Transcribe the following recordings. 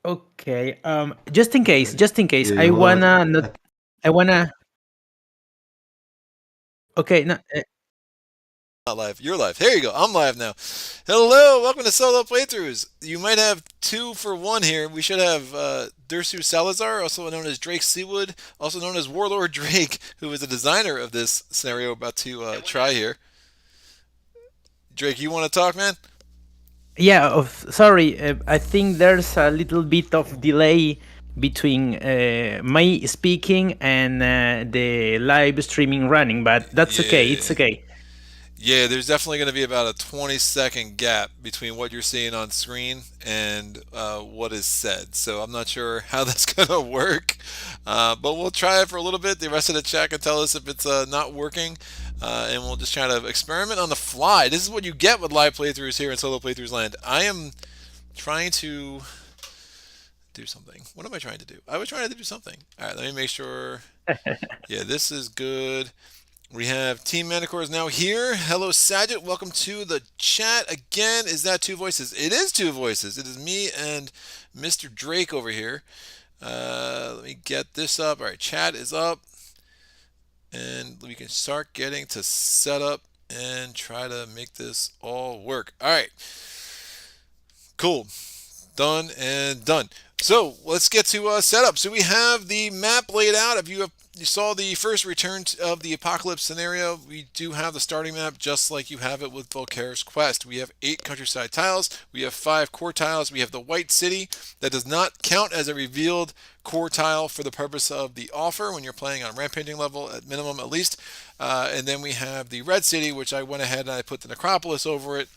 Okay. Just in case, Yeah, I you wanna. wanna not. I wanna. Okay. No. Not live. You're live. There you go. I'm live now. Hello. Welcome to Solo Playthroughs. You might have two for one here. We should have Dersu Salazar, also known as DrakeSeawood, also known as Warlord Drake, who is the designer of this scenario we're about to try here. Drake, you want to talk, man? Yeah. Sorry. I think there's a little bit of delay between my speaking and the live streaming running, but that's okay. Yeah. It's okay. Yeah, there's definitely going to be about a 20-second gap between what you're seeing on screen and what is said. So I'm not sure how that's going to work, but we'll try it for a little bit. The rest of the chat can tell us if it's not working, and we'll just try to experiment on the fly. This is what you get with live playthroughs here in Solo Playthroughs Land. I am trying to do something. What am I trying to do? I was trying to do something. All right, let me make sure. Yeah, this is good. We have Team Manticore is now here. Hello, Saget. Welcome to the chat again. Is that two voices? It is two voices. It is me and Mr. Drake over here. Let me get this up. All right, chat is up. And we can start getting to set up and try to make this all work. All right. Cool. Done and done. So let's get to setup. So we have the map laid out. If you saw the first return of the Apocalypse scenario, we do have the starting map just like you have it with Volcara's Quest. We have 8 countryside tiles. We have 5 core tiles. We have the White City that does not count as a revealed core tile for the purpose of the offer when you're playing on rampaging level at minimum at least. And then we have the Red City, which I went ahead and I put the Necropolis over it.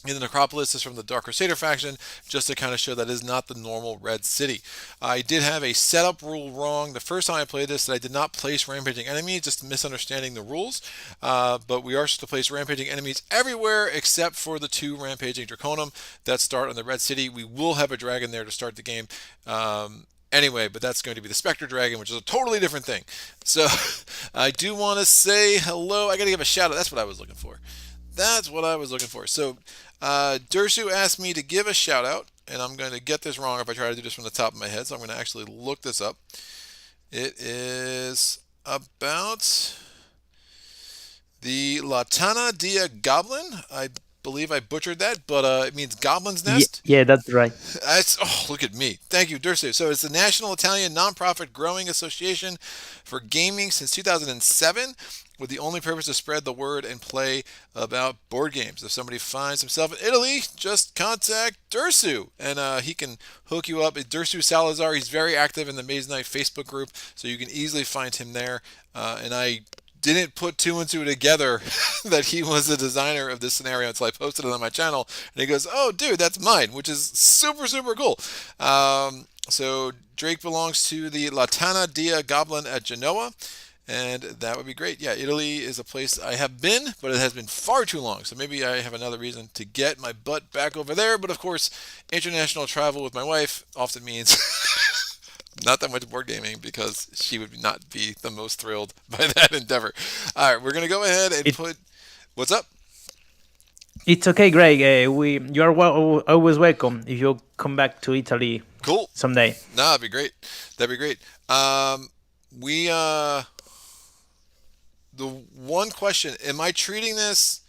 And the Necropolis is from the Dark Crusader faction, just to kind of show that is not the normal Red City. I did have a setup rule wrong the first time I played this, that I did not place rampaging enemies, just misunderstanding the rules. But we are supposed to place rampaging enemies everywhere except for the 2 rampaging Draconum that start on the Red City. We will have a dragon there to start the game. Anyway, but that's going to be the Spectre Dragon, which is a totally different thing. So I do want to say hello. I got to give a shout out. That's what I was looking for. That's what I was looking for. So, Dersu asked me to give a shout out, and I'm going to get this wrong if I try to do this from the top of my head, so I'm going to actually look this up. It is about the Latana Dia Goblin. I believe I butchered that, but it means Goblin's Yeah, Nest. yeah, that's right. Oh, look at me. Thank you, Dersu. So it's the National Italian Nonprofit Growing Association for Gaming since 2007, with the only purpose to spread the word and play about board games. If somebody finds himself in Italy, just contact Dersu, and he can hook you up. Dersu Salazar, he's very active in the Mage Knight Facebook group, so you can easily find him there. And I didn't put 2 and 2 together that he was the designer of this scenario until I posted it on my channel. And he goes, "Oh, dude, that's mine," which is super, super cool. So Drake belongs to the Latana Dia Goblin at Genoa. And that would be great. Yeah, Italy is a place I have been, but it has been far too long. So maybe I have another reason to get my butt back over there. But of course, international travel with my wife often means not that much board gaming because she would not be the most thrilled by that endeavor. All right, we're going to go ahead and It put. What's up? it's okay, Greg. You are always welcome if you come back to Italy Cool. someday. No, that'd be great. That'd be great. We the one question: am I treating this?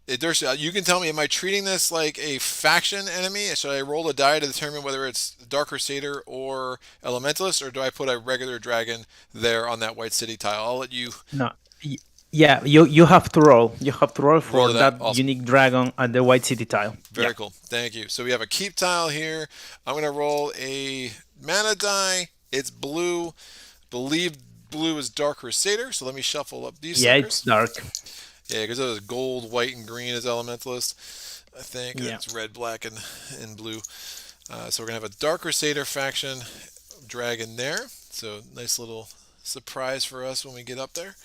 Dersi, you can tell me: am I treating this like a faction enemy? Should I roll a die to determine whether it's Dark Crusader or Elementalist, or do I put a regular dragon there on that White City tile? I'll let you No. Yeah, you have to roll. You have to roll roll for to that. that Awesome. unique dragon at the White City tile. Yeah. Very cool. Thank you. So we have a keep tile here. I'm going to roll a mana die. It's blue. Believe blue is Dark Crusader. So let me shuffle up these Yeah, it's suckers. dark. Yeah, because it was gold, white, and green as Elementalist. I think Yeah. it's red, black, and blue. So we're going to have a Dark Crusader faction dragon there. So nice little surprise for us when we get up there.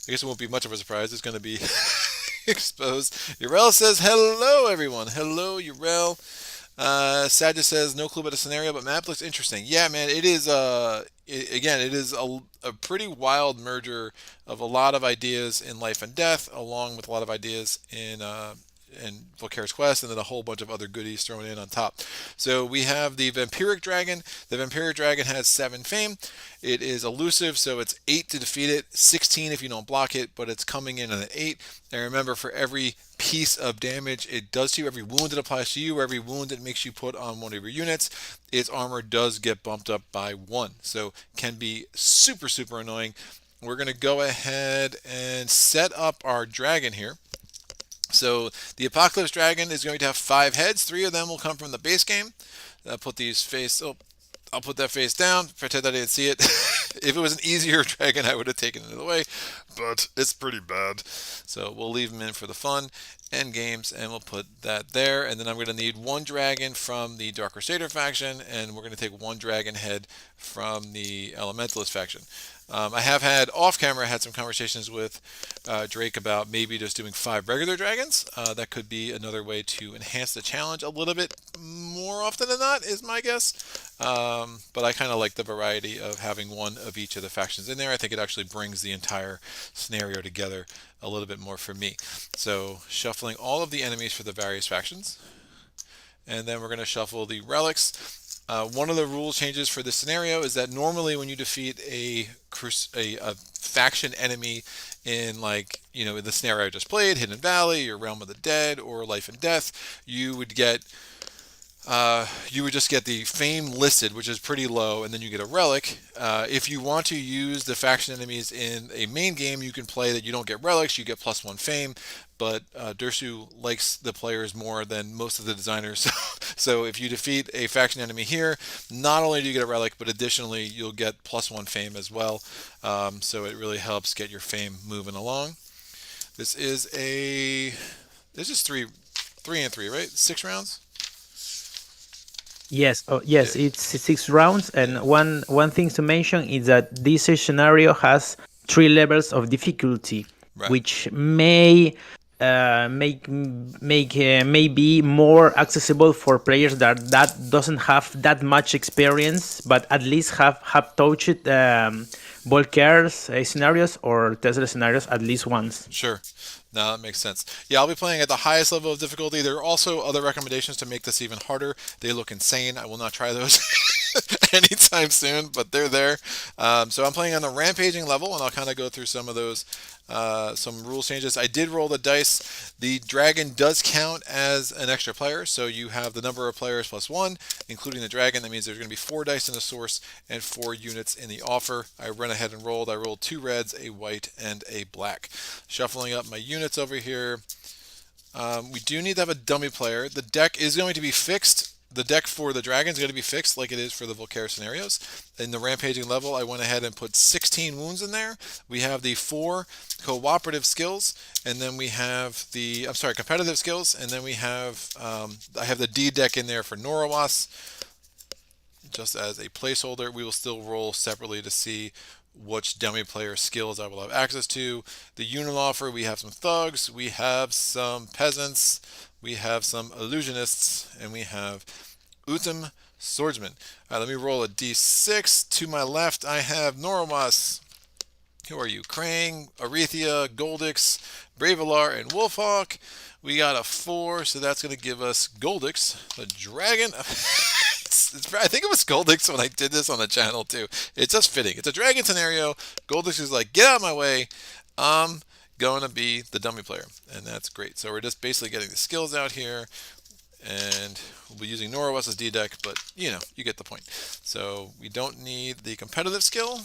I guess it won't be much of a surprise. It's going to be exposed. Urel says, hello, everyone. Hello, Urel. Sadja says, no clue about the scenario, but map looks interesting. Yeah, man, it is, it is a pretty wild merger of a lot of ideas in life and death, along with a lot of ideas in and Volcaire's Quest, and then a whole bunch of other goodies thrown in on top. So we have the Vampiric Dragon. The Vampiric Dragon has 7 fame. It is elusive, so it's 8 to defeat it, 16 if you don't block it, but it's coming in at 8. And remember, for every piece of damage it does to you, every wound it applies to you, every wound it makes you put on one of your units, its armor does get bumped up by 1. So can be super, super annoying. We're going to go ahead and set up our dragon here. So the Apocalypse Dragon is going to have 5 heads. 3 of them will come from the base game. I'll put these face. Oh, I'll put that face down. Pretend I didn't see it. If it was an easier dragon, I would have taken it away, but it's pretty bad. So we'll leave them in for the fun end games, and we'll put that there. And then I'm going to need 1 dragon from the Dark Crusader faction, and we're going to take 1 dragon head from the Elementalist faction. I have had off camera had some conversations with Drake about maybe just doing 5 regular dragons. That could be another way to enhance the challenge a little bit more often than not, is my guess. But I kind of like the variety of having 1 of each of the factions in there. I think it actually brings the entire scenario together a little bit more for me. So shuffling all of the enemies for the various factions, and then we're going to shuffle the relics. One of the rule changes for this scenario is that normally when you defeat a faction enemy in, like, in the scenario I just played, Hidden Valley or Realm of the Dead or Life and Death, you would just get the fame listed, which is pretty low, and then you get a relic. If you want to use the faction enemies in a main game, you can play that you don't get relics, you get +1 fame, but Dersu likes the players more than most of the designers. So if you defeat a faction enemy here, not only do you get a relic, but additionally you'll get +1 fame as well. So it really helps get your fame moving along. This is 3 and 3, right? 6 rounds? Yes, yes, Yeah. it's 6 rounds, and one thing to mention is that this scenario has 3 levels of difficulty, Right. which may may be more accessible for players that doesn't have that much experience, but at least have touched Volcaire's scenarios or Tesla scenarios at least once. Sure. No, that makes sense. Yeah, I'll be playing at the highest level of difficulty. There are also other recommendations to make this even harder. They look insane. I will not try those anytime soon, but they're there. So I'm playing on the rampaging level, and I'll kind of go through some of those, some rules changes. I did roll the dice. The dragon does count as an extra player, so you have the number of players +1, including the dragon. That means there's going to be 4 dice in the source and 4 units in the offer. I went ahead and rolled. I rolled 2 reds, a white, and a black. Shuffling up my units over here. We do need to have a dummy player. The deck is going to be fixed. The deck for the dragon is going to be fixed like it is for the Volcaire scenarios. In the rampaging level, I went ahead and put 16 wounds in there. We have the 4 cooperative skills, and then we have the, competitive skills, and then we have, I have the D deck in there for Norawas. Just as a placeholder, we will still roll separately to see which dummy player skills I will have access to. The unit offer, we have some thugs, we have some peasants, we have some illusionists, and we have Utum swordsman. All right, let me roll a d6. To my left, I have Norawas. Who are you? Krang, Arethia, Goldix, Bravelar, and Wolfhawk. We got a 4, so that's going to give us Goldix, the dragon. I think it was Goldix when I did this on the channel too. It's just fitting. It's a dragon scenario. Goldix is like, get out of my way. I'm going to be the dummy player, and that's great. So we're just basically getting the skills out here, and we'll be using Norawas' D deck, but you get the point. So we don't need the competitive skill.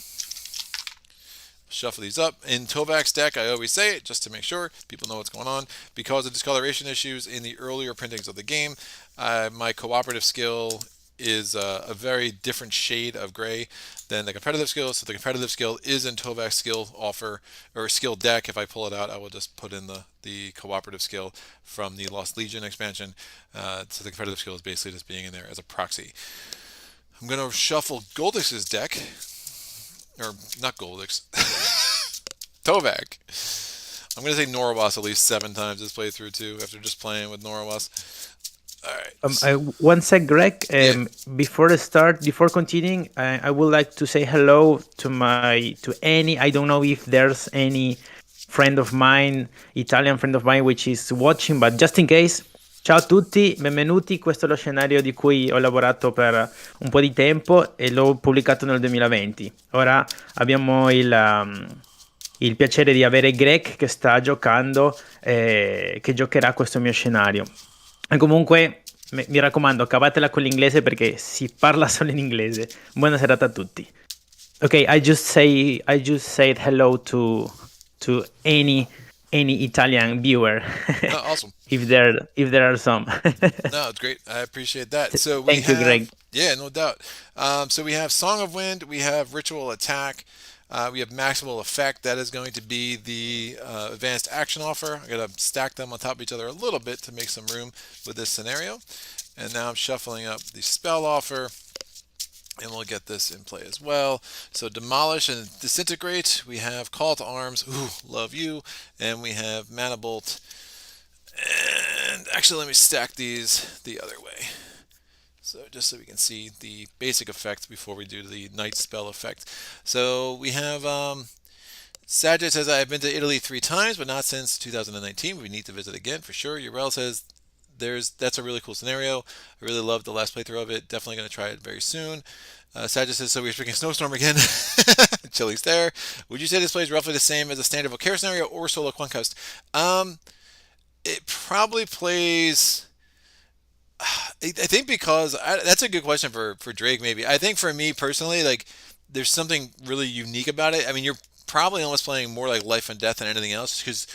Shuffle these up. In Tovak's deck, I always say it just to make sure people know what's going on. Because of discoloration issues in the earlier printings of the game, my cooperative skill is a very different shade of gray than the competitive skill. So the competitive skill is in Tovak's skill offer or skill deck. If I pull it out, I will just put in the cooperative skill from the Lost Legion expansion. So the competitive skill is basically just being in there as a proxy. I'm going to shuffle Goldix's deck. Or not Goldix. Tovak. I'm going to say Norawas at least 7 times this playthrough too, after just playing with Norawas. Alright. One sec, Greg. Before continuing, I would like to say hello to any. I don't know if there's any friend of mine, Italian friend of mine, which is watching, but just in case. Ciao a tutti, benvenuti. Questo è lo scenario di cui ho lavorato per un po' di tempo e l'ho pubblicato nel 2020. Ora abbiamo il piacere di avere Greg che sta giocando, che giocherà questo mio scenario. E comunque, mi raccomando, cavatela con l'inglese perché si parla solo in inglese. Buona serata a tutti. Ok, I just said hello to any Italian viewer, Oh, awesome. if there are some. No, it's great. I appreciate that. So we Thank you, have, Greg. yeah, no doubt. So we have Song of Wind, we have Ritual Attack, we have Maximal Effect. That is going to be the advanced action offer. I gotta stack them on top of each other a little bit to make some room with this scenario. And now I'm shuffling up the spell offer, and we'll get this in play as well. So Demolish and Disintegrate. We have Call to Arms. Ooh, love you. And we have Mana Bolt. And actually, let me stack these the other way. So just so we can see the basic effects before we do the night spell effect. So we have Sagitt says, I've been to Italy 3 times, but not since 2019. We need to visit again for sure. Urel says, that's a really cool scenario. I really loved the last playthrough of it. Definitely going to try it very soon. Sagitt says, so we're speaking Snowstorm again. Chili's there. Would you say this plays roughly the same as a standard Volcare scenario or Solo Conquest? It probably plays. I think because that's a good question for Drake. Maybe I think for me personally, like there's something really unique about it. I mean, you're probably almost playing more like Life and Death than anything else because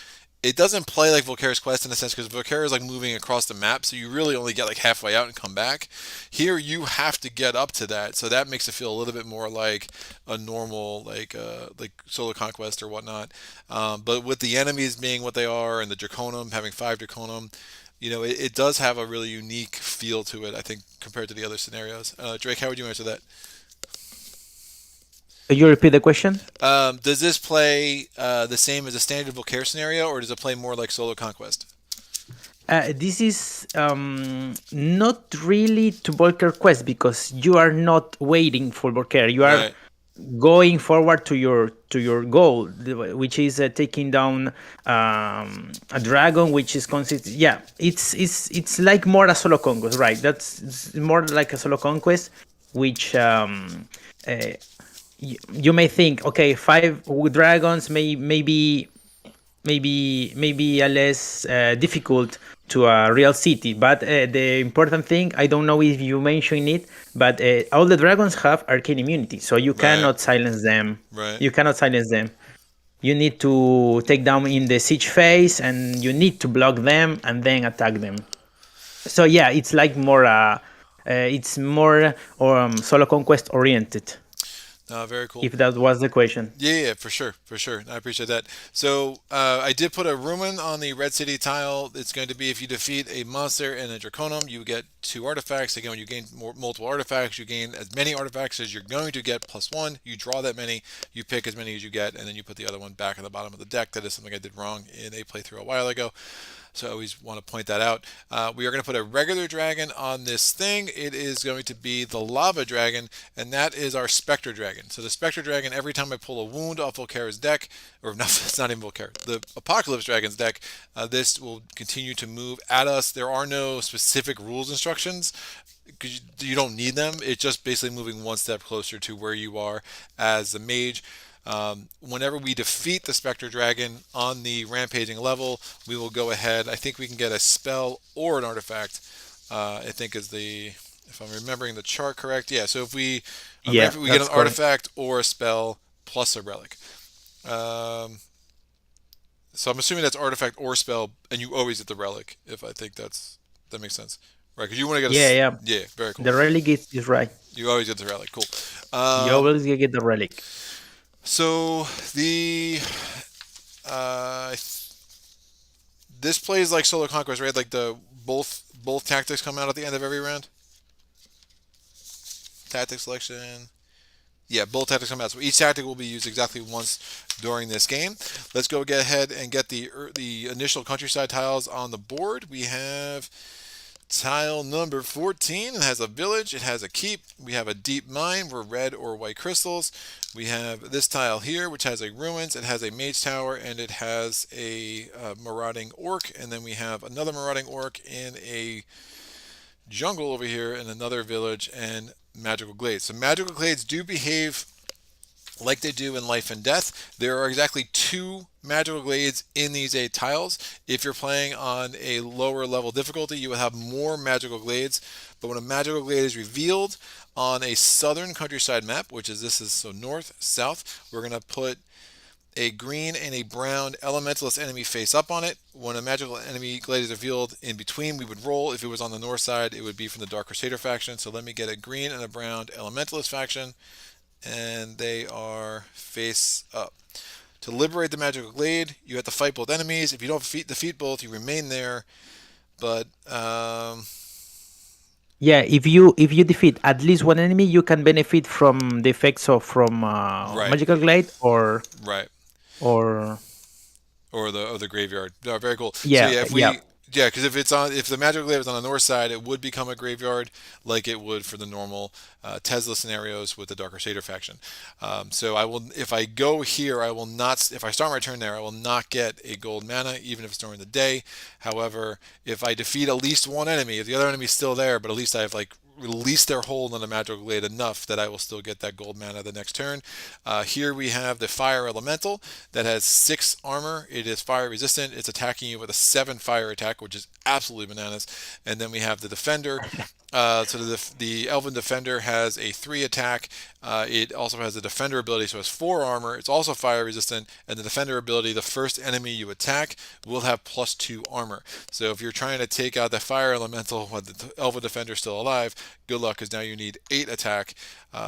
it doesn't play like Volcare's Quest in a sense because Volcare is like moving across the map, so you really only get like halfway out and come back. Here you have to get up to that, so that makes it feel a little bit more like a normal like Solo Conquest or whatnot. But with the enemies being what they are and the Draconum having 5 Draconum, it does have a really unique feel to it, I think, compared to the other scenarios. Drake, how would you answer that? Can you repeat the question? Does this play the same as a standard Volcare scenario, or does it play more like Solo Conquest? This is not really to Volker Quest because you are not waiting for Volker. You are Right. going forward to your goal, which is taking down a dragon, which is consist. Yeah, it's like more a solo conquest, right? It's more like a solo conquest, which you may think, okay, 5 dragons maybe a less difficult to a real city, but the important thing, I don't know if you mentioned it, but all the dragons have arcane immunity, so you Right. cannot silence them. Right. You cannot silence them. You need to take down in the siege phase, and you need to block them and then attack them. So yeah, it's like more it's more solo conquest oriented, Very cool. if that was the question. Yeah, for sure, for sure. I appreciate that. So I did put a ruin on the Red City tile. It's going to be if you defeat a monster and a Draconum, you get 2 artifacts. Again, when you gain multiple artifacts, you gain as many artifacts as you're going to get +1. You draw that many, you pick as many as you get, and then you put the other one back at the bottom of the deck. That is something I did wrong in a playthrough a while ago. So I always want to point that out. We are going to put a regular dragon on this thing. It is going to be the Lava Dragon, and that is our Spectre Dragon. So the Spectre Dragon, every time I pull a wound off Volcare's deck, or no, it's not even Volcare, the Apocalypse Dragon's deck, this will continue to move at us. There are no specific rules instructions because you don't need them. It's just basically moving one step closer to where you are as the mage. Whenever we defeat the Spectre Dragon on the rampaging level, we will go ahead. I think we can get a spell or an artifact. I think is if I'm remembering the chart correct. Yeah. So if we Yeah, get an that's correct. artifact or a spell plus a relic. So I'm assuming that's artifact or spell, and you always get the relic. If I think that makes sense, right? Because you want to get Yeah. yeah, very cool. The relic is right. You always get the relic. Cool. You always get the relic. So this plays like Solo Conquest, right? Like the both tactics come out at the end of every round. Tactic selection. Yeah, both tactics come out. So each tactic will be used exactly once during this game. Let's go get ahead and get the initial countryside tiles on the board. We have Tile number 14, it has a village, it has a keep, we have a deep mine, we're red or white crystals. We have this tile here, which has a ruins, it has a mage tower, and it has a marauding orc. And then we have another marauding orc in a jungle over here, and another village, and magical glades. So magical glades do behave like they do in Life and Death. There are exactly 2 magical glades in these 8 tiles. If you're playing on a lower level difficulty, you will have more magical glades. But when a magical glade is revealed on a southern countryside map, which is this is so north, south, we're going to put a green and a brown elementalist enemy face up on it. When a magical enemy glade is revealed in between, we would roll. If it was on the north side, it would be from the Dark Crusader faction. So let me get a green and a brown elementalist faction, and they are face up. To liberate the magical glade, you have to fight both enemies. If you don't defeat both, you remain there. But Yeah, if you defeat at least one enemy, you can benefit from the effects of from right, magical glade right, or or the graveyard. No, very cool. So yeah, yeah, yeah. because if the magical glade was on the north side, it would become a graveyard like it would for the normal Tesla scenarios with the Dark Crusader faction. So I will, if I go here, I will not. If I start my turn there, I will not get a gold mana, even if it's during the day. However, if I defeat at least one enemy, if the other enemy is still there, but at least I have like release their hold on the magical glade enough that I will still get that gold mana the next turn. Here we have the fire elemental that has 6 armor. It is fire resistant. It's attacking you with a 7 fire attack, which is absolutely bananas. And then we have the defender. So the elven defender has a 3 attack. It also has a defender ability, so it has 4 armor. It's also fire resistant, and the defender ability, the first enemy you attack will have +2 armor. So if you're trying to take out the fire elemental while the elven defender is still alive, good luck, because now you need 8 attack.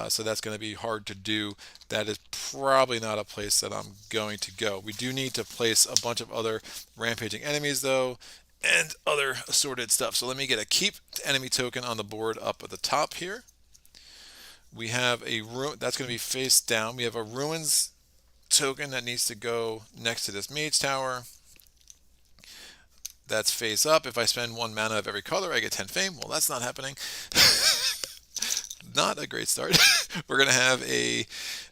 So that's going to be hard to do. That is probably not a place that I'm going to go. We do need to place a bunch of other rampaging enemies, though, and other assorted stuff. So let me get a keep enemy token on the board up at the top here. We have a that's going to be face down. We have a ruins token that needs to go next to this mage tower. That's face up. If I spend 1 mana of every color, I get 10 fame. Well, that's not happening. Not a great start. We're going to have a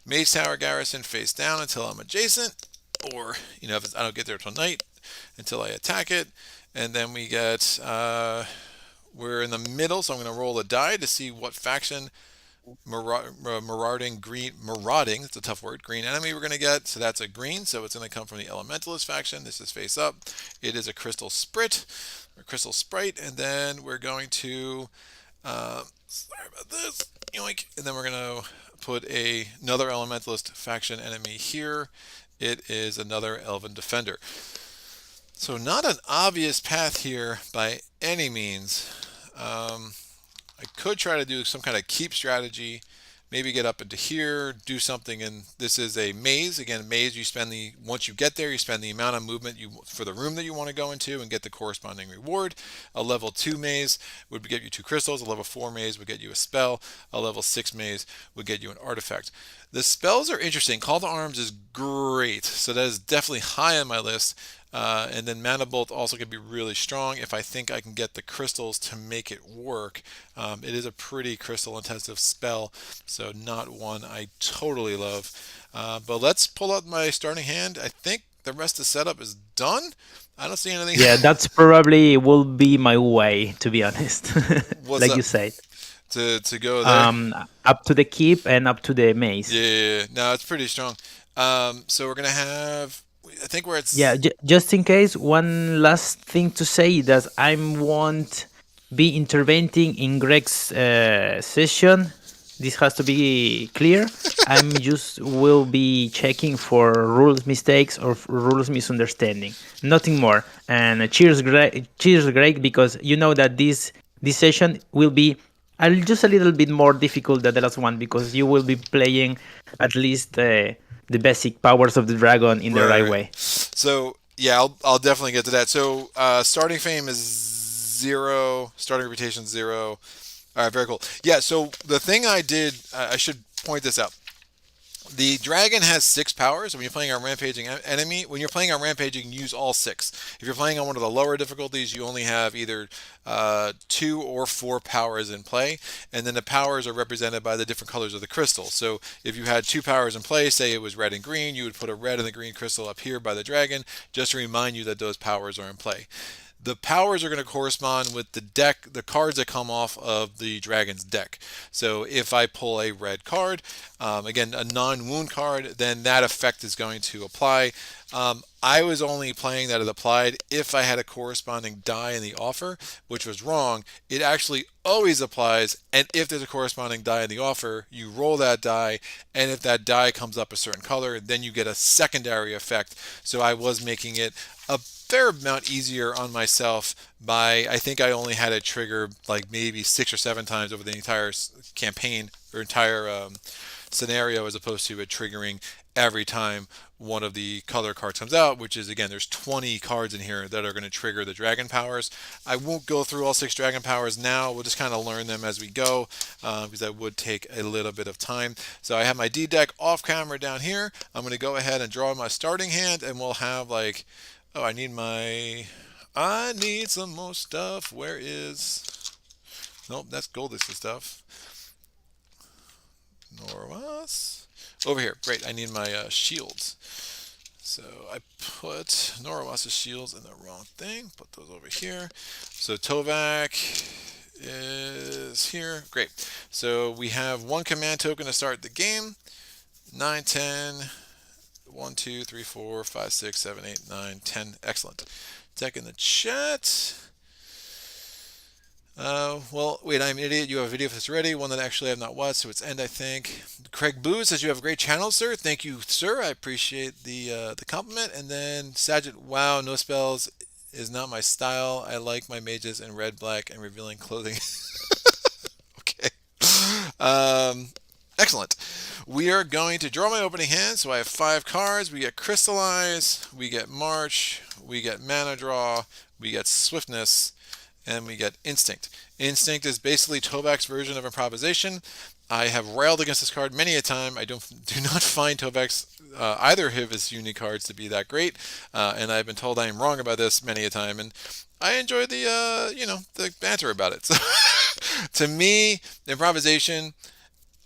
mage tower garrison face down until I'm adjacent, or if I don't get there till night, until I attack it. And then we get, we're in the middle, so I'm going to roll a die to see what faction marauding, that's a tough word, green enemy we're going to get. So that's a green, so it's going to come from the Elementalist faction. This is face up. It is a crystal sprite, and then we're going to, sorry about this, yoink, and then we're going to put another Elementalist faction enemy here. It is another Elven Defender. So not an obvious path here by any means. I could try to do some kind of keep strategy, maybe get up into here, do something, and this is a maze. Again, maze, once you get there, you spend the amount of movement for the room that you want to go into and get the corresponding reward. A level 2 maze would get you 2 crystals, a level 4 maze would get you a spell, a level 6 maze would get you an artifact. The spells are interesting. Call to Arms is great, so that is definitely high on my list. And then Mana Bolt also can be really strong if I think I can get the crystals to make it work. It is a pretty crystal intensive spell, so not one I totally love. But let's pull out my starting hand. I think the rest of the setup is done. I don't see anything. Yeah, that's probably will be my way, to be honest. What's Like up? you said. To go there? Up to the keep and up to the maze. Yeah. No, it's pretty strong. So we're going to have, I think we're at... Yeah, just in case, one last thing to say that I won't be intervening in Greg's session. This has to be clear. I'm just will be checking for rules mistakes or rules misunderstanding. Nothing more. And cheers, Greg, because you know that this session will be just a little bit more difficult than the last one, because you will be playing at least the basic powers of the dragon in the right way. So yeah, I'll definitely get to that. So starting fame is 0, starting reputation 0. All right, very cool. Yeah, so the thing I did, I should point this out. The dragon has 6 powers. When you're playing on rampaging enemy, when you're playing on rampaging, use all 6. If you're playing on one of the lower difficulties, you only have either 2 or 4 powers in play, and then the powers are represented by the different colors of the crystal. So if you had 2 powers in play, say it was red and green, you would put a red and the green crystal up here by the dragon, just to remind you that those powers are in play. The powers are going to correspond with the deck, the cards that come off of the dragon's deck. So if I pull a red card, again, a non-wound card, then that effect is going to apply. I was only playing that it applied if I had a corresponding die in the offer, which was wrong. It actually always applies, and if there's a corresponding die in the offer, you roll that die, and if that die comes up a certain color, then you get a secondary effect. So I was making it a fair amount easier on myself by, I think I only had it trigger like maybe 6 or 7 times over the entire campaign or entire scenario, as opposed to it triggering every time one of the color cards comes out, which is, again, there's 20 cards in here that are going to trigger the dragon powers. I won't go through all 6 dragon powers now. We'll just kind of learn them as we go, because that would take a little bit of time. So I have my D deck off camera down here. I'm going to go ahead and draw my starting hand, and we'll have like, oh, I need some more stuff. Where is, nope, that's Goldix's stuff. Norwas. Over here. Great. I need my shields. So I put Norwas' shields in the wrong thing. Put those over here. So Tovak is here. Great. So we have 1 command token to start the game. 9, 10. 1, 2, 3, 4, 5, 6, 7, 8, 9, 10. Excellent. Tech in the chat. Well, wait, I'm an idiot. You have a video for this already. One that actually I have not watched, so it's end, I think. Craig Boo says you have a great channel, sir. Thank you, sir. I appreciate the compliment. And then Sajid, wow, no spells is not my style. I like my mages in red, black, and revealing clothing. Okay. Excellent. We are going to draw my opening hand. So I have 5 cards. We get Crystallize, we get March, we get Mana Draw, we get Swiftness, and we get Instinct. Instinct is basically Tovak's version of Improvisation. I have railed against this card many a time. I do not find Tovak's either of his unique cards to be that great, and I've been told I am wrong about this many a time. And I enjoy the banter about it. So to me, Improvisation,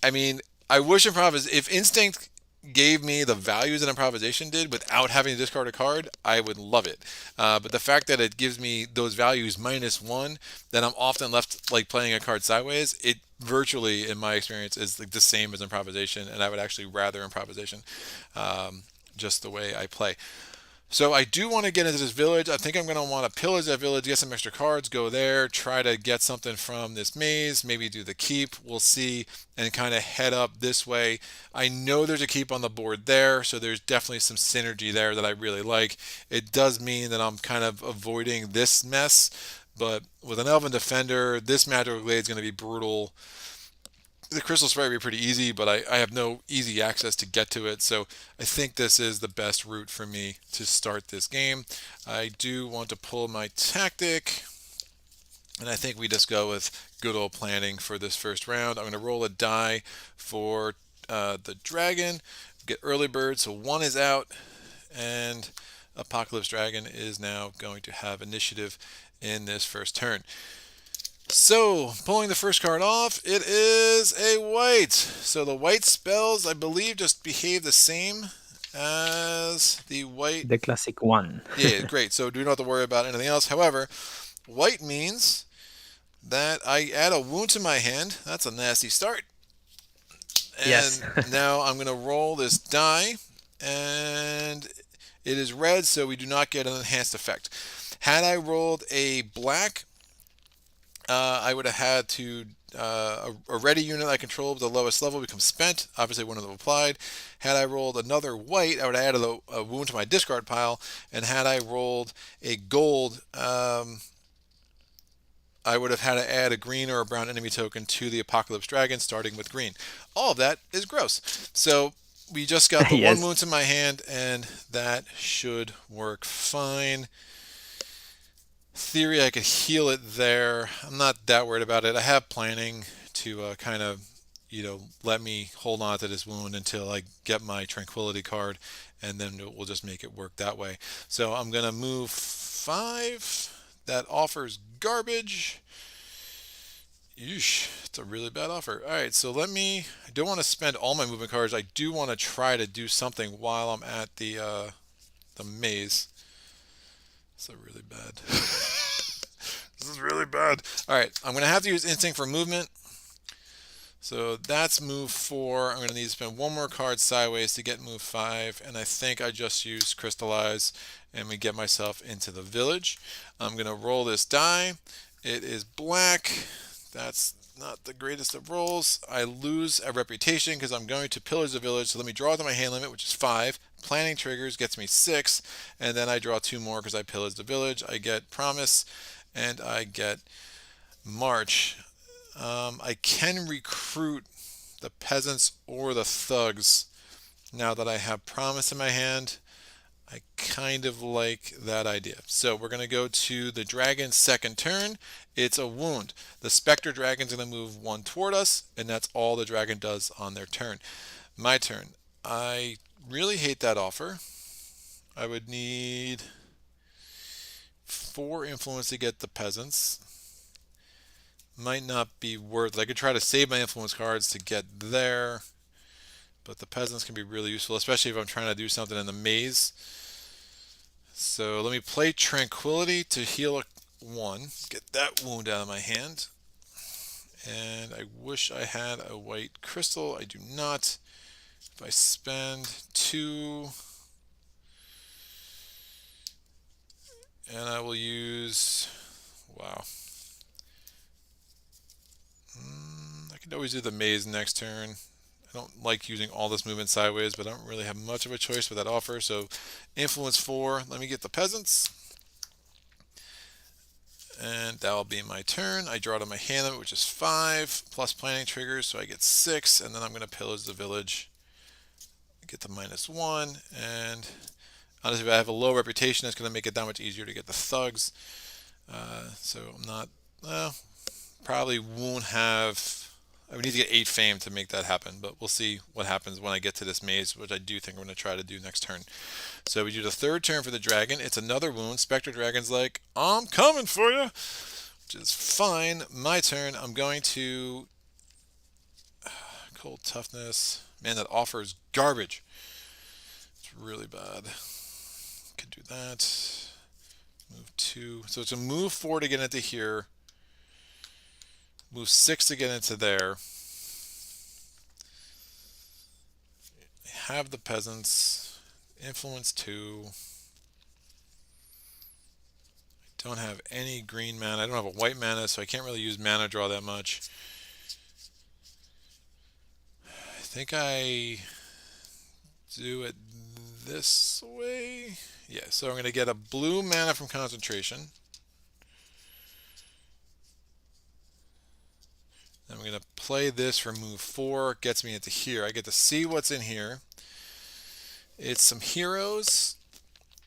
I mean, I wish if Instinct gave me the values that Improvisation did without having to discard a card, I would love it. But the fact that it gives me those values -1, then I'm often left like playing a card sideways. It virtually, in my experience, is like the same as Improvisation, and I would actually rather Improvisation, just the way I play. So I do want to get into this village. I think I'm going to want to pillage that village, get some extra cards, go there, try to get something from this maze, maybe do the keep. We'll see, and kind of head up this way. I know there's a keep on the board there, so there's definitely some synergy there that I really like. It does mean that I'm kind of avoiding this mess, but with an Elven Defender, this Magical Glade is going to be brutal. The Crystal Spray would be pretty easy, but I have no easy access to get to it, so I think this is the best route for me to start this game. I do want to pull my tactic, and I think we just go with good old planning for this first round. I'm going to roll a die for the dragon, get early bird, so 1 is out, and Apocalypse Dragon is now going to have initiative in this first turn. So, pulling the first card off, it is a white. So the white spells, I believe, just behave the same as the white. The classic one. Yeah, great. So do not have to worry about anything else. However, white means that I add a wound to my hand. That's a nasty start. And Yes. now I'm going to roll this die, and it is red, so we do not get an enhanced effect. Had I rolled a black, I would have had to a ready unit I control with the lowest level becomes spent. Obviously, wouldn't have applied. Had I rolled another white, I would have added a wound to my discard pile. And had I rolled a gold, I would have had to add a green or a brown enemy token to the Apocalypse Dragon, starting with green. All of that is gross. So we just got the Yes. 1 wound to my hand, and that should work fine. Theory, I could heal it there. I'm not that worried about it. I have planning to kind of let me hold on to this wound until I get my tranquility card, and then we'll just make it work that way. So I'm gonna move 5. That offers garbage. Yeesh, it's a really bad offer. All right, so I don't want to spend all my movement cards. I do want to try to do something while I'm at the maze. It's a really bad. This is really bad. All right, I'm gonna have to use instinct for movement. So that's move 4. I'm going to need to spend one more card sideways to get move 5. And I think I just use Crystallize and we get myself into the village. I'm going to roll this die. It is black. That's not the greatest of rolls. I lose a reputation because I'm going to pillage the village. So let me draw to my hand limit, which is 5. Planning triggers gets me 6. And then I draw 2 more because I pillage the village. I get Promise and I get March. I can recruit the peasants or the thugs now that I have Promise in my hand. I kind of like that idea. So we're going to go to the dragon's second turn. It's a wound. The Spectre Dragon's going to move 1 toward us, and that's all the dragon does on their turn. My turn. I really hate that offer. I would need 4 influence to get the peasants. Might not be worth it. I could try to save my influence cards to get there, but the peasants can be really useful, especially if I'm trying to do something in the maze. So let me play Tranquility to heal 1. Get that wound out of my hand. And I wish I had a white crystal. I do not. If I spend 2, and I will use, wow. I could always do the maze next turn. I don't like using all this movement sideways, but I don't really have much of a choice with that offer. So influence 4. Let me get the peasants. And that will be my turn. I draw to my hand limit, which is 5, plus planning triggers, so I get 6, and then I'm going to pillage the village. Get the -1, and honestly, if I have a low reputation, that's going to make it that much easier to get the thugs. So I'm not, probably won't have, I would need to get 8 fame to make that happen, but we'll see what happens when I get to this maze, which I do think I'm going to try to do next turn. So we do the third turn for the dragon. It's another wound. Spectre Dragon's like, I'm coming for you, which is fine. My turn. I'm going to Cold Toughness. Man, that offer is garbage. It's really bad. Could do that. Move 2. So it's a move 4 to get into here. Move 6 to get into there. Have the peasants. Influence 2. I don't have any green mana. I don't have a white mana, so I can't really use mana draw that much. I think I do it this way. Yeah, so I'm going to get a blue mana from concentration. I'm going to play this for move 4. It gets me into here. I get to see what's in here. It's some heroes.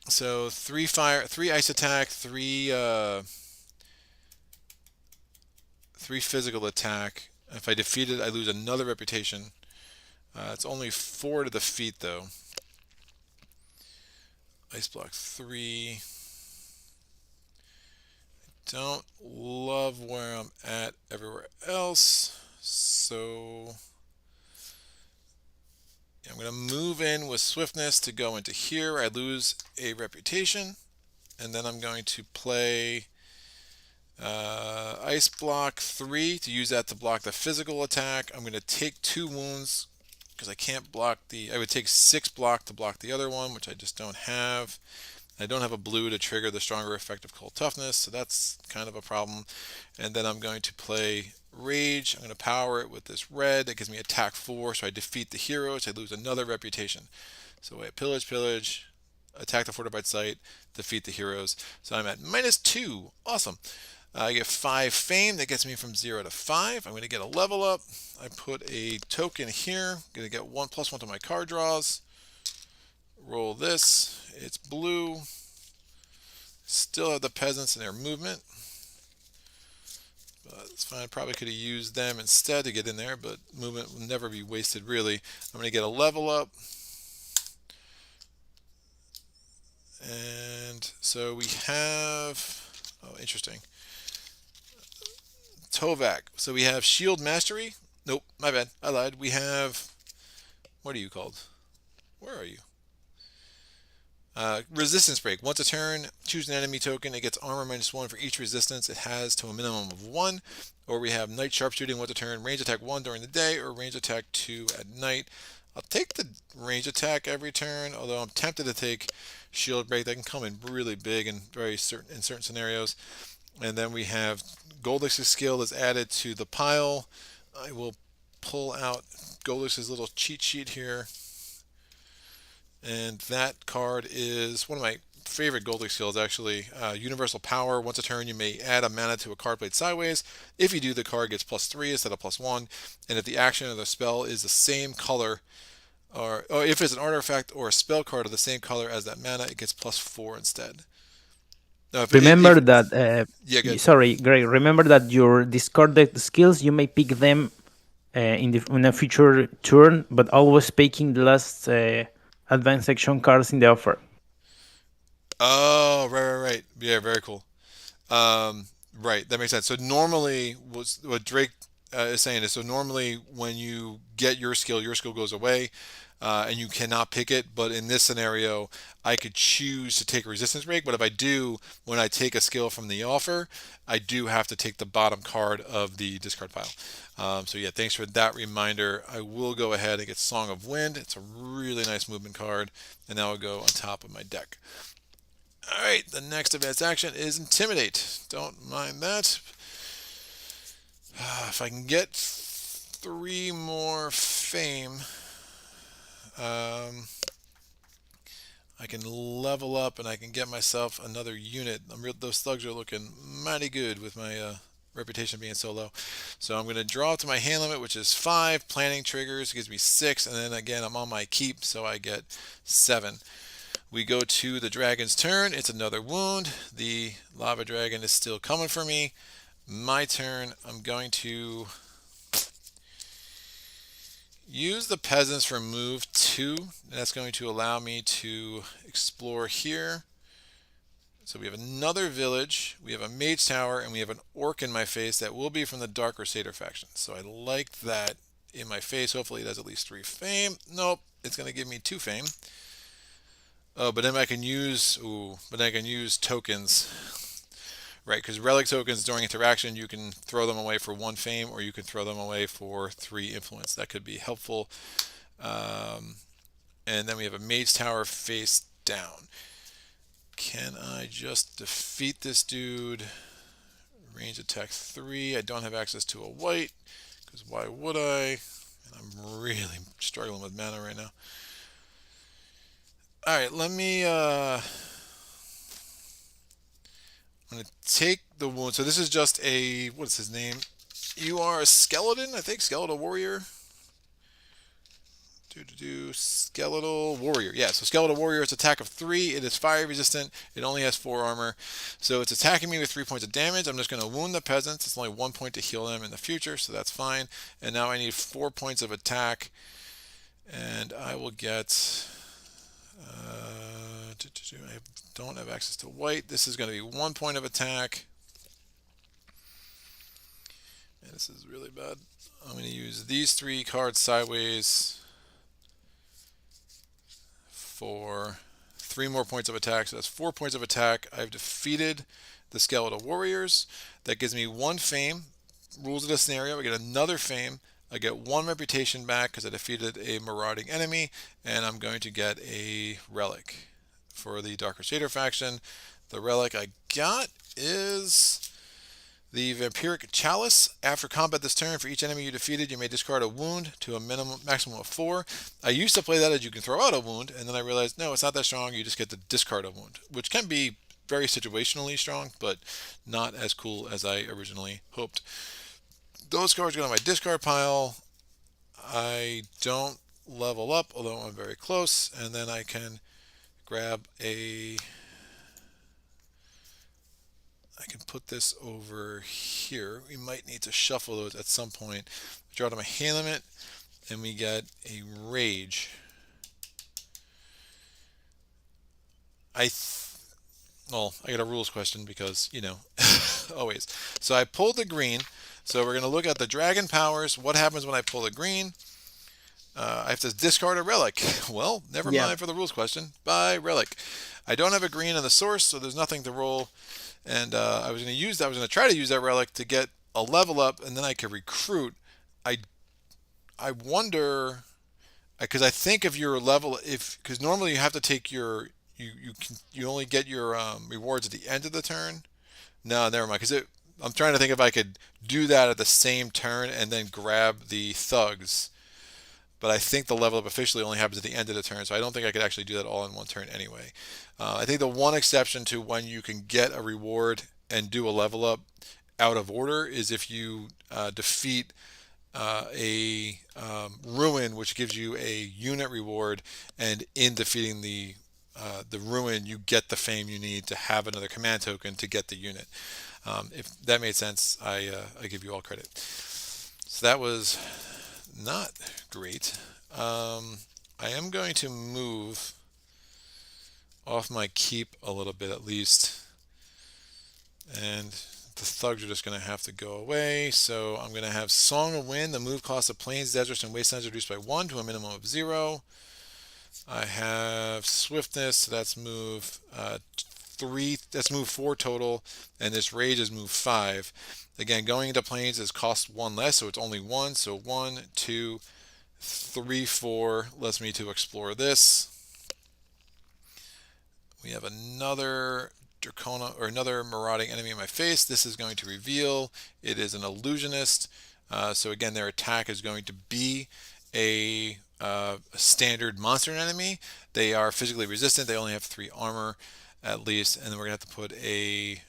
So 3 fire, 3 ice attack, 3 physical attack. If I defeat it, I lose another reputation. It's only 4 to defeat though. Ice block 3. Don't love where I'm at everywhere else, so I'm going to move in with swiftness to go into here. I lose a reputation, and then I'm going to play ice block 3 to use that to block the physical attack. I'm going to take 2 wounds because I can't block I would take 6 block to block the other one, which I just don't have. I don't have a blue to trigger the stronger effect of Cold Toughness, so that's kind of a problem. And then I'm going to play Rage. I'm going to power it with this red. That gives me attack 4, so I defeat the heroes. I lose another reputation. So I pillage, attack the fortified site, defeat the heroes. So I'm at -2. Awesome. I get 5 fame. That gets me from 0 to 5. I'm going to get a level up. I put a token here. I'm going to get 1+1 to my card draws. Roll this. It's blue. Still have the peasants in their movement. That's fine. Probably could have used them instead to get in there, but movement will never be wasted, really. I'm going to get a level up. And so we have, oh, interesting. Tovak. So we have Shield Mastery. Nope, my bad. I lied. We have, what are you called? Where are you? Resistance Break. Once a turn, choose an enemy token. It gets armor -1 for each resistance it has to a minimum of 1. Or we have Night Sharpshooting. Once a turn, range attack 1 during the day or range attack 2 at night. I'll take the range attack every turn, although I'm tempted to take Shield Break. That can come in really big and in certain scenarios. And then we have Goldix's skill is added to the pile. I will pull out Goldix's little cheat sheet here. And that card is one of my favorite Goldix skills, actually. Universal Power. Once a turn, you may add a mana to a card played sideways. If you do, the card gets +3 instead of +1. And if the action of the spell is the same color, or if it's an artifact or a spell card of the same color as that mana, it gets +4 instead. No, Remember that, yeah, good. sorry, Greg. Remember that your discarded skills, you may pick them in a future turn, but always picking the last advanced section cards in the offer. Oh, right. Yeah, very cool. Right, that makes sense. So normally, what Drake is saying is, so normally when you get your skill goes away, and you cannot pick it. But in this scenario, I could choose to take a resistance break. But if I do, when I take a skill from the offer, I do have to take the bottom card of the discard pile. So yeah, thanks for that reminder. I will go ahead and get Song of Wind. It's a really nice movement card, and that will go on top of my deck. Alright, the next advanced action is Intimidate. Don't mind that. If I can get 3 more fame, I can level up and I can get myself another unit. Those thugs are looking mighty good with my reputation being so low. So I'm going to draw to my hand limit, which is 5. Planning triggers gives me 6, and then again I'm on my keep, so I get 7. We go to the dragon's turn. It's another wound. The lava dragon is still coming for me. My turn. I'm going to use the peasants for move 2. That's going to allow me to explore here. So we have another village, we have a mage tower, and we have an orc in my face that will be from the Dark Crusader faction. So I like that in my face. Hopefully it has at least 3 fame. Nope, it's going to give me 2 fame. Oh, but then I can use tokens. Right, because relic tokens during interaction, you can throw them away for 1 fame, or you can throw them away for 3 influence. That could be helpful. And then we have a mage tower face down. Can I just defeat this dude? Range attack 3. I don't have access to a white, because why would I? And I'm really struggling with mana right now. Alright, let me I'm going to take the wound. So this is just a, what's his name? You are a skeleton, I think, skeletal warrior. Skeletal warrior. Yeah, so skeletal warrior, it's attack of 3. It is fire resistant. It only has 4 armor. So it's attacking me with 3 points of damage. I'm just going to wound the peasants. It's only 1 point to heal them in the future, so that's fine. And now I need 4 points of attack. And I will get... I don't have access to white. This is going to be 1 point of attack. And this is really bad. I'm going to use these 3 cards sideways for 3 more points of attack. So that's 4 points of attack. I've defeated the skeletal warriors. That gives me 1 fame. Rules of the scenario. I get another fame. I get 1 reputation back because I defeated a marauding enemy. And I'm going to get a relic for the Dark Crusader faction. The relic I got is the Vampiric Chalice. After combat this turn, for each enemy you defeated, you may discard a wound to a maximum of 4. I used to play that as you can throw out a wound, and then I realized, no, it's not that strong. You just get to discard a wound, which can be very situationally strong, but not as cool as I originally hoped. Those cards go on my discard pile. I don't level up, although I'm very close, and then I can grab I can put this over here. We might need to shuffle those at some point. Draw them a hand limit, and we get a rage. Well, I got a rules question because, always. So I pulled the green. So we're going to look at the dragon powers. What happens when I pull the green? I have to discard a relic. Well, never Yeah. mind for the rules question. Bye, relic. I don't have a green in the source, so there's nothing to roll. And I was going to try to use that relic to get a level up, and then I could recruit. I wonder, because I think if your level, because normally you have to take you only get your rewards at the end of the turn. No, never mind. Because I'm trying to think if I could do that at the same turn and then grab the thugs. But I think the level up officially only happens at the end of the turn, so I don't think I could actually do that all in one turn anyway. I think the one exception to when you can get a reward and do a level up out of order is if you defeat a ruin, which gives you a unit reward, and in defeating the ruin, you get the fame you need to have another command token to get the unit. If that made sense, I give you all credit. So that was not great. I am going to move off my keep a little bit at least, and the thugs are just going to have to go away. So I'm going to have Song of Wind. The move cost of plains, deserts, and wastelands reduced by 1 to a minimum of 0. I have Swiftness, so that's move 3. That's move 4 total, and this Rage is move 5. Again, going into plains is cost 1 less, so it's only 1. So 1, 2, 3, 4 lets me to explore this. We have another Dracona, or another marauding enemy in my face. This is going to reveal. It is an illusionist. So again, their attack is going to be a standard monster enemy. They are physically resistant. They only have 3 armor at least, and then we're gonna have to put a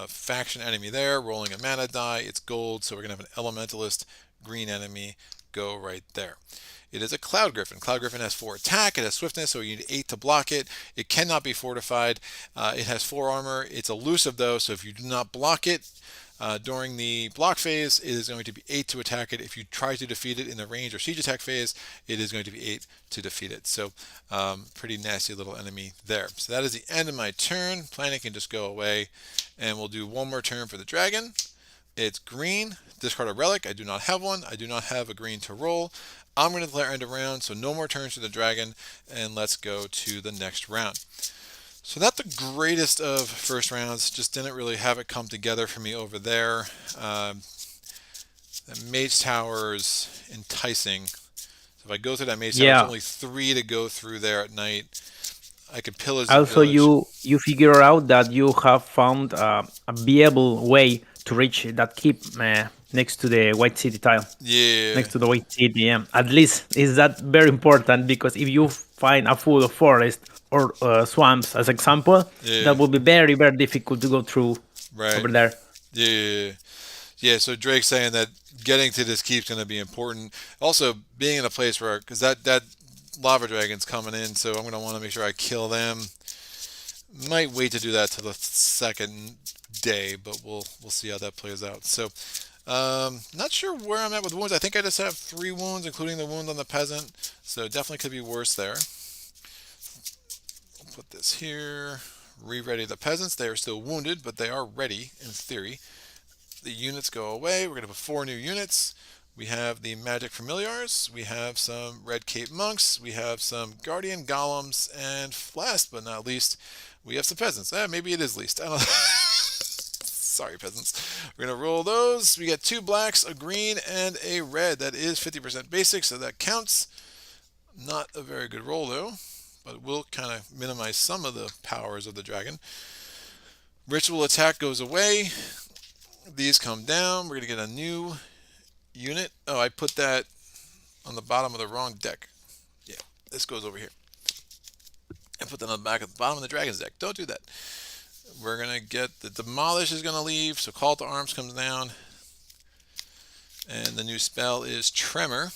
faction enemy there, rolling a mana die. It's gold, so we're gonna have an elementalist green enemy go right there. It is a Cloud Griffin. Cloud Griffin has 4 attack. It has swiftness, so you need 8 to block it. It cannot be fortified. It has 4 armor. It's elusive though, so if you do not block it during the block phase, it is going to be 8 to attack it. If you try to defeat it in the range or siege attack phase, it is going to be 8 to defeat it. So pretty nasty little enemy there. So that is the end of my turn. Planning can just go away, and we'll do one more turn for the dragon. It's green. Discard a relic. I do not have one. I do not have a green to roll. I'm going to declare end of round, so no more turns for the dragon, and let's go to the next round. So not the greatest of first rounds, just didn't really have it come together for me over there. The Mage Tower's enticing. So if I go through that Mage Tower, there's only 3 to go through there at night. I could pillage the Also, village. you figure out that you have found a viable way to reach that keep next to the White City tile. Yeah. Next to the White City, yeah. At least is that very important, because if you find a full forest or swamps, as example, that would be very, very difficult to go through over there. Yeah, so Drake's saying that getting to this keep's going to be important. Also, being in a place where, because that lava dragon's coming in, so I'm going to want to make sure I kill them. Might wait to do that till the second day, but we'll see how that plays out. So, not sure where I'm at with wounds. I think I just have 3 wounds, including the wound on the peasant. So definitely could be worse there. We'll put this here. Re-ready the peasants. They are still wounded, but they are ready in theory. The units go away. We're going to put 4 new units. We have the Magic Familiars. We have some Red Cape Monks. We have some Guardian Golems. And last but not least, we have some peasants. Maybe it is least. I don't know. Sorry, peasants. We're going to roll those. We get 2 blacks, a green, and a red. That is 50% basic, so that counts. Not a very good roll, though, but it will kind of minimize some of the powers of the dragon. Ritual attack goes away. These come down. We're going to get a new unit. Oh, I put that on the bottom of the wrong deck. Yeah, this goes over here. I put that on the back of the bottom of the dragon's deck. Don't do that. We're going to get the Demolish is going to leave, so Call to Arms comes down. And the new spell is Tremor.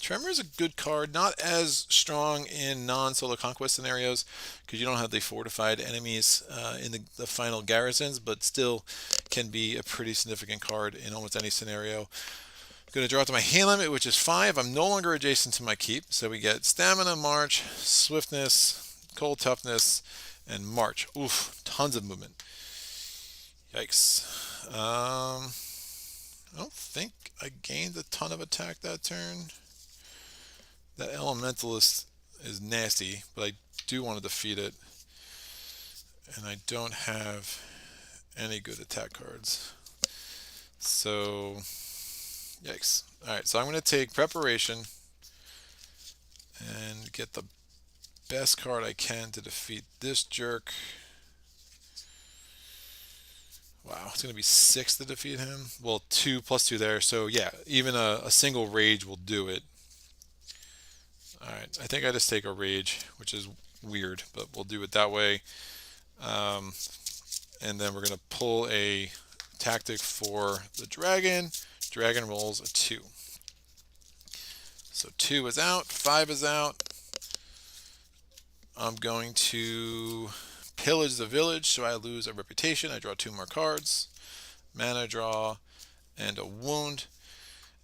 Tremor is a good card, not as strong in non-solo conquest scenarios because you don't have the fortified enemies in the final garrisons, but still can be a pretty significant card in almost any scenario. I'm going to draw to my hand limit, which is 5. I'm no longer adjacent to my keep, so we get Stamina, March, Swiftness, Cold Toughness, and March. Oof, tons of movement. Yikes. I don't think I gained a ton of attack that turn. That Elementalist is nasty, but I do want to defeat it. And I don't have any good attack cards. So, yikes. Alright, so I'm going to take Preparation and get the best card I can to defeat this jerk. Wow, it's going to be 6 to defeat him. Well, 2 plus 2 there. So, yeah, even a single rage will do it. Alright, I think I just take a rage, which is weird, but we'll do it that way. And then we're going to pull a tactic for the dragon. Dragon rolls a 2. So 2 is out, 5 is out. I'm going to pillage the village so I lose a reputation. I draw 2 more cards. Mana draw and a wound.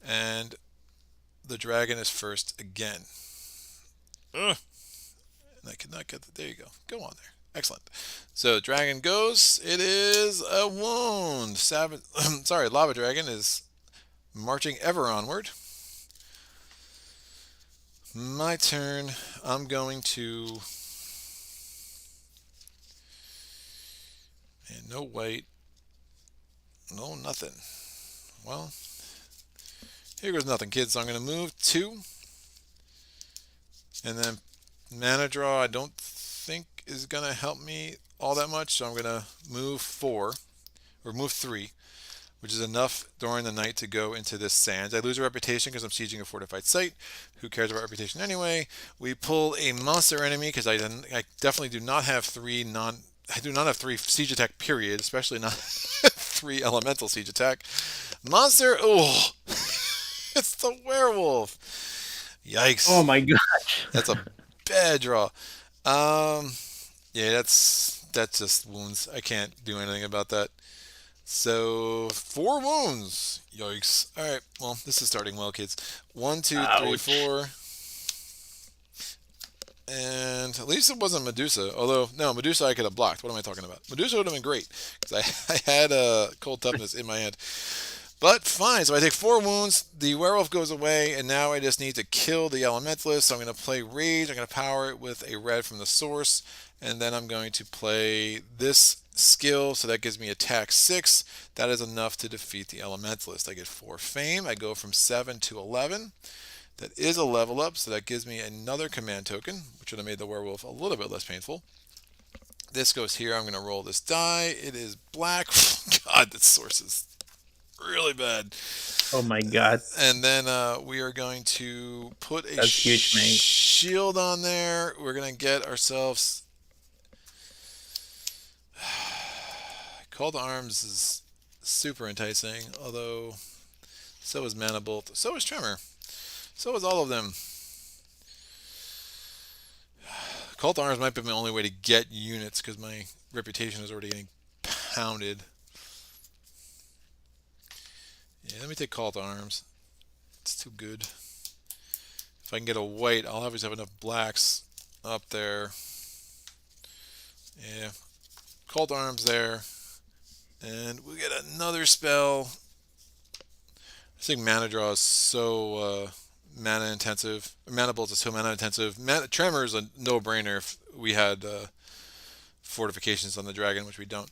And the dragon is first again. Ugh. And I could not get the. There you go. Go on there. Excellent. So dragon goes. It is a wound. Sorry, lava dragon is marching ever onward. My turn. I'm going to. And no white. No nothing. Well, here goes nothing, kids. So I'm going to move 2. And then mana draw, I don't think is going to help me all that much. So I'm going to move 4, or move 3, which is enough during the night to go into this sand. I lose a reputation because I'm sieging a fortified site. Who cares about reputation anyway? We pull a monster enemy because I definitely do not have 3 siege attack period, especially not 3 elemental siege attack. Monster, oh, it's the werewolf. Yikes. Oh my gosh. That's a bad draw. Yeah, that's just wounds. I can't do anything about that. So 4 wounds. Yikes. All right. Well, this is starting well, kids. 1, 2, 3, 4. And at least it wasn't Medusa. Although, no, Medusa I could have blocked. What am I talking about? Medusa would have been great because I had a Cold Toughness in my hand. But fine. So I take 4 wounds. The werewolf goes away, and now I just need to kill the elementalist. So I'm going to play Rage. I'm going to power it with a red from the source, and then I'm going to play this skill. So that gives me attack 6. That is enough to defeat the elementalist. I get 4 fame. I go from 7 to 11. That is a level up, so that gives me another command token, which would have made the werewolf a little bit less painful. This goes here. I'm going to roll this die. It is black. God, this source is really bad. Oh my god. And then we are going to put a That's huge, mate. shield on there. We're going to get ourselves... Call to Arms is super enticing, although so is Mana Bolt. So is Tremor. So is all of them. Call to Arms might be my only way to get units because my reputation is already getting pounded. Yeah, let me take Call to Arms. It's too good. If I can get a white, I'll obviously have enough blacks up there. Yeah. Call to Arms there. And we get another spell. I think Mana Draw is so mana intensive. Mana Bolt is so mana intensive. Tremor is a no-brainer if we had fortifications on the dragon, which we don't.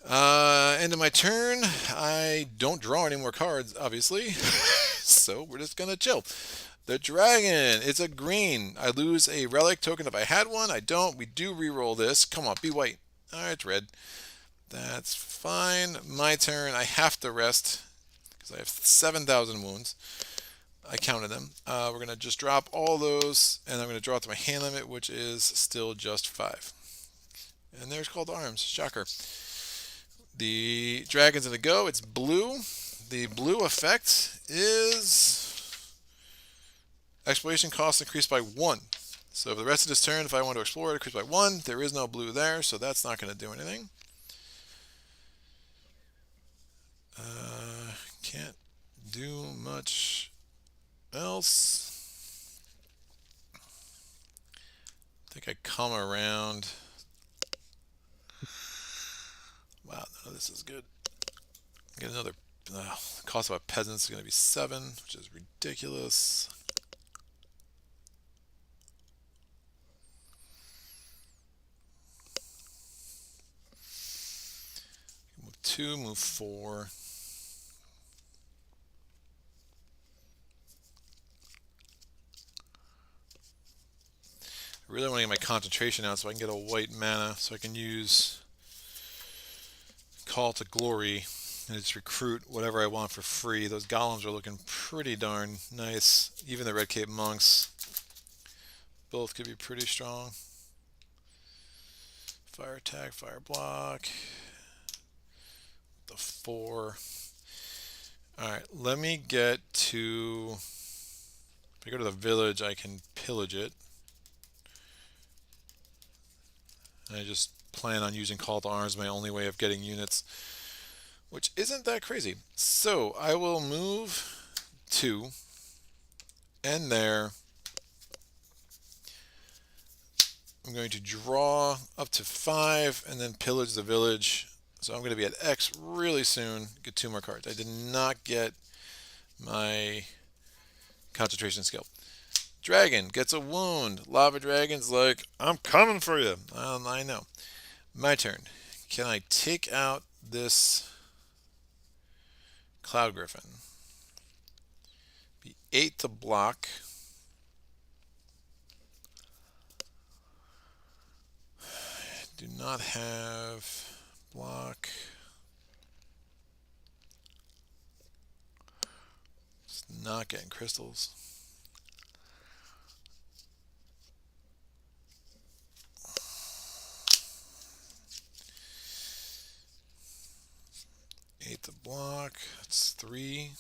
End of my turn. I don't draw any more cards, obviously. So we're just going to chill. The dragon. It's a green. I lose a relic token if I had one. I don't. We do reroll this. Come on, be white. Alright, it's red. That's fine. My turn. I have to rest because I have 7,000 wounds. I counted them. We're going to just drop all those, and I'm going to draw it to my hand limit, which is still just 5. And there's Call to Arms. Shocker. The dragon's going to go. It's blue. The blue effect is Exploration cost increased by 1. So for the rest of this turn, if I want to explore it, increase by 1. There is no blue there, so that's not going to do anything. Can't do much else. I think I come around. Wow, none of this is good. Get another. Cost of a peasant is going to be 7, which is ridiculous. Move 2, move 4. I really want to get my concentration out so I can get a white mana so I can use Call to Glory and just recruit whatever I want for free. Those golems are looking pretty darn nice. Even the Red Cape Monks both could be pretty strong. Fire attack, fire block. The 4. Alright, let me get to... If I go to the village, I can pillage it. And I just plan on using Call to Arms, my only way of getting units, which isn't that crazy. So I will move 2, and there. I'm going to draw up to 5 and then pillage the village. So I'm going to be at X really soon. Get 2 more cards. I did not get my concentration skill. Dragon gets a wound. Lava Dragon's like, I'm coming for you. I know. My turn. Can I take out this Cloud Griffin? Be 8 to block. Do not have block. It's not getting crystals. Eight to block. That's 3,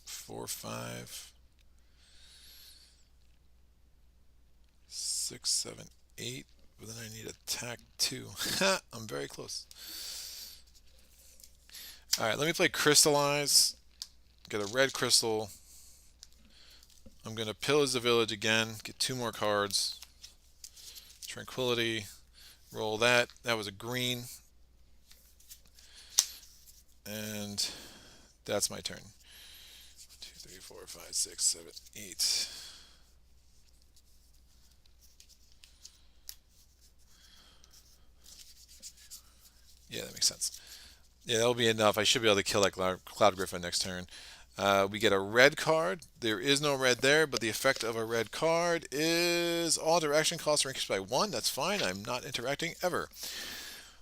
4, 5, 6, 7, 8. But then I need attack 2. I'm very close. Alright, let me play Crystallize. Get a red crystal. I'm going to pillage the village again. Get 2 more cards. Tranquility. Roll that. That was a green. And that's my turn. 2, 3, 4, 5, 6, 7, 8. Yeah, that makes sense. Yeah, that'll be enough. I should be able to kill that Cloud Griffin next turn. We get a red card. There is no red there, but the effect of a red card is all interaction costs are increased by 1. That's fine. I'm not interacting ever.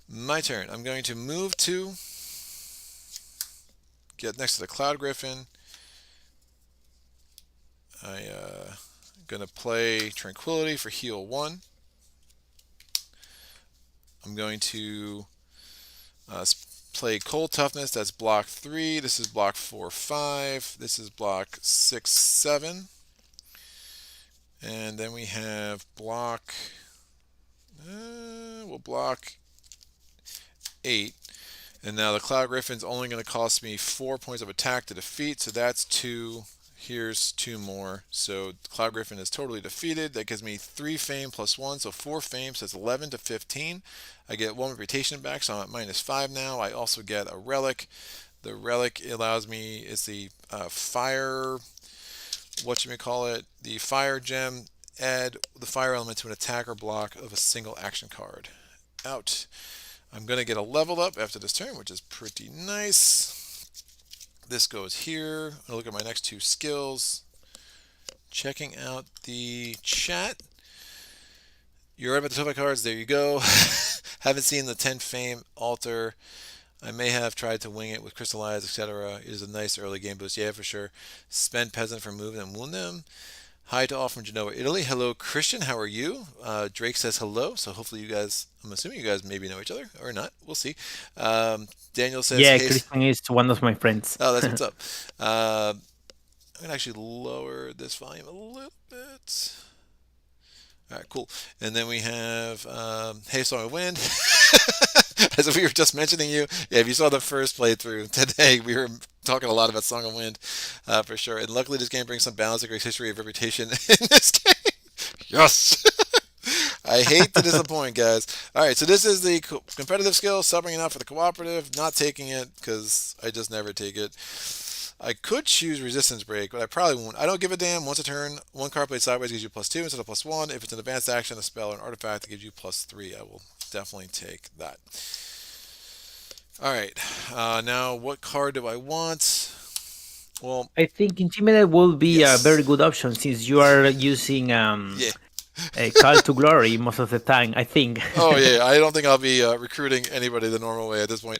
My turn. I'm going to move to get next to the Cloud Griffin. I'm going to play Tranquility for heal 1. I'm going to play Cold Toughness. That's block 3. This is block 4, 5. This is block 6, 7. And then we have block... we'll block 8. And now the Cloud Griffin's only going to cost me 4 points of attack to defeat, so that's 2. Here's 2 more. So Cloud Griffin is totally defeated. That gives me 3 fame plus 1, so 4 fame, so it's 11 to 15. I get 1 reputation back, so I'm at minus 5 now. I also get a relic. The relic allows me, is the fire, the fire gem. Add the fire element to an attack or block of a single action card. Out. I'm going to get a level up after this turn, which is pretty nice. This goes here. I'm going to look at my next 2 skills. Checking out the chat. You're right about the Tovak cards. There you go. Haven't seen the 10 fame altar. I may have tried to wing it with Crystallize, etc. It is a nice early game boost. Yeah, for sure. Spend peasant for moving and wound them. Hi to all from Genoa, Italy. Hello, Christian. How are you? Drake says hello. So hopefully you guys, I'm assuming you guys maybe know each other or not. We'll see. Daniel says, Yeah, hey. Christian is one of my friends. Oh, that's what's up. I'm going to actually lower this volume a little bit. All right, cool. And then we have Hey Song of Wind. As we were just mentioning you. Yeah, if you saw the first playthrough today, we were talking a lot about Song of Wind for sure. And luckily, this game brings some balance and great history of reputation in this game. Yes! I hate to disappoint, guys. All right, so this is the competitive skill, subbing it out for the cooperative, not taking it because I just never take it. I could choose Resistance Break, but I probably won't. I don't give a damn. Once a turn, one card played sideways gives you +2 instead of +1. If it's an advanced action, a spell, or an artifact, it gives you +3. I will definitely take that. All right. Now, what card do I want? Well, I think Intimidate will be a very yes. good option since you are using Yeah. a Call to Glory most of the time, I think. Oh, yeah. I don't think I'll be recruiting anybody the normal way at this point.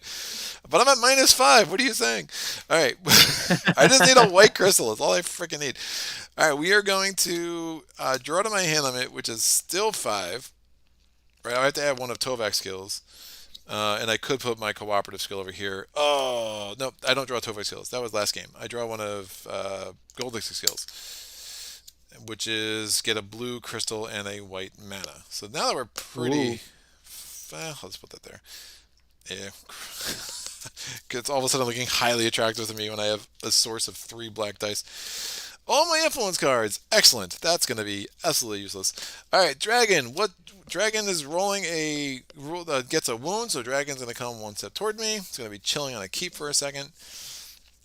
But I'm at -5. What are you saying? All right. I just need a white crystal. That's all I freaking need. All right. We are going to draw to my hand limit, which is still 5. Right. I have to add one of Tovak's skills. And I could put my cooperative skill over here. Oh, no. I don't draw Tovak skills. That was last game. I draw one of Goldix's skills, which is get a blue crystal and a white mana. So now that we're pretty... Well, let's put that there. Yeah. It's all of a sudden looking highly attractive to me when I have a source of 3 black dice. All my influence cards. Excellent. That's going to be absolutely useless. All right, Dragon. What Dragon is rolling a gets a wound, so Dragon's going to come one step toward me. It's going to be chilling on a keep for a second.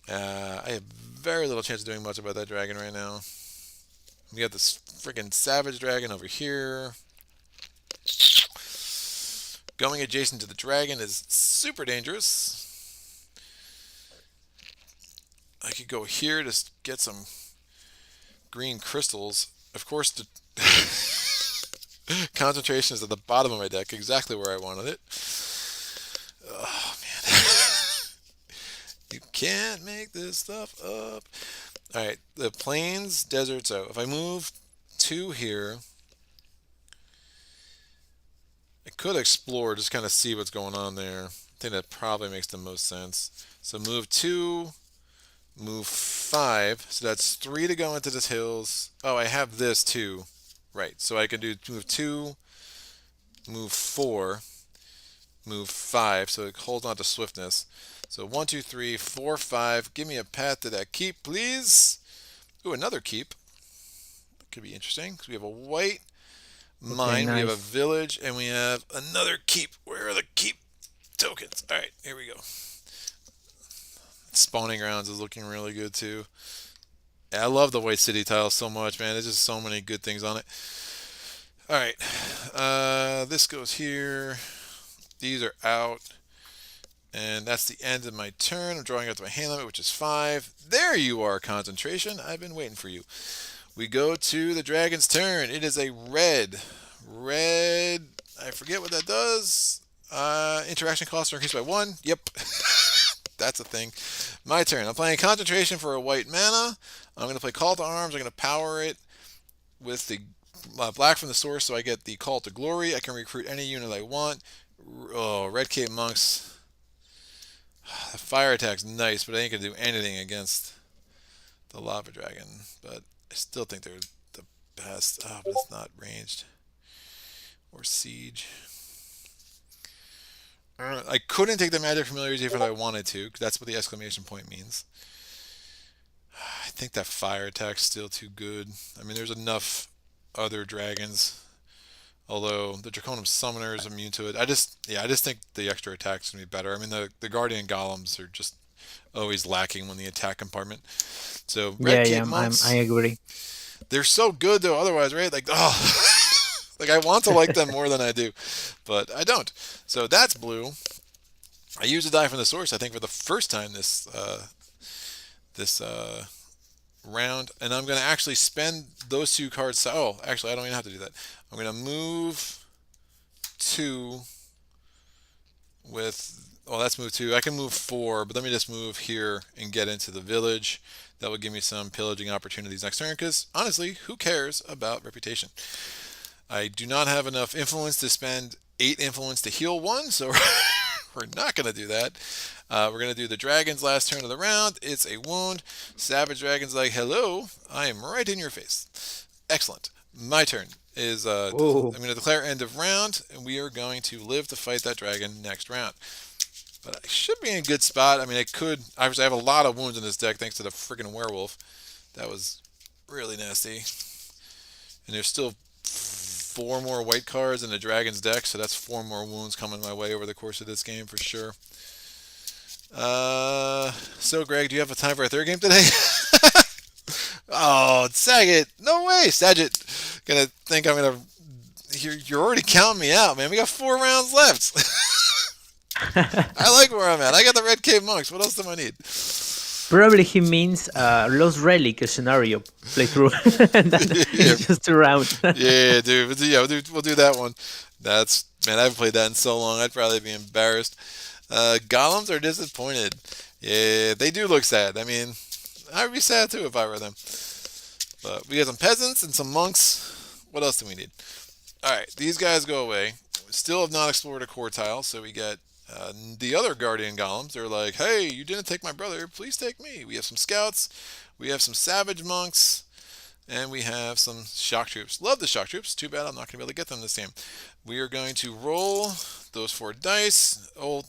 I have very little chance of doing much about that Dragon right now. We got this freaking Savage Dragon over here. Going adjacent to the Dragon is super dangerous. I could go here to get some green crystals. Of course, the concentration is at the bottom of my deck, exactly where I wanted it. Oh, man. You can't make this stuff up. Alright, the plains, desert. So if I move 2 here, I could explore, just kind of see what's going on there. I think that probably makes the most sense. So move 2, move 5. So that's 3 to go into this hills. Oh, I have this too. Right, so I can do move 2, move 4, move 5. So it holds on to swiftness. So 1, 2, 3, 4, 5. Give me a path to that keep, please. Ooh, another keep. That could be interesting. So we have a white mine, nice. we have a village, and we have another keep. Where are the keep tokens? All right, here we go. Spawning grounds is looking really good too. Yeah, I love the white city tile so much, man. There's just so many good things on it. All right, this goes here. These are out. And that's the end of my turn. I'm drawing out to my hand limit, which is 5. There you are, concentration. I've been waiting for you. We go to the dragon's turn. It is a red. Red. I forget what that does. Interaction costs are increased by 1. Yep. That's a thing. My turn. I'm playing concentration for a white mana. I'm going to play Call to Arms. I'm going to power it with the black from the source, so I get the Call to Glory. I can recruit any unit I want. Oh, Red Cape Monks. The fire attack's nice, but I ain't going to do anything against the Lava Dragon. But I still think they're the best. Oh, but it's not ranged. Or siege. I couldn't take the Magic Familiarity if I wanted to, because that's what the exclamation point means. I think that fire attack's still too good. I mean, there's enough other dragons. Although the Draconum Summoner is immune to it. I just think the extra attack's going to be better. I mean, the Guardian Golems are just always lacking when the attack compartment. So, Red Cape Monks, I agree. they're so good, though, otherwise, right? Like, oh, like I want to like them more than I do, but I don't. So that's blue. I used a die from the source, I think, for the first time this round, and I'm going to actually spend those 2 cards. Oh, actually, I don't even have to do that. I'm going to move 2 with... Oh, that's move 2. I can move 4, but let me just move here and get into the village. That will give me some pillaging opportunities next turn, because, honestly, who cares about reputation? I do not have enough influence to spend 8 influence to heal 1, so We're not going to do that. We're going to do the dragon's last turn of the round. It's a wound. Savage Dragon's like, hello, I am right in your face. Excellent. My turn is Oh, I'm going to declare end of round, and we are going to live to fight that dragon next round. But I should be in a good spot. I mean, I could. Obviously, I have a lot of wounds in this deck thanks to the freaking werewolf. That was really nasty. And there's still four more white cards in the dragon's deck, so that's four more wounds coming my way over the course of this game for sure. So Greg, do you have a time for a third game today? Oh, Saget! No way, Saget. Gonna think I'm gonna. You're already counting me out, man. We got 4 rounds left. I like where I'm at. I got the red cave monks. What else do I need? probably he means Lost Relic scenario playthrough. And then Yeah, it's just around. yeah, dude. Yeah, we'll do that one. That's man. I haven't played that in so long. I'd probably be embarrassed. Golems are disappointed. Yeah, they do look sad. I mean, I would be sad too if I were them. But we got some peasants and some monks. What else do we need? All right, these guys go away. We still have not explored a core tile, so we get the other guardian golems. They're like, hey, you didn't take my brother. Please take me. We have some scouts. We have some savage monks. And we have some shock troops. Love the shock troops. Too bad I'm not going to be able to get them this game. We are going to roll those 4 dice. Oh,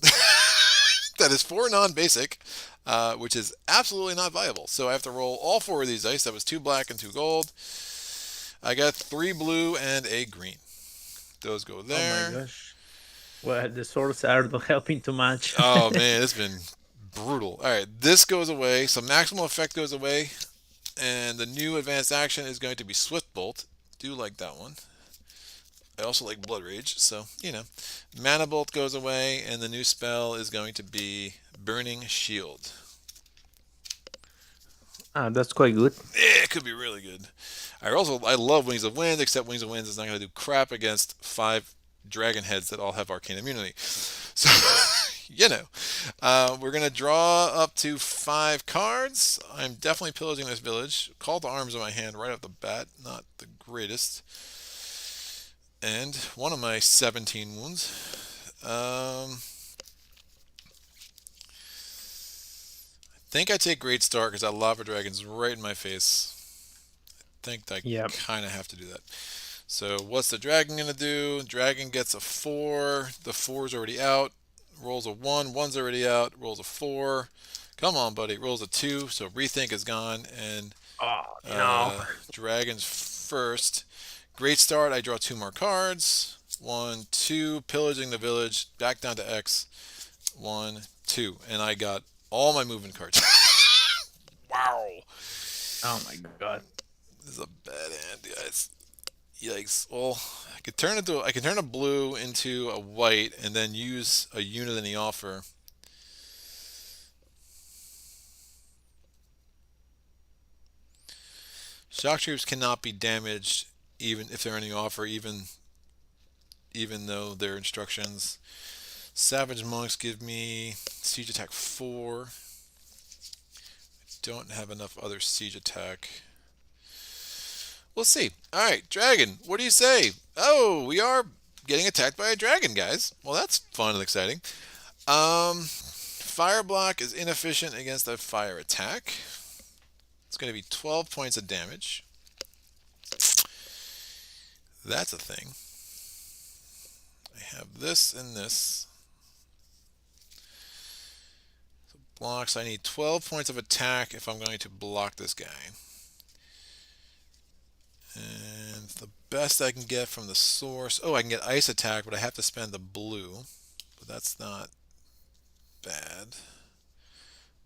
that is 4 non-basic, which is absolutely not viable. So I have to roll all 4 of these dice. That was 2 black and 2 gold. I got 3 blue and a green. Those go Oh my there. gosh. Well, the swords are not helping too much. Oh man, it's been brutal. All right, this goes away. So maximal effect goes away. And the new advanced action is going to be Swift Bolt. Do like that one. I also like Blood Rage, so, you know. Mana Bolt goes away, and the new spell is going to be Burning Shield. That's quite good. Yeah, it could be really good. I love Wings of Wind, except Wings of Wind is not going to do crap against 5 dragon heads that all have arcane immunity. So, you know, we're going to draw up to 5 cards. I'm definitely pillaging this village. Call to arms in my hand right off the bat. Not the greatest. And one of my 17 wounds. I think I take Great Star because that Lava Dragon's right in my face. I think I Yeah. kind of have to do that. So what's the dragon going to do? Dragon gets a 4. The 4's already out. Rolls a 1. 1's already out. Rolls a 4. Come on, buddy. Rolls a 2. So Rethink is gone. And Oh no. Dragon's first. Great start. I draw 2 more cards. 1, 2. Pillaging the village. Back down to X. 1, 2. And I got all my movement cards. Wow. Oh my god. This is a bad hand, guys. Yikes. Well, I can turn a blue into a white and then use a unit in the offer. Shock troops cannot be damaged even if they're in the offer, even though their instructions. Savage monks give me siege attack 4. I don't have enough other siege attack. We'll see. Alright, dragon, what do you say? Oh, we are getting attacked by a dragon, guys. Well, that's fun and exciting. Fire block is inefficient against a fire attack. It's going to be 12 points of damage. That's a thing. I have this and this. So blocks, I need 12 points of attack if I'm going to block this guy. And the best I can get from the source... Oh, I can get ice attack, but I have to spend the blue. But that's not bad.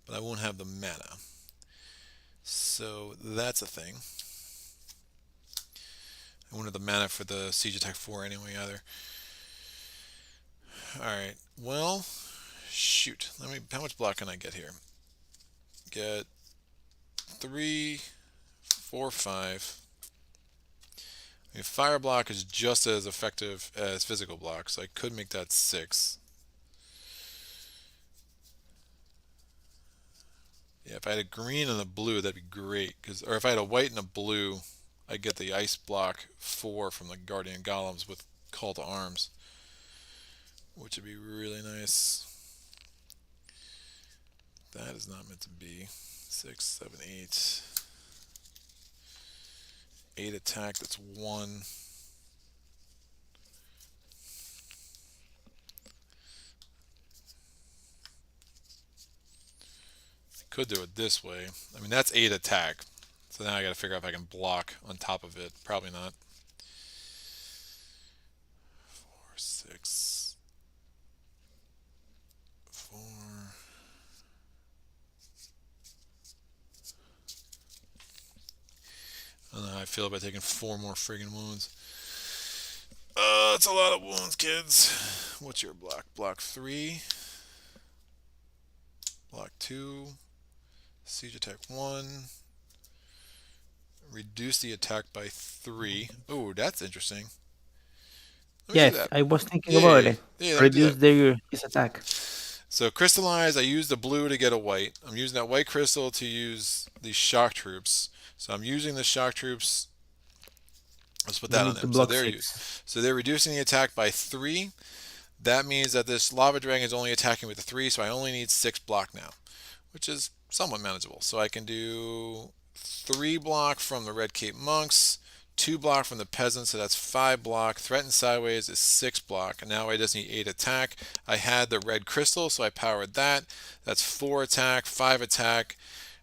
But I won't have the mana. So that's a thing. I won't have the mana for the siege attack 4 anyway either. Alright, well, shoot. How much block can I get here? Get 3, 4, 5. I mean, fire block is just as effective as physical block, so I could make that 6. Yeah, if I had a green and a blue, that'd be great. Or if I had a white and a blue, I'd get the ice block 4 from the Guardian Golems with Call to Arms. which would be really nice. That is not meant to be. 6, 7, 8. 8 attack, that's 1. Could do it this way. I mean, that's 8 attack. So now I gotta figure out if I can block on top of it. Probably not. 4, 6, 4. I don't know how I feel about taking 4 more friggin' wounds. That's a lot of wounds, kids. What's your block? Block 3. Block 2. Siege attack 1. Reduce the attack by 3. Oh, that's interesting. Let me do Yes, that. I was thinking Yeah, about yeah, it. yeah. Let me do Reduce that. his attack. So crystallize, I used the blue to get a white. I'm using that white crystal to use the shock troops. So I'm using the shock troops. Let's put You that on need to them. So block 6. they're reducing the attack by 3. That means that this lava dragon is only attacking with a 3, so I only need 6 block now, which is somewhat manageable. So I can do 3 block from the Red Cape Monks, 2 block from the Peasants, so that's 5 block. Threaten Sideways is 6 block. And now I just need 8 attack. I had the red crystal, so I powered that. That's 4 attack, 5 attack,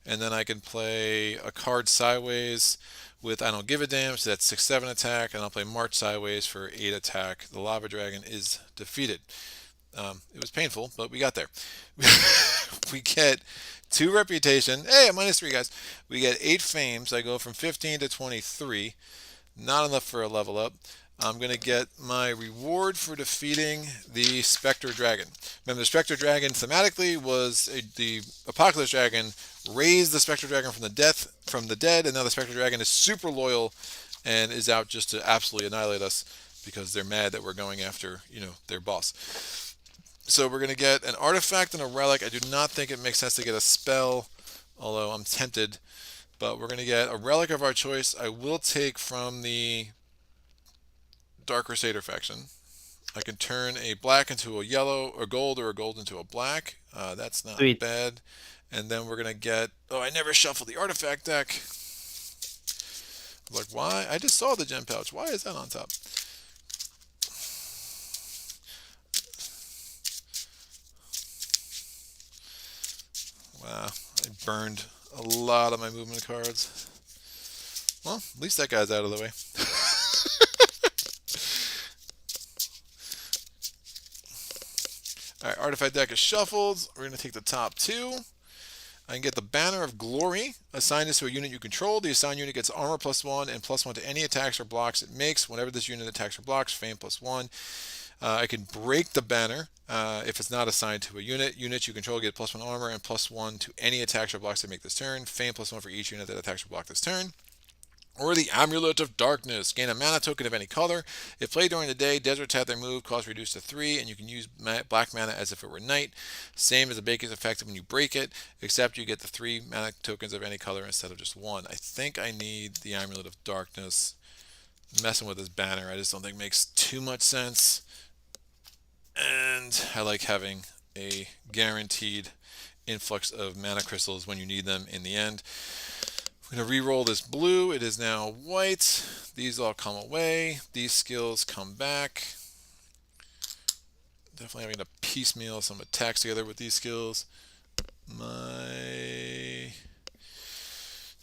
and then I can play a card sideways with I don't give a damn, so that's 6, 7 attack, and I'll play March Sideways for 8 attack. The Lava Dragon is defeated. It was painful, but we got there. We get 2 reputation. Hey, I'm -3, guys. We get 8 fame, so I go from 15 to 23. Not enough for a level up. I'm going to get my reward for defeating the Spectre Dragon. Remember, the Spectre Dragon thematically was the Apocalypse Dragon raised the Spectre Dragon from the dead, and now the Spectre Dragon is super loyal and is out just to absolutely annihilate us because they're mad that we're going after, their boss. So we're going to get an artifact and a relic. I do not think it makes sense to get a spell, although I'm tempted. But we're going to get a relic of our choice. I will take from the Dark Crusader faction. I can turn a black into a yellow, or gold, or a gold into a black. That's not Sweet. bad. And then we're going to get... Oh, I never shuffled the artifact deck. Like, why? I just saw the gem pouch. Why is that on top? Wow, I burned a lot of my movement cards. Well, at least that guy's out of the way. Alright, artifact deck is shuffled. We're going to take the top 2. I can get the Banner of Glory. Assign this to a unit you control. The assigned unit gets armor +1 and +1 to any attacks or blocks it makes. Whenever this unit attacks or blocks, fame +1. I can break the banner if it's not assigned to a unit. Units you control get +1 armor and +1 to any attacks or blocks that make this turn. Fame +1 for each unit that attacks or blocks this turn. Or the Amulet of Darkness. Gain a mana token of any color. If played during the day, Desert Tether move cost reduced to 3, and you can use black mana as if it were night. Same as the Baker's effect when you break it, except you get the 3 mana tokens of any color instead of just 1. I think I need the Amulet of Darkness. Messing with this banner, I just don't think makes too much sense. And I like having a guaranteed influx of mana crystals when you need them in the end. I'm going to re-roll this blue. It is now white. These all come away. These skills come back. Definitely having to piecemeal some attacks together with these skills. My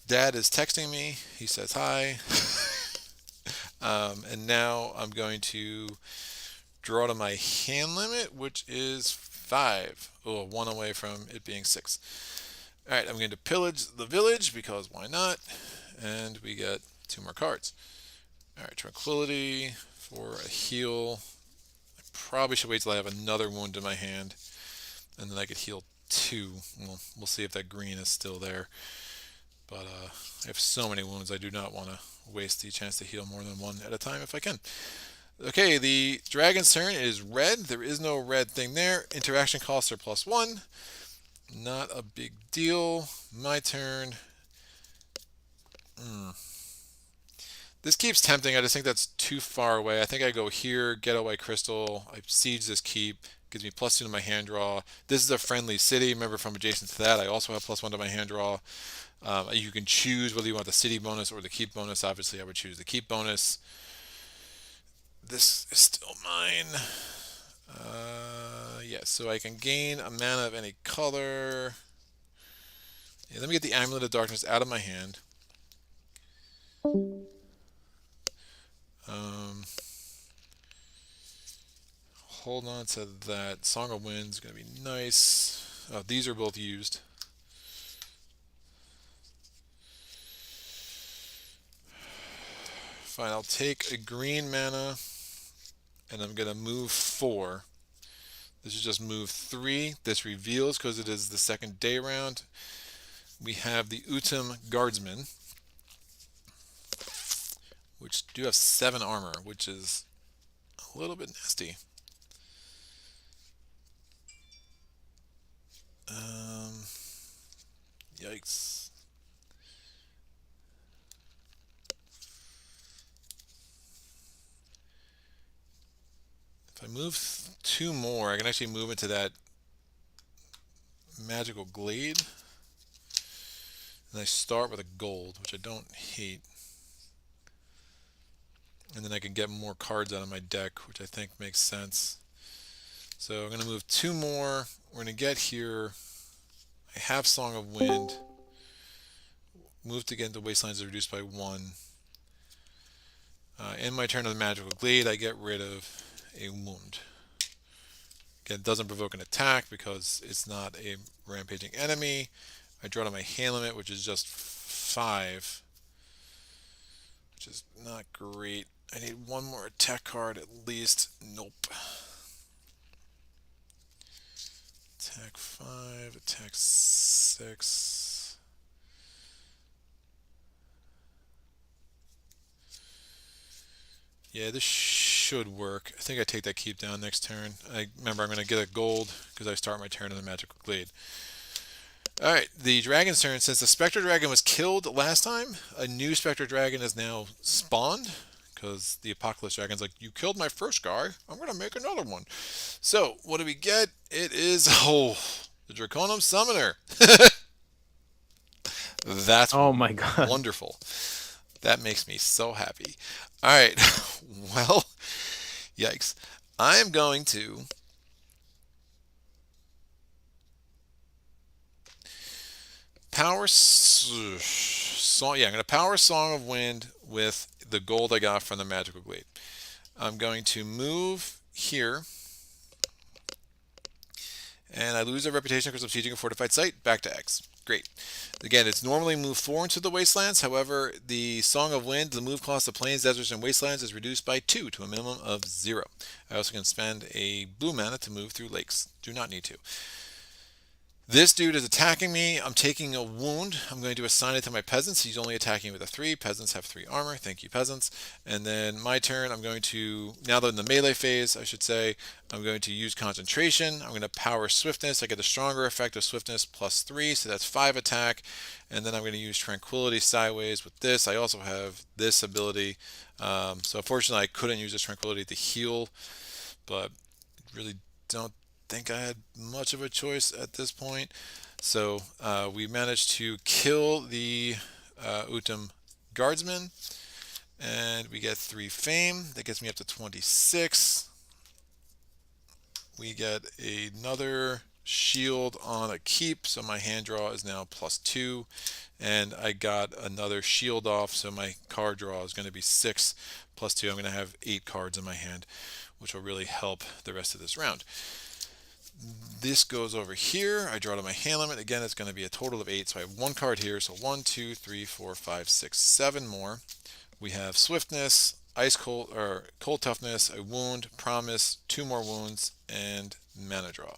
dad is texting me. He says hi. And now I'm going to draw to my hand limit, which is 5. Oh, 1 away from it being 6. Alright, I'm going to pillage the village, because why not? And we get 2 more cards. Alright, Tranquility for a heal. I probably should wait till I have another wound in my hand, and then I could heal 2. Well, we'll see if that green is still there. But I have so many wounds, I do not want to waste the chance to heal more than 1 at a time if I can. Okay, the dragon's turn is red. There is no red thing there. Interaction costs are +1. Not a big deal. My turn. This keeps tempting. I just think that's too far away. I think I go here, get away crystal. I siege this keep. Gives me +2 to my hand draw. This is a friendly city. Remember, from adjacent to that, I also have +1 to my hand draw. You can choose whether you want the city bonus or the keep bonus. Obviously, I would choose the keep bonus. This is still mine. Yes, so I can gain a mana of any color. Yeah, let me get the Amulet of Darkness out of my hand. Hold on to that. Song of Wind is going to be nice. Oh, these are both used. Fine, I'll take a green mana, and I'm going to move 4. This is just move 3. This reveals because it is the second day round. We have the Utum Guardsman, which do have 7 armor, which is a little bit nasty. Yikes. If I move 2 more, I can actually move into that magical glade. And I start with a gold, which I don't hate. And then I can get more cards out of my deck, which I think makes sense. So I'm going to move 2 more. We're going to get here. I have Song of Wind. Move to get into Wastelands is reduced by 1. In my turn of the Magical Glade, I get rid of a wound. Again, it doesn't provoke an attack because it's not a rampaging enemy. I draw to my hand limit, which is just 5, which is not great. I need 1 more attack card at least. Nope. Attack 5, attack 6. Yeah, this should work. I think I take that keep down next turn. I remember I'm going to get a gold because I start my turn in the Magical Glade. Alright, the Dragon's turn. Since the Spectre Dragon was killed last time, a new Spectre Dragon is now spawned. Because the Apocalypse Dragon's like, you killed my first guy, I'm going to make another one. So, what do we get? It is, the Draconum Summoner. That's Oh my god. wonderful. That makes me so happy. Alright, well, yikes. I am going to power song. Yeah, I'm going to power Song of Wind with the gold I got from the Magical Glade. I'm going to move here, and I lose a reputation because I'm sieging a fortified site. Back to X. Great. Again, it's normally move 4 into the Wastelands. However, the Song of Wind, the move cost of Plains, Deserts, and Wastelands is reduced by 2 to a minimum of 0. I also can spend a blue mana to move through lakes. Do not need to. This dude is attacking me. I'm taking a wound. I'm going to assign it to my peasants. He's only attacking with a 3. Peasants have 3 armor. Thank you, peasants. And then my turn, I'm going to, now that in the melee phase, I should say, I'm going to use concentration. I'm going to power swiftness. I get the stronger effect of swiftness +3, so that's 5 attack. And then I'm going to use tranquility sideways with this. I also have this ability. So unfortunately, I couldn't use this tranquility to heal, but really don't think I had much of a choice at this point. So we managed to kill the Utum Guardsman, and we get 3 fame. That gets me up to 26. We get another shield on a keep, so my hand draw is now +2, and I got another shield off, so my card draw is going to be 6 +2. I'm going to have 8 cards in my hand, which will really help the rest of this round. This goes over here. I draw to my hand limit. Again, it's going to be a total of 8. So I have 1 card here. So 1, 2, 3, 4, 5, 6, 7 more. We have swiftness, ice cold or cold toughness, a wound, promise, 2 more wounds, and mana draw.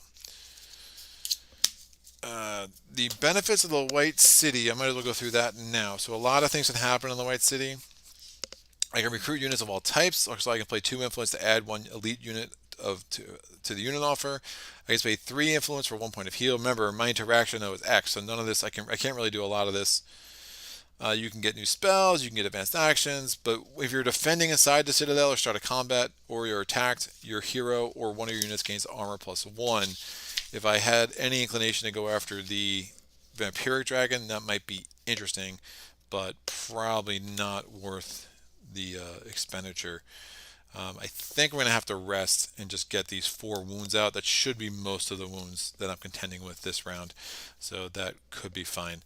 The benefits of the White City, I might as well go through that now. So a lot of things can happen in the White City. I can recruit units of all types, so I can play 2 influence to add 1 elite unit to the unit offer. I can pay 3 influence for 1 point of heal. Remember, my interaction though is X, so none of this I can't really do a lot of this. You can get new spells, you can get advanced actions, but if you're defending inside the citadel or start a combat, or you're attacked, your hero or one of your units gains armor +1. If I had any inclination to go after the vampiric dragon, that might be interesting, but probably not worth the expenditure. I think we're going to have to rest and just get these 4 wounds out. That should be most of the wounds that I'm contending with this round, so that could be fine.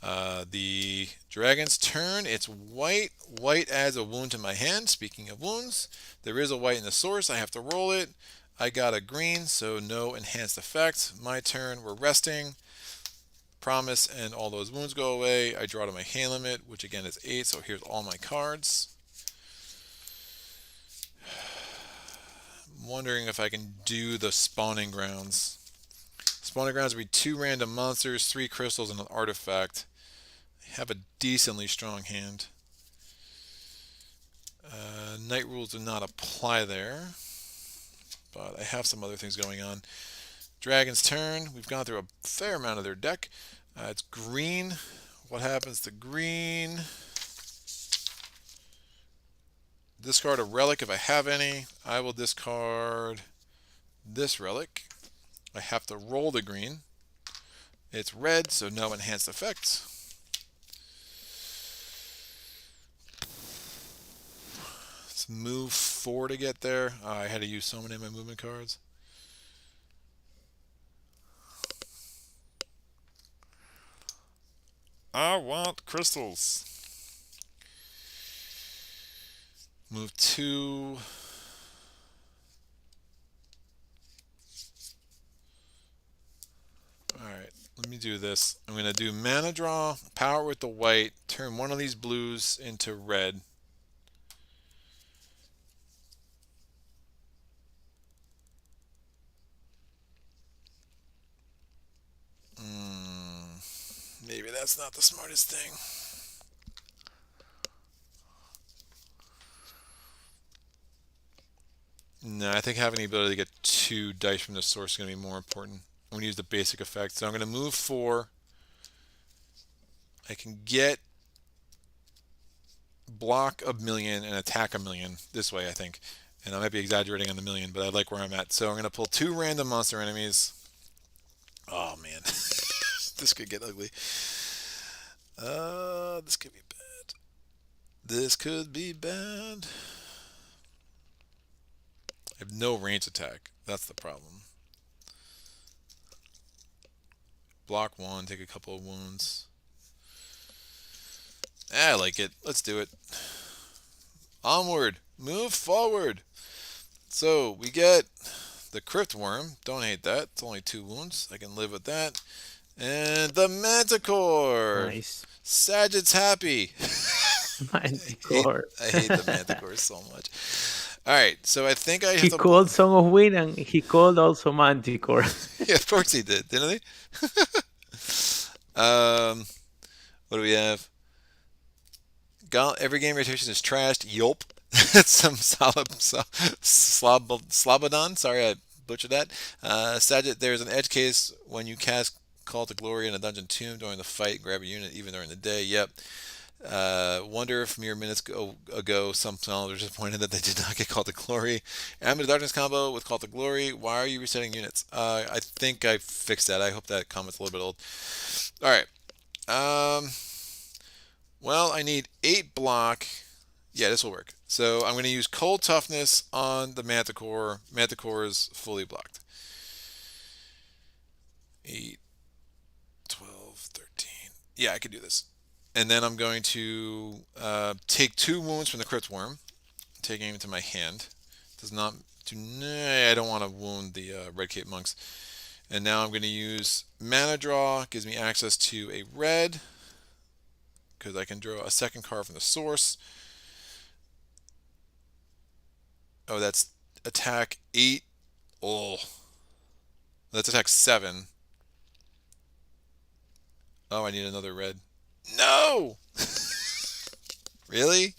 The dragon's turn. It's white. White adds a wound to my hand. Speaking of wounds, there is a white in the source. I have to roll it. I got a green, so no enhanced effect. My turn. We're resting. Promise, and all those wounds go away. I draw to my hand limit, which again is 8, so here's all my cards. I'm wondering if I can do the spawning grounds. Spawning grounds would be 2 random monsters, 3 crystals, and an artifact. I have a decently strong hand. Night rules do not apply there, but I have some other things going on. Dragon's turn. We've gone through a fair amount of their deck. It's green. What happens to green? Discard a relic if I have any. I will discard this relic. I have to roll the green. It's red, so no enhanced effects. Let's move 4 to get there. I had to use so many of my movement cards. I want crystals. Move 2. Alright, let me do this. I'm going to do mana draw, power with the white, turn one of these blues into red. Maybe that's not the smartest thing. No, I think having the ability to get 2 dice from the source is going to be more important. I'm going to use the basic effect. So I'm going to move 4. I can get block 1,000,000 and attack 1,000,000 this way, I think. And I might be exaggerating on the 1,000,000, but I like where I'm at. So I'm going to pull 2 random monster enemies. Oh, man. This could get ugly. This could be bad. This could be bad. I have no range attack. That's the problem. Block 1, take a couple of wounds. I like it. Let's do it. Onward. Move forward. So we get the Crypt Worm. Don't hate that. It's only 2 wounds. I can live with that. And the Manticore. Nice. Sagitt's happy. Manticore. I hate the Manticore so much. Alright, so I think I have He to... called Song of Wind and he called also Manticore. Yeah, of course he did, didn't he? What do we have? Every game rotation is trashed. Yelp. That's some Slobodon. Sorry, I butchered that. Sagitt, there's an edge case when you cast Call to Glory in a dungeon tomb during the fight. Grab a unit even during the day. Yep. Wonder if mere minutes ago some scholars disappointed that they did not get Call to Glory. Amid Darkness combo with Call to Glory. Why are you resetting units? I think I fixed that. I hope that comment's a little bit old. Alright. Well, I need 8 block. Yeah, this will work. So I'm going to use Cold Toughness on the Manticore. Manticore is fully blocked. 8, 12, 13. Yeah, I can do this. And then I'm going to take 2 wounds from the Crypt Worm, taking him into my hand. Does not do. I don't want to wound the Red Cape Monks. And now I'm going to use Mana Draw. Gives me access to a red, because I can draw a second card from the source. Oh, that's attack 8. Oh, that's attack 7. Oh, I need another red. No! Really?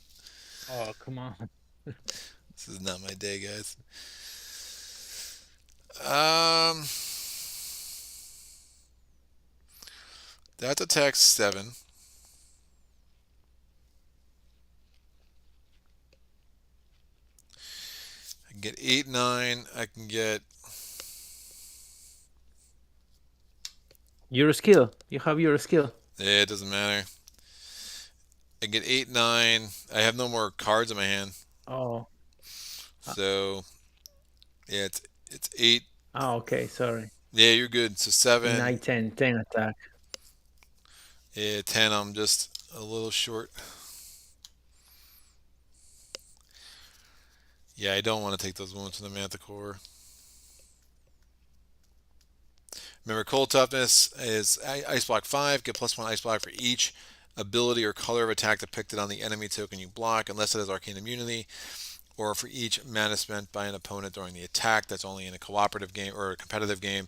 Oh, come on. This is not my day, guys. That's attack 7. get 8, 9. I can get. Your skill. You have your skill. Yeah, it doesn't matter. I get 8, 9. I have no more cards in my hand. Oh. Uh, So, yeah, it's 8. okay. Sorry. Yeah, you're good. So 7. 9, 10, 10 attack. Yeah, 10. I'm just a little short. Yeah, I don't want to take those wounds from the Manticore. Remember, cold toughness is ice block 5. Get +1 ice block for each ability or color of attack depicted on the enemy token you block, unless it has arcane immunity, or for each mana spent by an opponent during the attack. That's only in a cooperative game or a competitive game.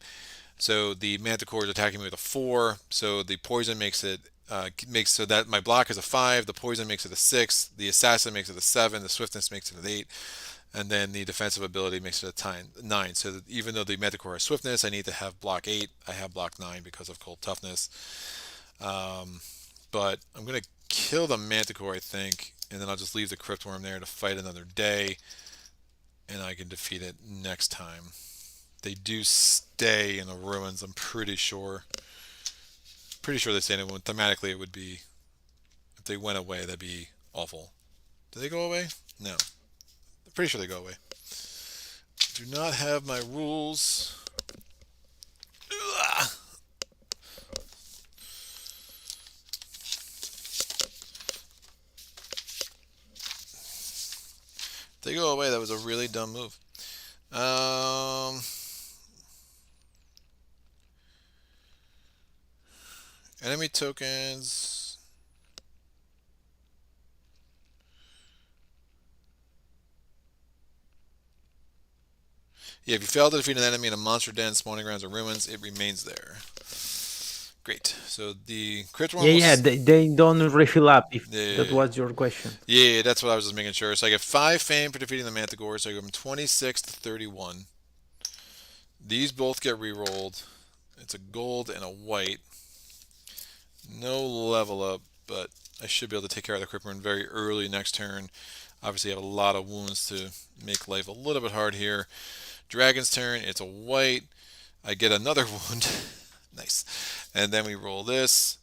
So the Manticore is attacking me with a 4. So the poison makes it makes so that my block is a 5. The poison makes it a 6. The assassin makes it a 7. The swiftness makes it an 8. And then the defensive ability makes it a 9. So that even though the Manticore has swiftness, I need to have block 8. I have block 9 because of cold toughness. But I'm going to kill the Manticore, I think, and then I'll just leave the Cryptworm there to fight another day, and I can defeat it next time. They do stay in the ruins, I'm pretty sure. Pretty sure they stay in it. Thematically, it would be, if they went away, that'd be awful. Do they go away? No. I'm pretty sure they go away. Do not have my rules. Ugh. They go away. That was a really dumb move. Enemy tokens. Yeah, if you fail to defeat an enemy in a monster den, spawning grounds, or ruins, it remains there. Great. So the crit one Yeah, yeah. was. They don't refill up. If that Yeah, was your question. yeah, that's what I was just making sure. So I get 5 fame for defeating the Manticore, so I go from 26 to 31. These both get re-rolled. It's a gold and a white. No level up, but I should be able to take care of the Cryptworm very early next turn. Obviously, I have a lot of wounds to make life a little bit hard here. Dragon's turn, it's a white. I get another wound. Nice. And then we roll this.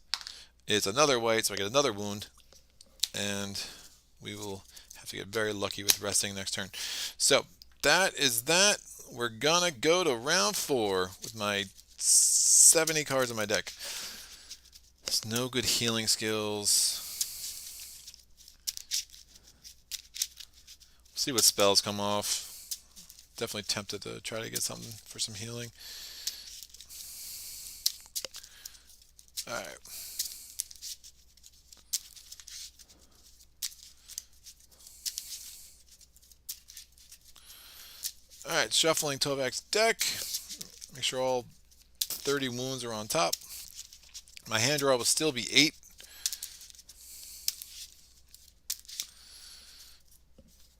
It's another white, so I get another wound. And we will have to get very lucky with resting next turn. So that is that. We're gonna go to round 4 with my 70 cards in my deck. There's no good healing skills. See what spells come off. Definitely tempted to try to get something for some healing. Alright. Alright, shuffling Tovak's deck. Make sure all 30 wounds are on top. My hand draw will still be 8.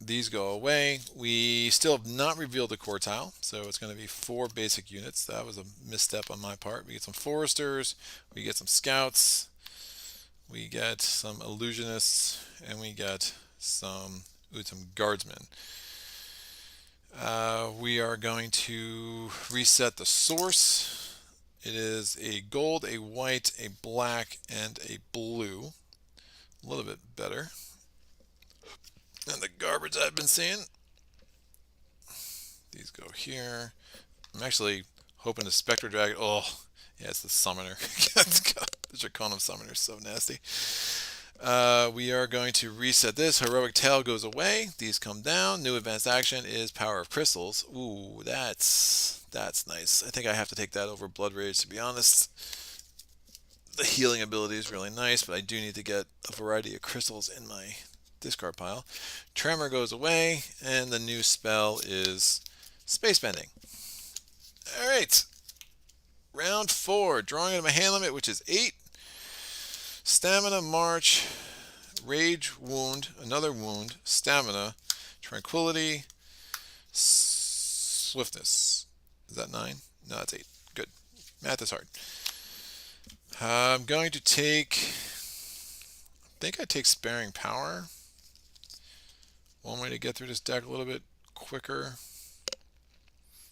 These go away. We still have not revealed the core tile, so it's going to be 4 basic units. That was a misstep on my part. We get some foresters, we get some scouts, we get some illusionists, and we get some guardsmen. We are going to reset the source. It is a gold, a white, a black, and a blue. A little bit better than the garbage I've been seeing. These go here. I'm actually hoping the Spectre Dragon. Oh, yeah, it's the summoner. The Draconum summoner is so nasty. We are going to reset this. Heroic Tail goes away. These come down. New advanced action is Power of Crystals. Ooh, that's nice. I think I have to take that over Blood Rage, to be honest. The healing ability is really nice, but I do need to get a variety of crystals in my discard pile. Tremor goes away, and the new spell is Space Bending. Alright. Round 4. Drawing into my hand limit, which is 8. Stamina, March, Rage, Wound, another Wound, Stamina, Tranquility, Swiftness. Is that 9? No, that's 8. Good. Math is hard. I'm going to take... I think I take Sparing Power. One way to get through this deck a little bit quicker.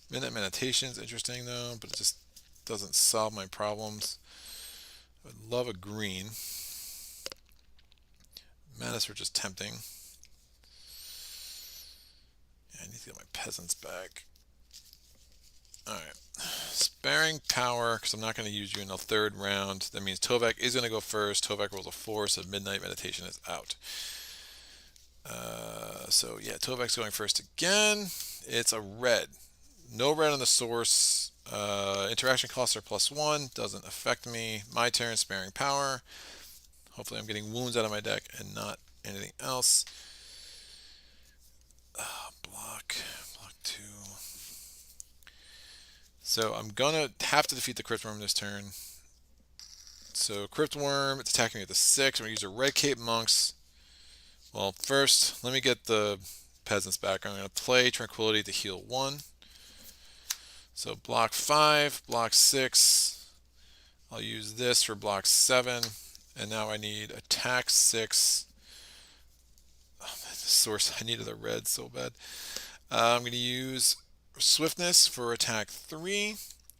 Midnight Meditation's interesting though, but it just doesn't solve my problems. I would love a green. Madness are just tempting. Yeah, I need to get my peasants back. Alright. Sparing power, because I'm not going to use you in the third round. That means Tovak is going to go first. Tovak rolls a 4, so Midnight Meditation is out. So yeah, Tovak's going first again. It's a red. No red on the source. Interaction costs are +1. Doesn't affect me. My turn, sparing power. Hopefully I'm getting wounds out of my deck and not anything else. Block 2. So I'm gonna have to defeat the Cryptworm this turn. So Cryptworm, it's attacking me at the 6. I'm gonna use a Red Cape Monks. Well, first, let me get the peasants back. I'm gonna play Tranquility to heal 1. So block 5, block 6. I'll use this for block 7. And now I need attack 6. Oh, the source, I needed a red so bad. I'm going to use Swiftness for attack 3.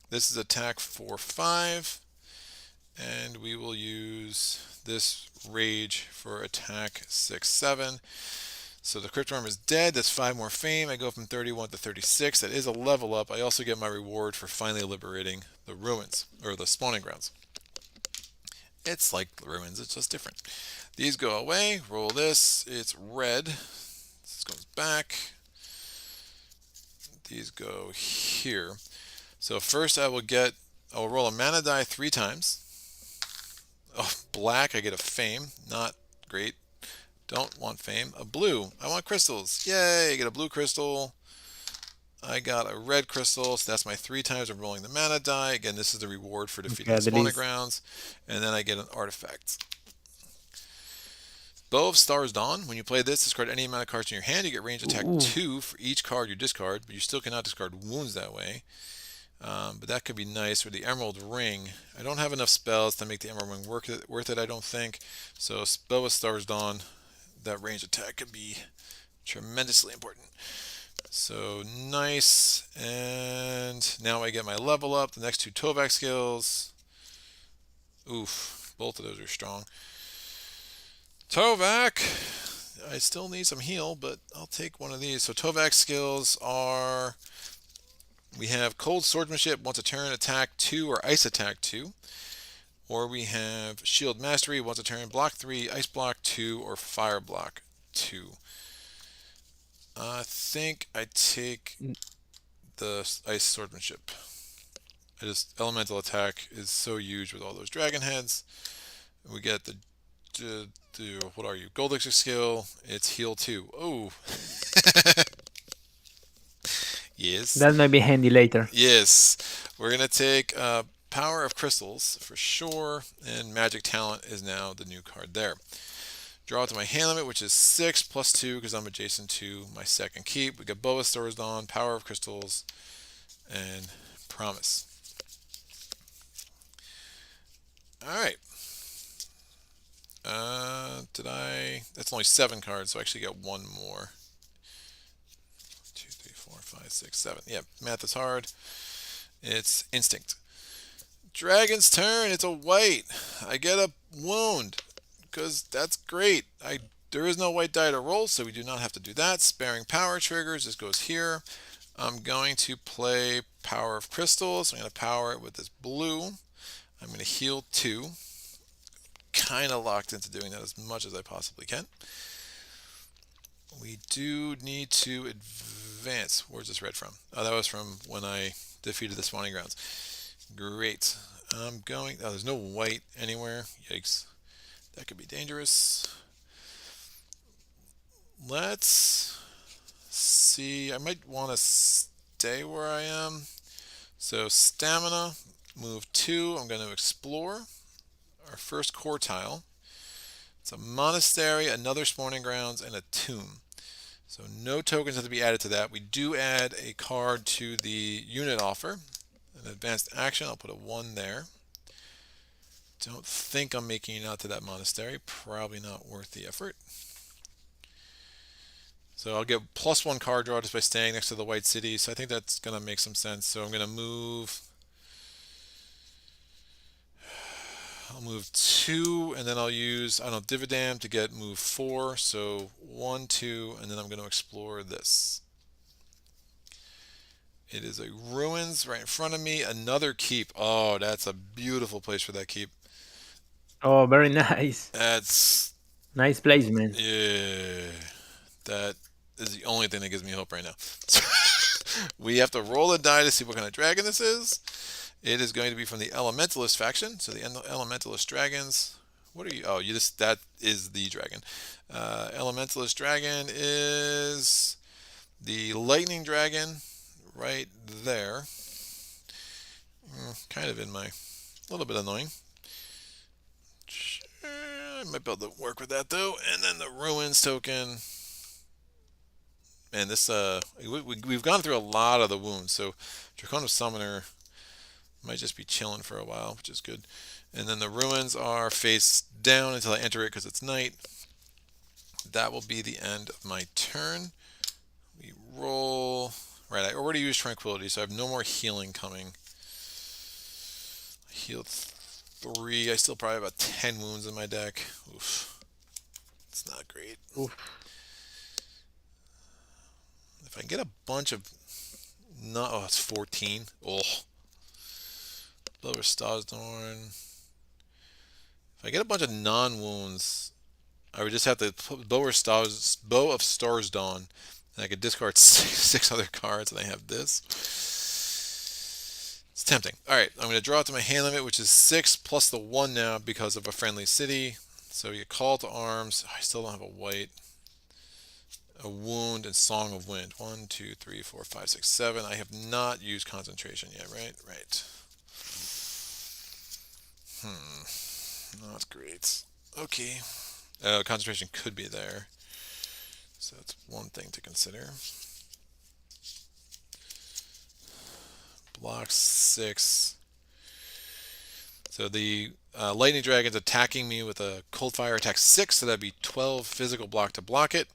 This is attack 4, 5. And we will use this Rage for attack 6, 7. So the Cryptworm is dead. That's 5 more fame. I go from 31 to 36. That is a level up. I also get my reward for finally liberating the ruins, or the spawning grounds. It's like the ruins, it's just different. These go away. Roll this. It's red. This goes back. These go here. So first I will roll a mana die 3 times. Oh, black, I get a fame. Not great. Don't want fame. A blue. I want crystals. Yay, I get a blue crystal. I got a red crystal, so that's my 3 times of rolling the mana die. Again, this is the reward for defeating the spawning grounds. And then I get an artifact. Bow of Stars Dawn. When you play this, discard any amount of cards in your hand. You get range attack 2 for each card you discard, but you still cannot discard wounds that way. But that could be nice. Or the Emerald Ring. I don't have enough spells to make the Emerald Ring worth it, I don't think. So Bow of Stars Dawn, that range attack could be tremendously important. So nice, and now I get my level up. The next 2 Tovak skills. Oof, both of those are strong. Tovak! I still need some heal, but I'll take one of these. So Tovak skills are... We have Cold Swordsmanship, once a turn, attack 2 or ice attack 2. Or we have Shield Mastery, once a turn, block 3, ice block 2, or fire block 2. I think I take the ice swordsmanship. Elemental attack is so huge with all those dragon heads. We get the what are you? Gold Elixir skill. It's heal 2. Oh. Yes. That might be handy later. Yes. We're gonna take Power of Crystals for sure, and Magic Talent is now the new card there. Draw to my hand limit, which is 6 plus 2 because I'm adjacent to my second keep. We got Bow of Stars Dawn, Power of Crystals, and Promise. Alright. That's only 7 cards, so I actually get 1 more. 2, 3, 4, 5, 6, 7. Yeah, math is hard. It's Instinct. Dragon's turn. It's a white. I get a wound, because that's great. There is no white die to roll, so we do not have to do that. Sparing power triggers. This goes here. I'm going to play Power of Crystals. I'm going to power it with this blue. I'm going to heal 2. Kind of locked into doing that as much as I possibly can. We do need to advance. Where's this red from? Oh, that was from when I defeated the spawning grounds. Great. I'm going... Oh, there's no white anywhere. Yikes. That could be dangerous. Let's see. I might want to stay where I am. So stamina, move 2. I'm going to explore our first core tile. It's a monastery, another spawning grounds, and a tomb. So no tokens have to be added to that. We do add a card to the unit offer. An advanced action. I'll put a 1 there. Don't think I'm making it out to that monastery. Probably not worth the effort. So I'll get +1 card draw just by staying next to the white city. So I think that's going to make some sense. So I'm going to move. I'll move 2, and then I'll use, I don't know, Dividend to get move 4. So 1, 2, and then I'm going to explore this. It is a ruins right in front of me. Another keep. Oh, that's a beautiful place for that keep. Oh, very nice. That's, Nice placement. yeah, that is the only thing that gives me hope right now. We have to roll a die to see what kind of dragon this is. It is going to be from the Elementalist faction. So the Elementalist dragons. What are you? Oh, you just, that is the dragon. Elementalist dragon is the lightning dragon right there. Kind of in my, a little bit annoying. I might be able to work with that though. And then the ruins token. And this, we've gone through a lot of the wounds. So Draconis Summoner might just be chilling for a while, which is good. And then the ruins are face down until I enter it because it's night. That will be the end of my turn. We roll. Right, I already used Tranquility, so I have no more healing coming. Healed 3. I still probably have about 10 wounds in my deck. Oof. It's not great. Oof. If I get a bunch of... No, oh, it's 14. Oh. Lower Starsdawn. If I get a bunch of non-wounds, I would just have to put Bow of Stars Dawn, and I could discard 6 other cards, and I have this. It's tempting. Alright, I'm going to draw it to my hand limit, which is 6 plus the 1 now because of a friendly city. So you call to arms. I still don't have a white. A wound and Song of Wind. 1, 2, 3, 4, 5, 6, 7. I have not used concentration yet, right? Right. Not great. Okay. Concentration could be there. So that's one thing to consider. Block 6. So the Lightning Dragon's attacking me with a Cold Fire attack 6, so that'd be 12 physical block to block it,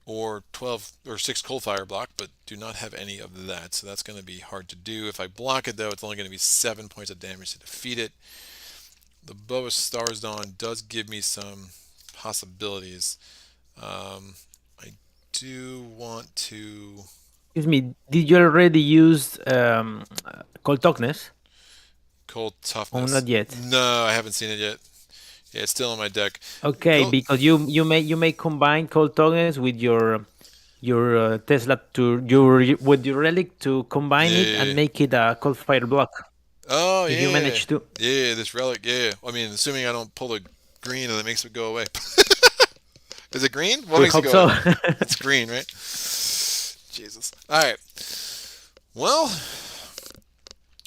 or 12 or 6 Cold Fire block, but do not have any of that, so that's going to be hard to do. If I block it, though, it's only going to be 7 points of damage to defeat it. The Bow of Stars Dawn does give me some possibilities. I do want to... Excuse me, did you already use Cold Toughness? Cold Or Toughness. not yet? No, I haven't seen it yet. Yeah, it's still in my deck. Okay, Cold... because you may combine Cold Toughness with your Tesla to your with your relic to combine it Yeah. and make it a Cold Fire block. Oh, If you yeah. manage to. Yeah, this relic, yeah. I mean, assuming I don't pull the green and it makes it go away. Is it green? What We makes it hope go so. away? It's green, right? Jesus. All right. Well,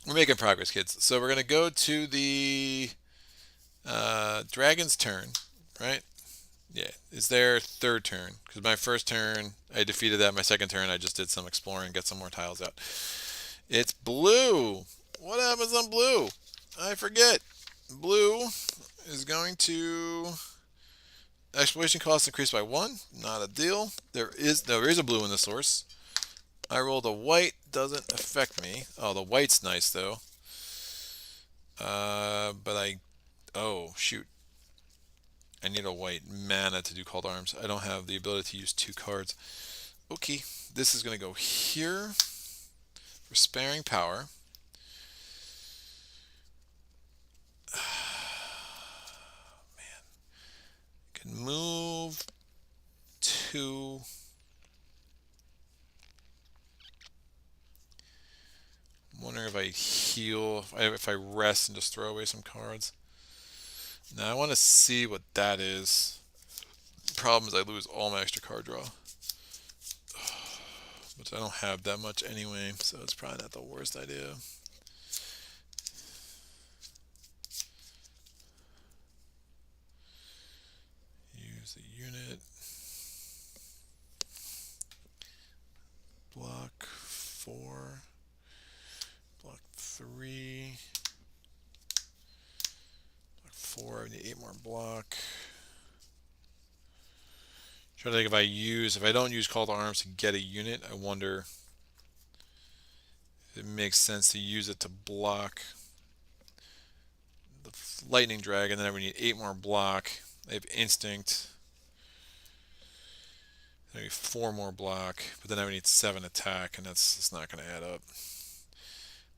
we're making progress, kids. So we're going to go to the dragon's turn, right? Yeah, it's their third turn. Because my first turn, I defeated that. My second turn, I just did some exploring, get some more tiles out. It's blue. What happens on blue? I forget. Blue is going to... Exploration cost increased by 1. Not a deal. There is a blue in the source. I rolled a white. Doesn't affect me. Oh, the white's nice, though. But I... Oh, shoot. I need a white mana to do Called Arms. I don't have the ability to use 2 cards. Okay. This is going to go here for sparing power. Can move 2. I'm wondering if I heal, if I rest and just throw away some cards. Now I want to see what that is. The problem is I lose all my extra card draw. Which I don't have that much anyway, so it's probably not the worst idea. Use the unit. Block 4. Block 3. Block 4. I need 8 more block. Trying to think if I don't use Call to Arms to get a unit, I wonder if it makes sense to use it to block the Lightning Dragon. Then I would need 8 more block. I have Instinct. Maybe 4 more block, but then I would need 7 attack, and that's not going to add up.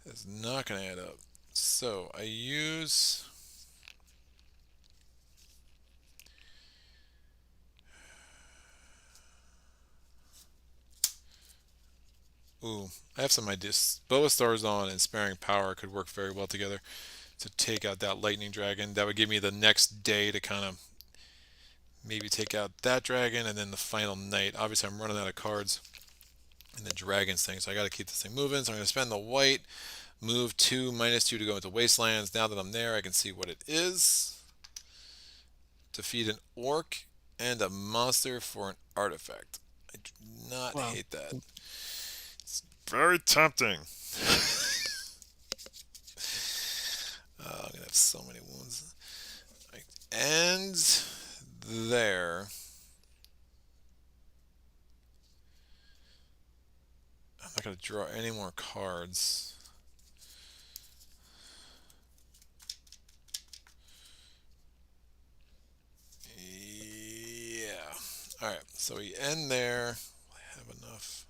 It's not going to add up. So I use. Ooh, I have some ideas. Boa Stars on and Sparing Power could work very well together to take out that Lightning Dragon. That would give me the next day to kind of maybe take out that dragon and then the final night. Obviously, I'm running out of cards in the dragons thing, so I got to keep this thing moving. So I'm going to spend the white, move 2, -2 to go into Wastelands. Now that I'm there, I can see what it is. Defeat an orc and a monster for an artifact. I do not Wow. hate that. It's very tempting. I'm going to have so many wounds. And there. I'm not going to draw any more cards. Yeah. Alright, so we end there. I have enough.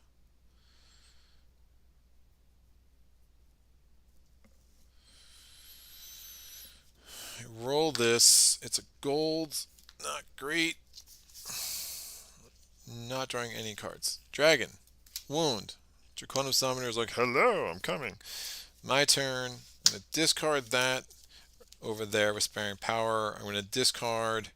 I roll this. It's a gold. Not great. Not drawing any cards. Dragon. Wound. Draconum Summoner is like, hello, I'm coming. My turn. I'm going to discard that over there with Sparing Power. I'm going to discard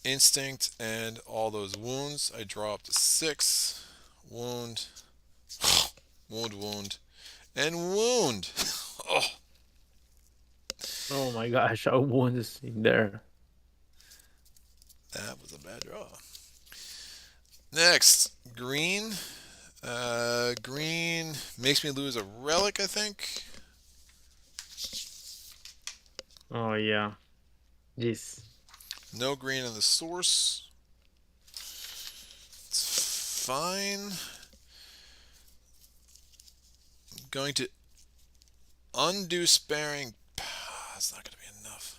Instinct and all those wounds. I draw up to 6. Wound. Wound. And wound. Oh. Oh my gosh, how wounds in there. That was a bad draw. Next, green. Green makes me lose a relic, I think. Oh yeah. Yes. No green in the source. It's fine. I'm going to undo sparing. That's not going to be enough.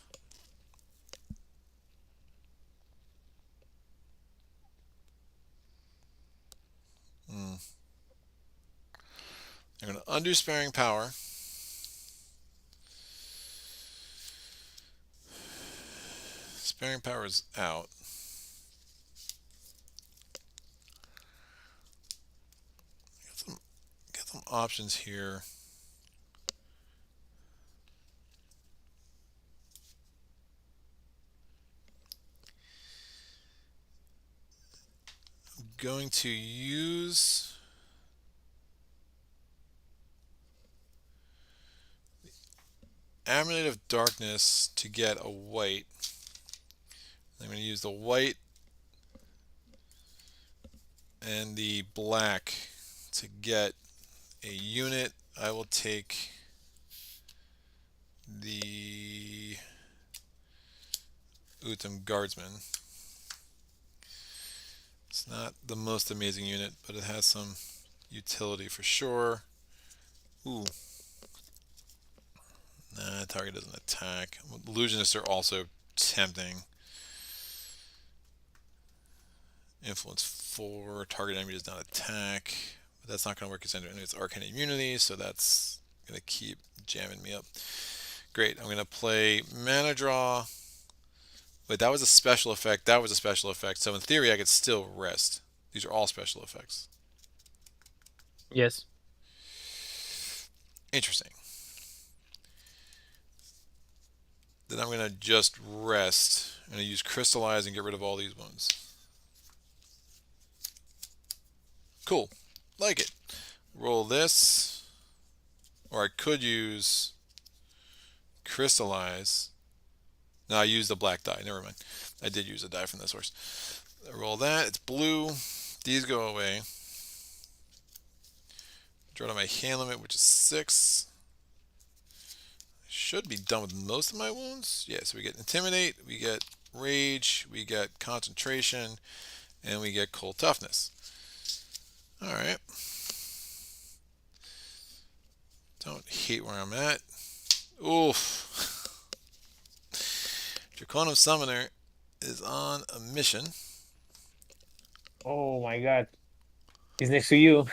I'm going to undo sparing power. Sparing power is out. Get some options here. I'm going to use Amulet of Darkness to get a white. I'm going to use the white and the black to get a unit. I will take the Utham Guardsman. It's not the most amazing unit, but it has some utility for sure. Ooh. Nah, target doesn't attack. Illusionists are also tempting. Influence 4, target enemy does not attack. But that's not going to work because it's arcane immunity, so that's going to keep jamming me up. Great, I'm going to play mana draw. Wait, that was a special effect. That was a special effect. So in theory, I could still rest. These are all special effects. Yes. Interesting. Then I'm going to just rest. I'm going to use Crystallize and get rid of all these ones. Cool. Like it. Roll this. Or I could use Crystallize. No, I used the black die. Never mind. I did use a die from this source. I roll that. It's blue. These go away. Draw to my hand limit, which is 6. should be done with most of my wounds. Yeah, so we get Intimidate, we get Rage, we get Concentration, and we get Cold Toughness. Alright. Don't hate where I'm at. Oof. Draconum Summoner is on a mission. Oh my god. He's next to you.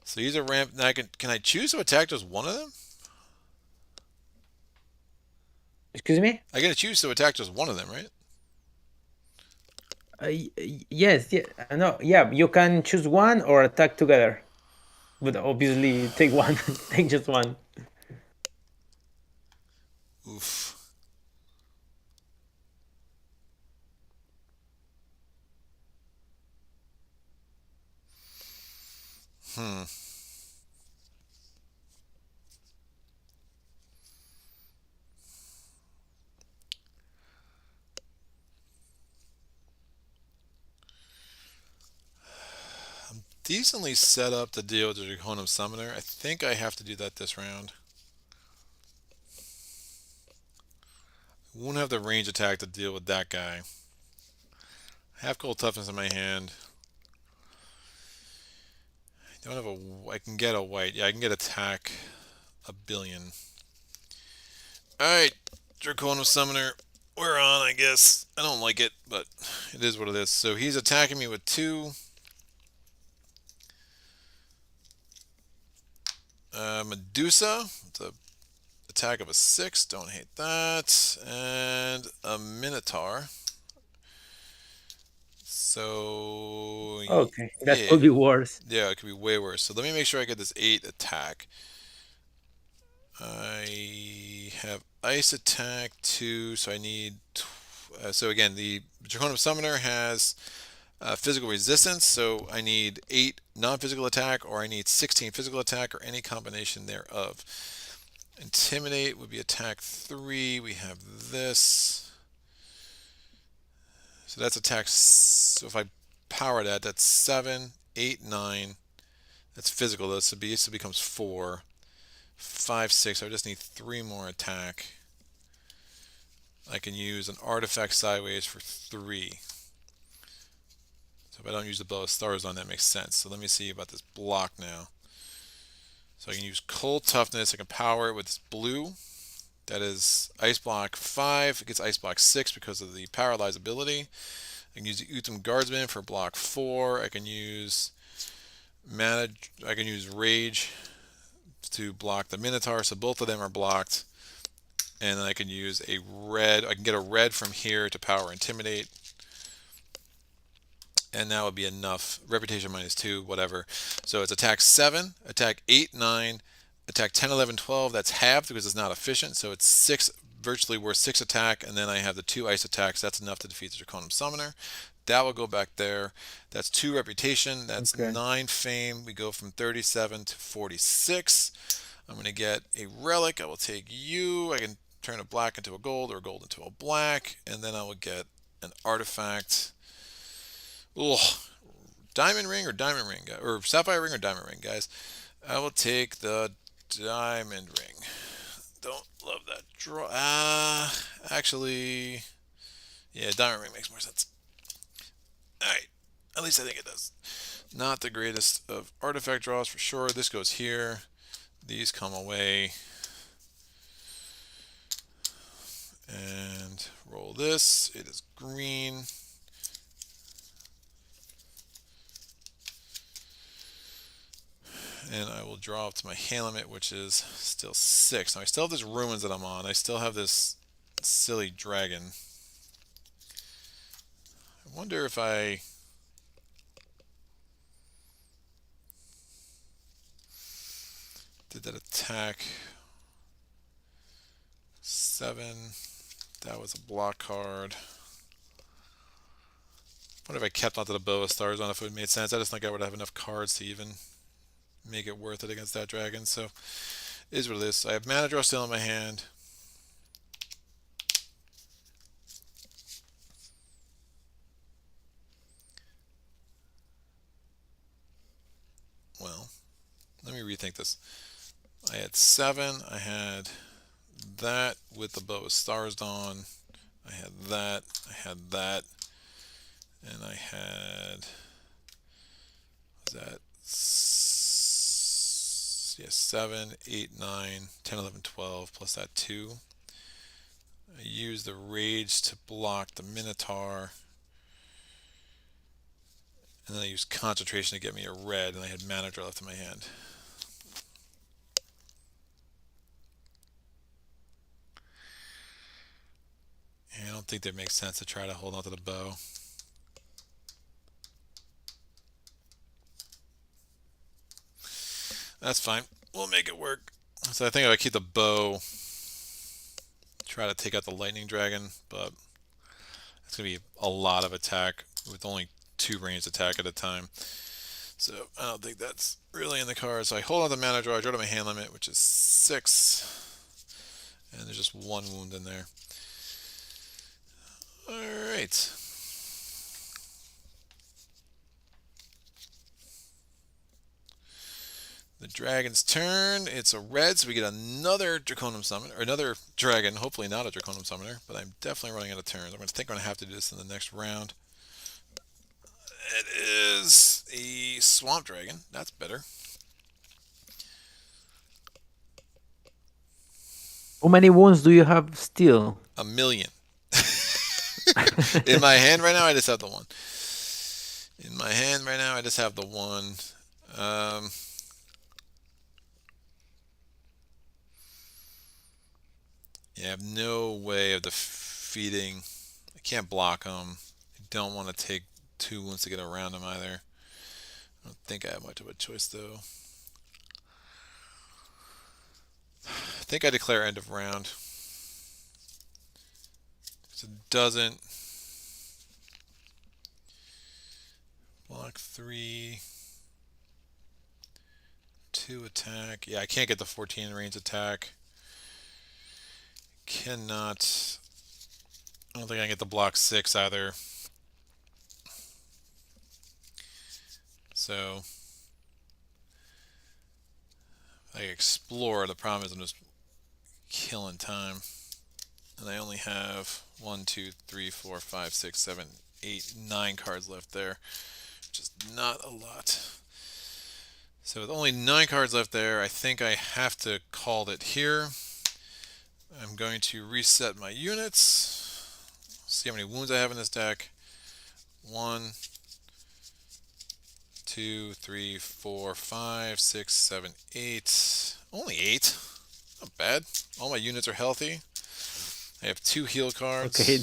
So he's a ramp. Now can I choose to attack just one of them? Excuse me? I get to choose to attack just one of them, right? Yes, yeah, no, yeah, you can choose one or attack together, but obviously take one, take just one. Oof. Hmm. I'm decently set up to deal with the Draconum Summoner. I think I have to do that this round. I won't have the range attack to deal with that guy. Half Cold Toughness in my hand. I don't have a. I can get a white. Yeah, I can get attack a billion. Alright, Draconum Summoner. We're on, I guess. I don't like it, but it is what it is. So he's attacking me with 2. Medusa. It's a attack of a 6. Don't hate that. And a Minotaur. So Okay, that yeah, could be worse. yeah, it could be way worse. So let me make sure I get this 8 attack. I have ice attack 2, so I need. So again, the Draconum Summoner has physical resistance, so I need 8 non-physical attack, or I need 16 physical attack, or any combination thereof. Intimidate would be attack 3. We have this. So that's attack. So if I power that, that's 7, 8, 9. That's physical. This becomes 4, 5, 6. I just need 3 more attack. I can use an artifact sideways for 3. So if I don't use the bow of stars on, that makes sense. So let me see about this block now. So I can use Cold Toughness. I can power it with this blue. That is Ice Block 5. It gets Ice Block 6 because of the Paralyze ability. I can use the Utum Guardsman for block 4. I can use Rage to block the Minotaur, so both of them are blocked. And then I can use a red. I can get a red from here to power Intimidate. And that would be enough. Reputation -2, whatever. So it's attack 7, attack 8, 9, attack 10, 11, 12. That's halved because it's not efficient. So it's 6, virtually worth 6 attack. And then I have the 2 ice attacks. That's enough to defeat the Draconum Summoner. That will go back there. That's 2 reputation. That's Okay. 9 fame. We go from 37 to 46. I'm going to get a relic. I will take you. I can turn a black into a gold or a gold into a black. And then I will get an artifact. Ugh. Diamond ring or diamond ring, or sapphire ring or diamond ring, guys. I will take the diamond ring. Don't love that draw. Actually, yeah, diamond ring makes more sense. All right, at least I think it does. Not the greatest of artifact draws for sure. This goes here. These come away. And roll this. It is green. And I will draw up to my hand limit, which is still 6. Now I still have this ruins that I'm on. I still have this silly dragon. I wonder if I did that attack 7. That was a block card. What if I kept onto the bow of stars on if it would made sense? I just think I would have enough cards to even make it worth it against that dragon. So it is what it is. I have mana draw still in my hand. Well, let me rethink this. I had 7. I had that with the Bow of Stars Dawn. I had that. I had that. And I had... Was that... Yes, 7, 8, 9, 10, 11, 12, plus that 2. I used the Rage to block the Minotaur. And then I used Concentration to get me a red, and I had Mana Draw left in my hand. And I don't think that makes sense to try to hold on to the bow. That's fine. We'll make it work. So I think if I keep the bow, try to take out the lightning dragon, but it's going to be a lot of attack with only 2 ranged attack at a time. So I don't think that's really in the cards. So I hold on to mana draw, I draw to my hand limit, which is 6. And there's just 1 wound in there. Alright. The dragon's turn. It's a red, so we get another Draconum Summon, or another dragon. Hopefully not a Draconum Summoner, but I'm definitely running out of turns. I'm going to have to do this in the next round. It is a Swamp Dragon. That's better. How many wounds do you have still? 1 million. In my hand right now, I just have the 1. In my hand right now, I just have the 1. Yeah, I have no way of defeating. I can't block him. I don't want to take 2 wounds to get around him either. I don't think I have much of a choice though. I think I declare end of round. It doesn't block 3, 2 attack. Yeah, I can't get the 14 range attack. Cannot. I don't think I can get the block 6 either. So I explore. The problem is I'm just killing time. And I only have 1, 2, 3, 4, 5, 6, 7, 8, 9 cards left there, which is not a lot. So with only 9 cards left there, I think I have to call it here. I'm going to reset my units. See how many wounds I have in this deck. 1, 2, 3, 4, 5, 6, 7, 8. Only 8. Not bad. All my units are healthy. I have 2 heal cards. Okay.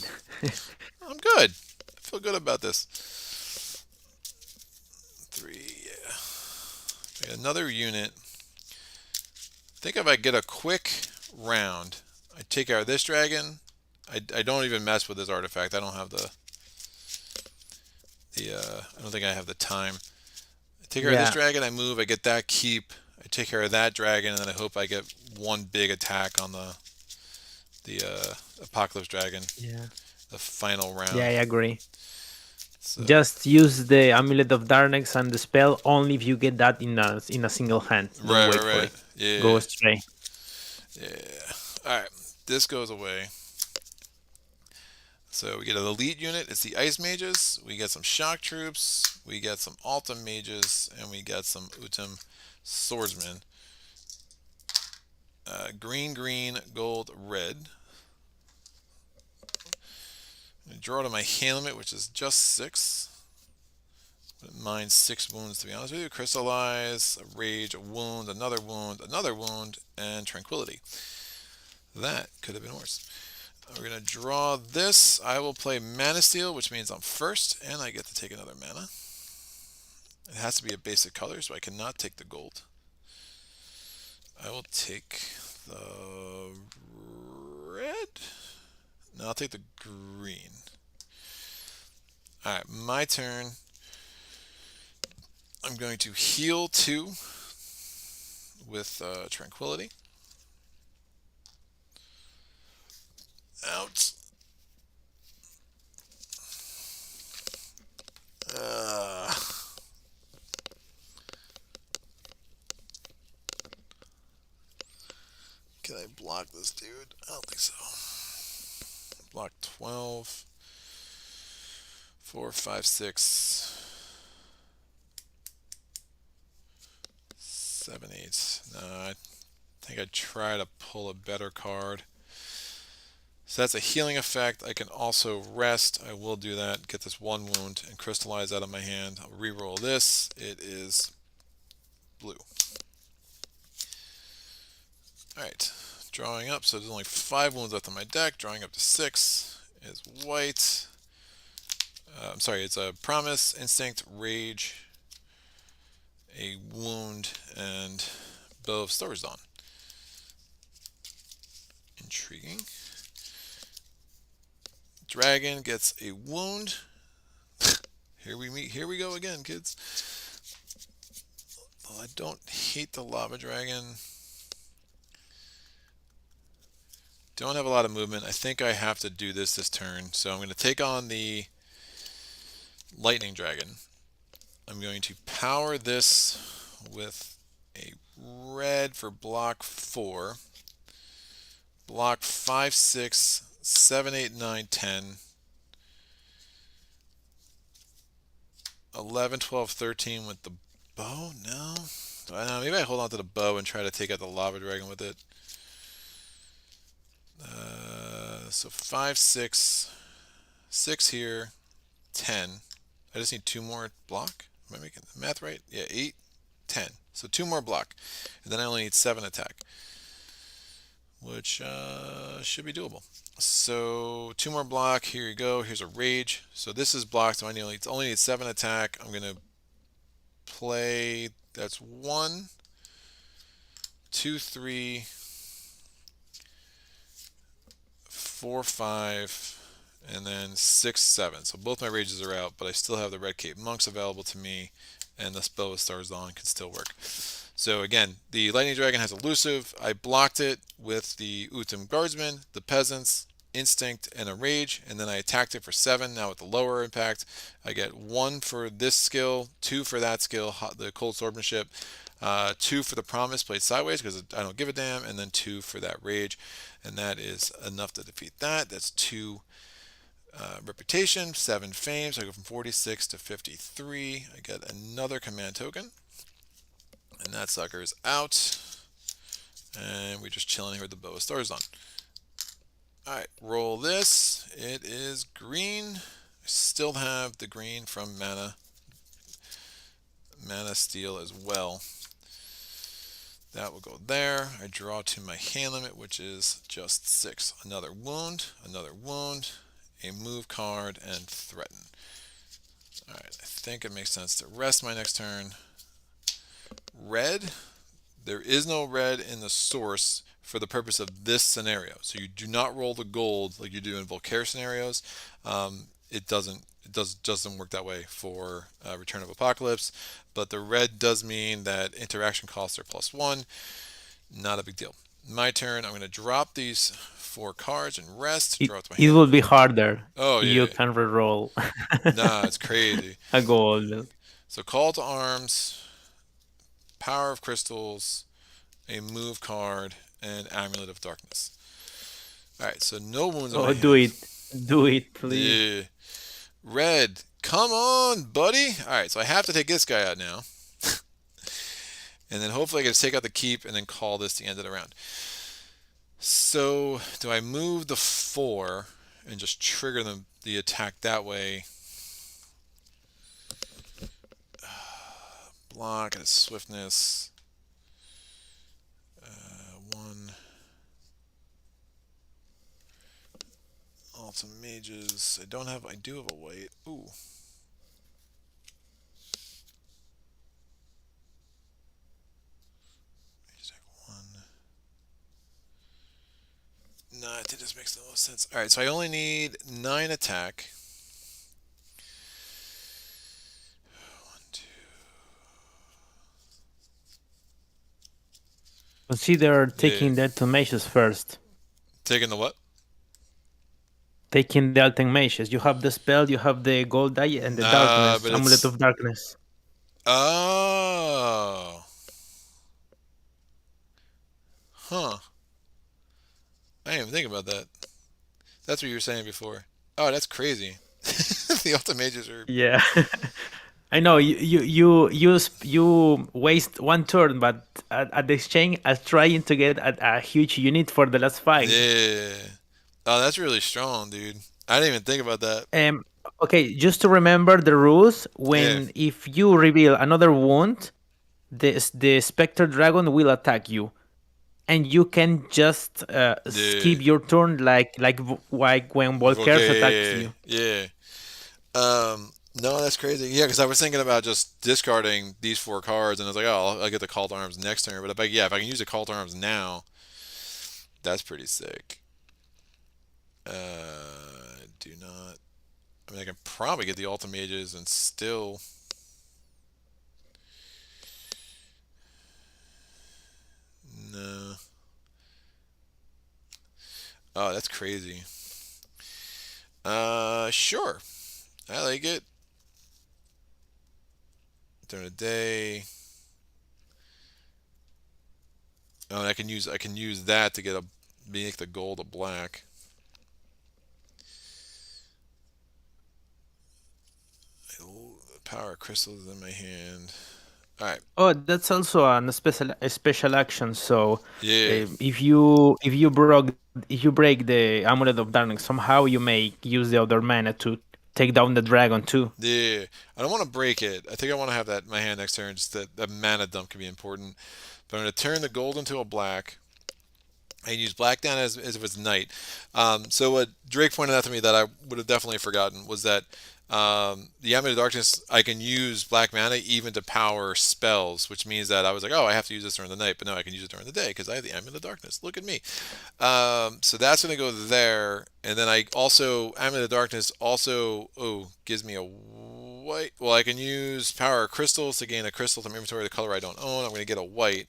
I'm good. I feel good about this. 3, yeah. Okay, another unit. I think if I get a quick round, I take out this dragon. I don't even mess with this artifact. I don't have I don't think I have the time. I take care of this dragon, I move, I get that keep. I take care of that dragon, and then I hope I get 1 big attack on the Apocalypse Dragon. Yeah. The final round. Yeah, I agree. So, just use the Amulet of Darkness and the spell only if you get that in a single hand. Don't right, wait right, for right. it. Yeah. Go astray. Yeah. Alright. This goes away. So we get an elite unit. It's the Ice Mages. We get some Shock Troops. We get some Alta Mages. And we get some Utem Swordsmen. Green, green, gold, red. I draw to my hand limit, which is just 6. But mine's 6 wounds, to be honest with you. Crystallize, a rage, a wound, another wound, and tranquility. That could have been worse. We're going to draw this. I will play Mana Steal, which means I'm first, and I get to take another mana. It has to be a basic color, so I cannot take the gold. I will take the red? No, I'll take the green. Alright, my turn. I'm going to heal 2 with Tranquility. Out. Can I block this dude? I don't think so. Block 12. 4, 5, 6. 7, 8. No, I think I'd try to pull a better card. So that's a healing effect. I can also rest. I will do that. Get this 1 wound and crystallize out of my hand. I'll reroll this. It is blue. Alright. Drawing up. So there's only 5 wounds left on my deck. Drawing up to 6 is white. I'm sorry, it's a promise, instinct, rage, a wound, and bow of Storage Dawn. Intriguing. Dragon gets a wound. Here we go again, kids. Well, I don't hate the lava dragon. Don't have a lot of movement. I think I have to do this turn. So I'm going to take on the lightning dragon. I'm going to power this with a red for block 4. Block 5, 6, 7, 8, 9, 10. 11, 12, 13 with the bow? No. Maybe I hold on to the bow and try to take out the lava dragon with it. So 5, 6, 6 here, 10. I just need 2 more block. Am I making the math right? Yeah, 8, 10. So 2 more block. And then I only need 7 attack, which should be doable. So 2 more block. Here you go. Here's a rage. So this is blocked. So I only need 7 attack. I'm going to play. That's 1, 2, 3, 4, 5, and then 6, 7. So both my rages are out, but I still have the Red Cape Monks available to me, and the Bow of Stars Dawn can still work. So again, the Lightning Dragon has elusive. I blocked it with the Utum Guardsman, the Peasants, Instinct, and a Rage, and then I attacked it for 7. Now with the lower impact, I get 1 for this skill, 2 for that skill, the Cold Swordsmanship, 2 for the Promise played sideways because I don't give a damn, and then 2 for that Rage, and that is enough to defeat that. That's 2 reputation, 7 fame, so I go from 46 to 53. I get another command token, and that sucker is out, and we're just chilling here with the Bow of Stars on. Alright, roll this. It is green. I still have the green from Mana Steel as well. That will go there. I draw to my hand limit, which is just 6. Another wound, a move card, and threaten. Alright, I think it makes sense to rest my next turn. Red. There is no red in the source for the purpose of this scenario. So you do not roll the gold like you do in Volcare scenarios. It doesn't work that way for Return of Apocalypse. But the red does mean that interaction costs are +1. Not a big deal. My turn. I'm going to drop these 4 cards and rest. Draw to my It hand. will be harder. Oh yeah. You can reroll. Nah, it's crazy. A gold. So Call to Arms, Power of Crystals, a move card, and Amulet of Darkness. Alright, so no wounds on my hand. Do it, please. Yeah. Red, come on, buddy. Alright, so I have to take this guy out now. And then hopefully I can take out the keep and then call this the end of the round. So, do I move the 4 and just trigger the attack that way? Block and a swiftness. 1. Altum Mages. I do have a white. Ooh. Mage attack 1. No, I think this makes the most sense. Alright, so I only need 9 attack. 1, 2. Consider taking the Alten Mages first. Taking the what? Taking the Alten Mages. You have the spell, you have the gold die, and the darkness, Amulet of Darkness. Oh. Huh. I didn't even think about that. That's what you were saying before. Oh, that's crazy. The ultimages are. Yeah. I know you waste one turn, but at the exchange, as trying to get a huge unit for the last fight. Yeah. Oh, that's really strong, dude. I didn't even think about that. Um. Okay, just to remember the rules. Yeah. When if you reveal another wound, the Spectre Dragon will attack you, and you can just Yeah. skip your turn like when Volkers attacks Okay. you. Yeah. No, that's crazy. Yeah, because I was thinking about just discarding these 4 cards, and I was like, oh, I'll get the Call to Arms next turn. But if I can use the Call to Arms now, that's pretty sick. Do not. I mean, I can probably get the Ultimages and still. No. Oh, that's crazy. Sure. I like it. During the day. Oh, and I can use that to get make the gold a black. Power crystals in my hand. All right. Oh, that's also a special action. So, Yeah. if you break the Amulet of Darkness, somehow you may use the other mana to take down the dragon too. Yeah. I don't want to break it. I think I want to have that in my hand next turn. Just that mana dump can be important. But I'm going to turn the gold into a black. And use black down as if it's night. So what Drake pointed out to me that I would have definitely forgotten was that the Amulet of Darkness, I can use black mana even to power spells, which means that I was like, oh, I have to use this during the night, but no, I can use it during the day because I have the Amulet of Darkness. Look at me. So that's going to go there, and then I also Amulet of Darkness also gives me a white. Well, I can use power crystals to gain a crystal from inventory of the color I don't own. I'm going to get a white.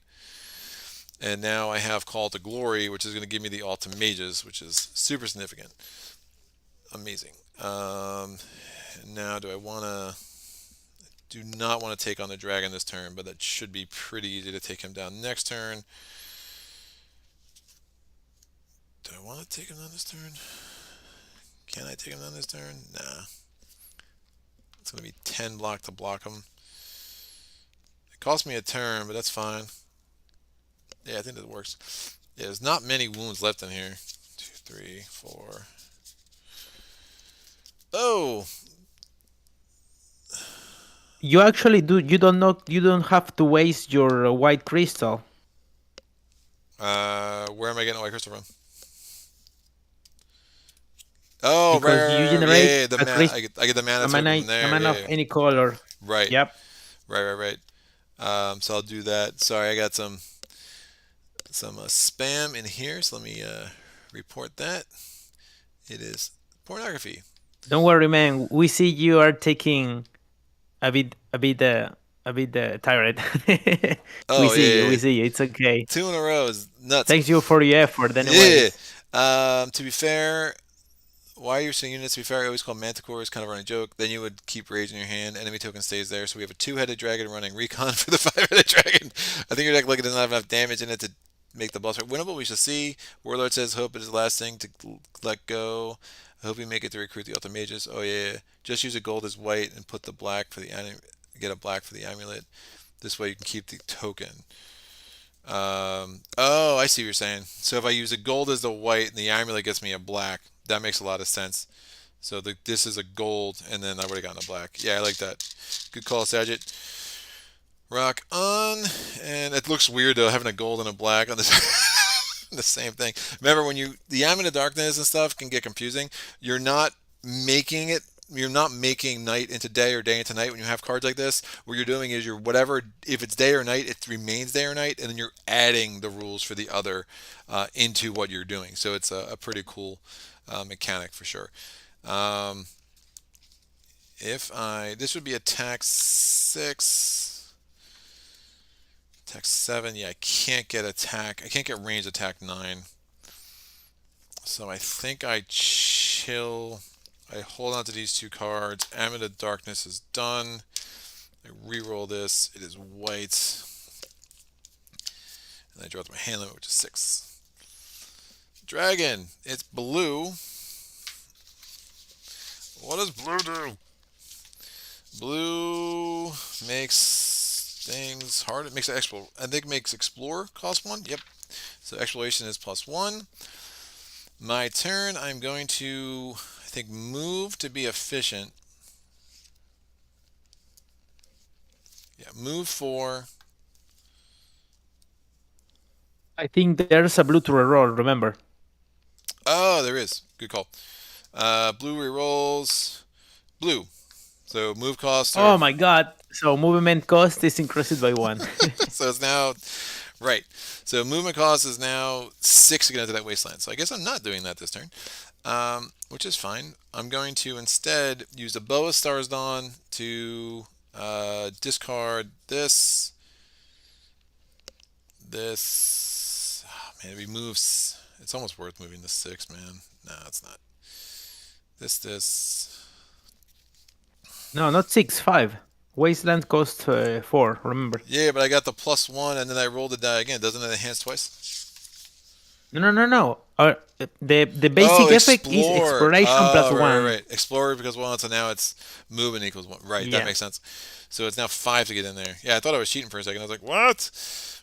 And now I have Call to Glory, which is going to give me the Alta Mages, which is super significant. Amazing. Now, do not want to take on the dragon this turn, but that should be pretty easy to take him down next turn. Do I want to take him down this turn? Can I take him down this turn? Nah. It's going to be 10 block to block him. It cost me a turn, but that's fine. Yeah, I think that works. Yeah, there's not many wounds left in here. 2, 3, 4. Oh! You actually do. You don't know. You don't have to waste your white crystal. Where am I getting a white crystal from? Oh, Because you right. generate Yeah, the a mana. crystal, I get the mana token from a there. mana of Yeah, any color. right, Yep. right. So I'll do that. Sorry, I got some spam in here. So let me report that. It is pornography. Don't worry, man. We see you are taking a bit tired. We Oh see you. yeah, We see you. It's okay. 2 in a row is nuts. Thanks you for your effort, Yeah. anyways. To be fair, why you're seeing units, to be fair, I always call Manticore is kind of a running joke. Then you would keep raising your hand. Enemy token stays there. So we have a 2-headed dragon running recon for the 5-headed dragon. I think your deck doesn't have enough damage in it to make the boss winnable. We shall see. Warlord says, hope it is the last thing to let go. I hope you make it to recruit the Ultra Mages. Oh yeah. Just use a gold as white and put the black for the get a black for the amulet. This way you can keep the token. Oh, I see what you're saying. So if I use a gold as the white and the amulet gets me a black, that makes a lot of sense. So this is a gold, and then I would have gotten a black. Yeah, I like that. Good call, Sagitt. Rock on, and it looks weird though having a gold and a black on this the same thing. Remember when the Amulet of Darkness and stuff can get confusing. You're not making it. You're not making night into day or day into night when you have cards like this. What you're doing is you're whatever. If it's day or night, it remains day or night, and then you're adding the rules for the other into what you're doing. So it's a pretty cool mechanic for sure. This would be attack 6, attack 7. Yeah, I can't get attack. I can't get range attack 9. So I think I chill. I hold on to these 2 cards. Amulet of Darkness is done. I reroll this. It is white. And I draw to my hand limit, which is 6. Dragon. It's blue. What does blue do? Blue makes things hard. It makes explore. I think it makes explorer cost 1. Yep. So exploration is +1. My turn. I'm going to, I think, move to be efficient. Yeah, move 4. I think there's a blue to reroll, remember? Oh, there is. Good call. Blue rerolls. Blue. So move costs are. Oh my god. So movement cost is increased by 1. So it's now. Right. So movement cost is now 6 to get into that wasteland. So I guess I'm not doing that this turn, which is fine. I'm going to instead use the Bow of Stars Dawn to discard this. This. Oh, man, it removes. It's almost worth moving the 6, man. No, it's not. This. No, not 6, 5. Wasteland cost 4, remember? Yeah, but I got the +1 and then I rolled the die again. Doesn't it enhance twice? No. The Oh, basic effect is explore. exploration plus Right, 1. right. Explorer because 1, so now it's movement equals 1. Right, that Yeah. makes sense. So it's now 5 to get in there. Yeah, I thought I was cheating for a second. I was like, what?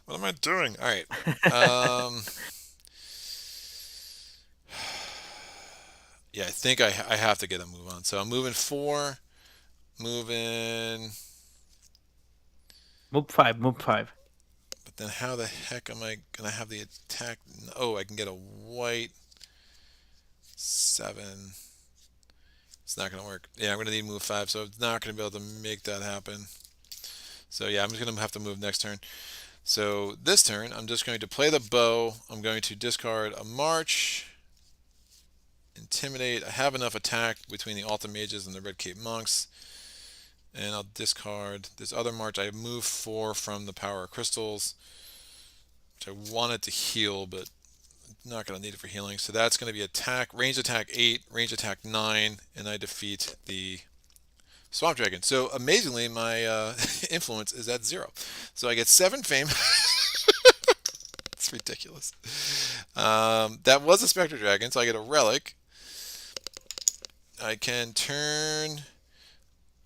What am I doing? All right. Yeah, I think I have to get a move on. So I'm moving 4. Moving. Move 5, move 5. But then how the heck am I going to have the attack? Oh, I can get a white 7. It's not going to work. Yeah, I'm going to need to move 5, so I'm not going to be able to make that happen. So yeah, I'm just going to have to move next turn. So this turn, I'm just going to play the bow. I'm going to discard a march. Intimidate. I have enough attack between the Alta Mages and the Red Cape Monks. And I'll discard this other march. I move 4 from the Power of Crystals, which I wanted to heal, but not going to need it for healing. So that's going to be attack, range attack 8, range attack 9, and I defeat the Swamp Dragon. So amazingly, my influence is at 0. So I get 7 fame. It's ridiculous. That was a Spectre Dragon, so I get a relic. I can turn.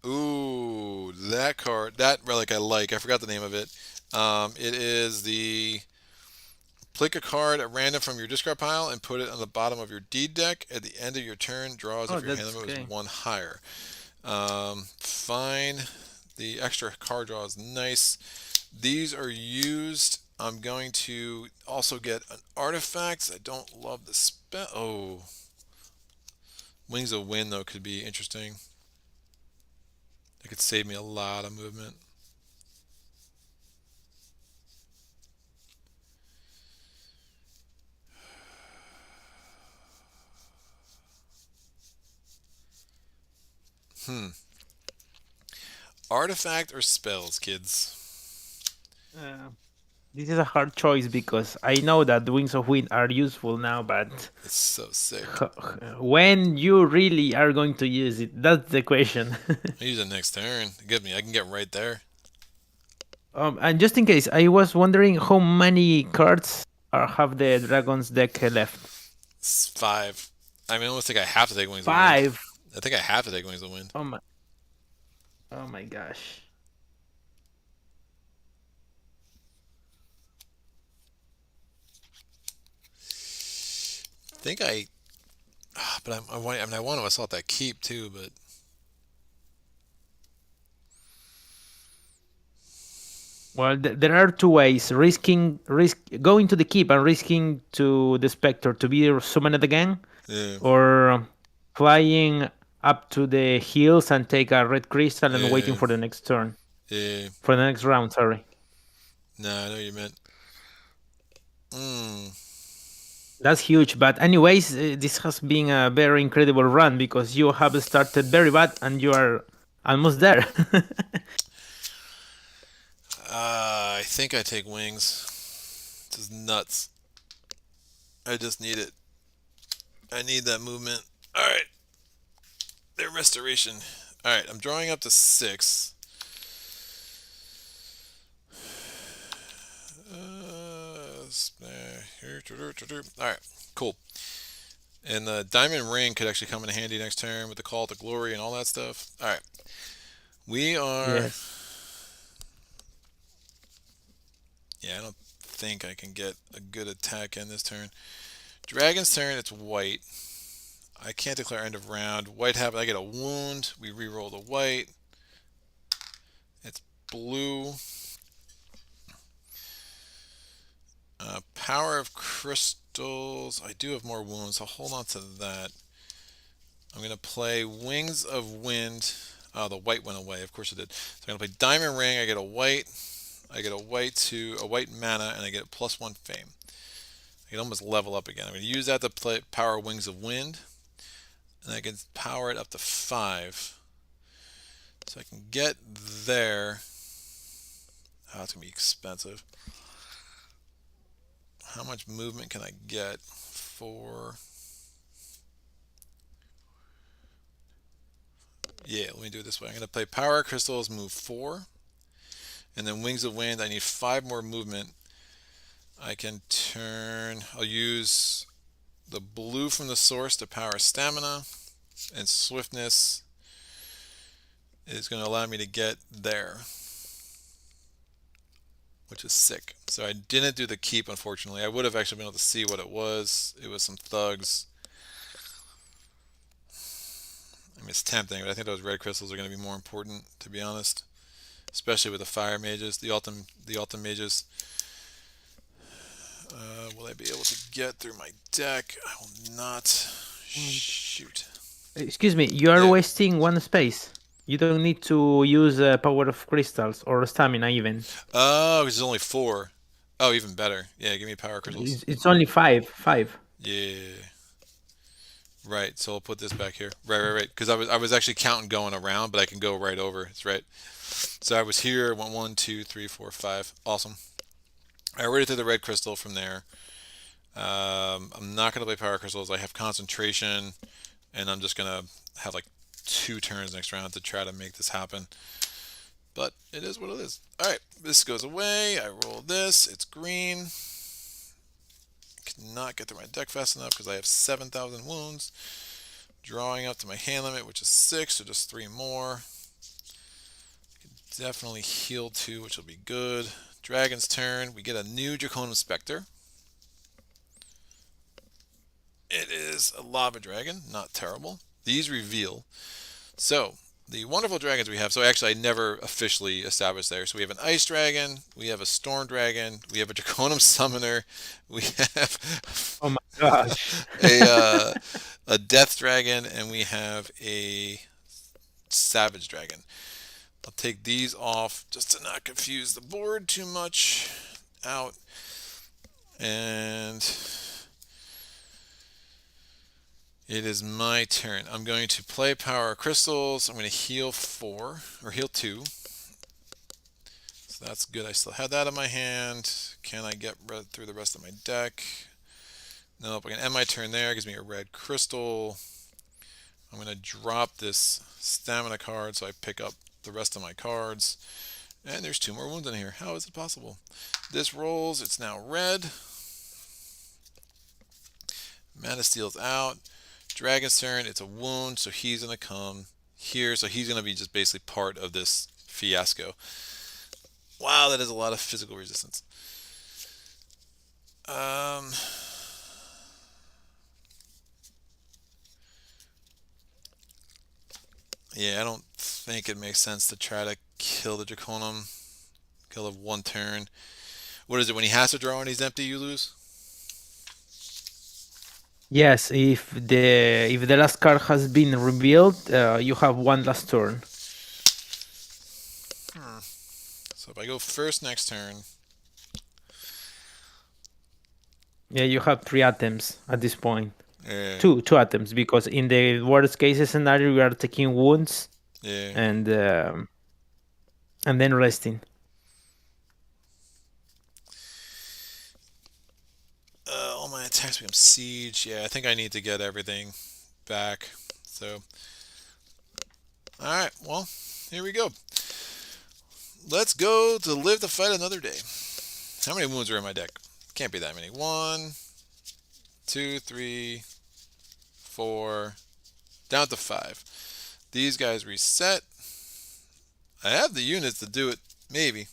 Ooh, that card, that relic I like. I forgot the name of it. It is the pick a card at random from your discard pile and put it on the bottom of your deed deck. At the end of your turn, draw as if your hand limit was 1 higher. Fine. The extra card draw is nice. These are used. I'm going to also get an artifact. I don't love the spell. Oh. Wings of Wind, though, could be interesting. It could save me a lot of movement. Artifact or spells, kids? This is a hard choice because I know that the Wings of Wind are useful now, but It's so sick. when you really are going to use it, that's the question. I use it next turn. I can get right there. And just in case, I was wondering how many cards have the Dragon's deck left? It's 5. I mean, I almost think I have to take Wings of Wind. 5. I think I have to take Wings of Wind. Oh my gosh. I think but I want to assault that keep too, but Well, there are 2 ways: going to the keep and risking to the Spectre to be summoned again, yeah. or flying up to the hills and take a red crystal and waiting for the next turn. Yeah. For the next round, sorry. No, I know what you meant. That's huge. But anyways, this has been a very incredible run because you have started very bad and you are almost there. I think I take Wings. This is nuts. I just need it. I need that movement. Alright. Their restoration. Alright, I'm drawing up to 6. Alright, cool. And the diamond ring could actually come in handy next turn with the call to glory and all that stuff. Alright. We are... Yes. Yeah, I don't think I can get a good attack in this turn. Dragon's turn, it's white. I can't declare end of round. White happens, I get a wound. We re-roll the white. It's blue. Power of crystals. I do have more wounds. I'll hold on to that. I'm going to play Wings of Wind. Oh, the white went away. Of course it did. So I'm going to play Diamond Ring. I get a white. I get a white mana, and I get a +1 fame. I can almost level up again. I'm going to use that to play power Wings of Wind. And I can power it up to 5. So I can get there. Oh, it's going to be expensive. How much movement can I get for... Yeah, let me do it this way. I'm going to play Power Crystals, move 4. And then Wings of Wind, I need 5 more movement. I can turn... I'll use the blue from the source to power Stamina. And Swiftness is going to allow me to get there, which is sick. So I didn't do the keep, unfortunately. I would have actually been able to see what it was. It was some thugs. I mean, it's tempting, but I think those red crystals are going to be more important, to be honest. Especially with the fire mages, the Altum mages. Will I be able to get through my deck? I will not. Shoot. Excuse me, you are Yeah. wasting 1 space. You don't need to use power of crystals or stamina even. Oh, it's only 4. Oh, even better. Yeah, give me power crystals. It's only 5. 5. Yeah. Right, so I'll put this back here. Right. Because I was actually counting going around, but I can go right over. It's right. So I was here, went 1, 2, 3, 4, 5. Awesome. I already did the red crystal from there. I'm not going to play power crystals. I have concentration, and I'm just going to have like 2 turns next round to try to make this happen. But it is what it is. Alright, this goes away. I roll this. It's green. Cannot get through my deck fast enough because I have 7,000 wounds. Drawing up to my hand limit, which is 6, so just 3 more. Definitely heal 2, which will be good. Dragon's turn. We get a new Draconum Spectre. It is a Lava Dragon, not terrible. These reveal. So, the wonderful dragons we have. So actually, I never officially established there. So we have an Ice Dragon, we have a Storm Dragon, we have a Draconum Summoner, we have Oh my gosh. a Death Dragon, and we have a Savage Dragon. I'll take these off just to not confuse the board too much. Out. And it is my turn. I'm going to play Power Crystals. I'm going to heal 4, or heal 2. So that's good. I still have that in my hand. Can I get through the rest of my deck? Nope. I can end my turn there. It gives me a red crystal. I'm going to drop this stamina card so I pick up the rest of my cards. And there's 2 more wounds in here. How is it possible? This rolls. It's now red. Mana Steel's out. Dragon's turn, it's a wound, so he's going to come here. So he's going to be just basically part of this fiasco. Wow, that is a lot of physical resistance. Yeah, I don't think it makes sense to try to kill the Draconum. Kill of 1 turn. What is it, when he has to draw and he's empty, you lose? Yes, if the last card has been revealed, you have 1 last turn. So if I go first next turn... Yeah, you have 3 items at this point. Yeah. 2 items, because in the worst case scenario, you are taking wounds Yeah. and then resting. All my attacks become siege. Yeah, I think I need to get everything back. So, alright, well, here we go. Let's go to live to fight another day. How many wounds are in my deck? Can't be that many. 1, 2, 3, 4, down to 5. These guys reset. I have the units to do it. Maybe.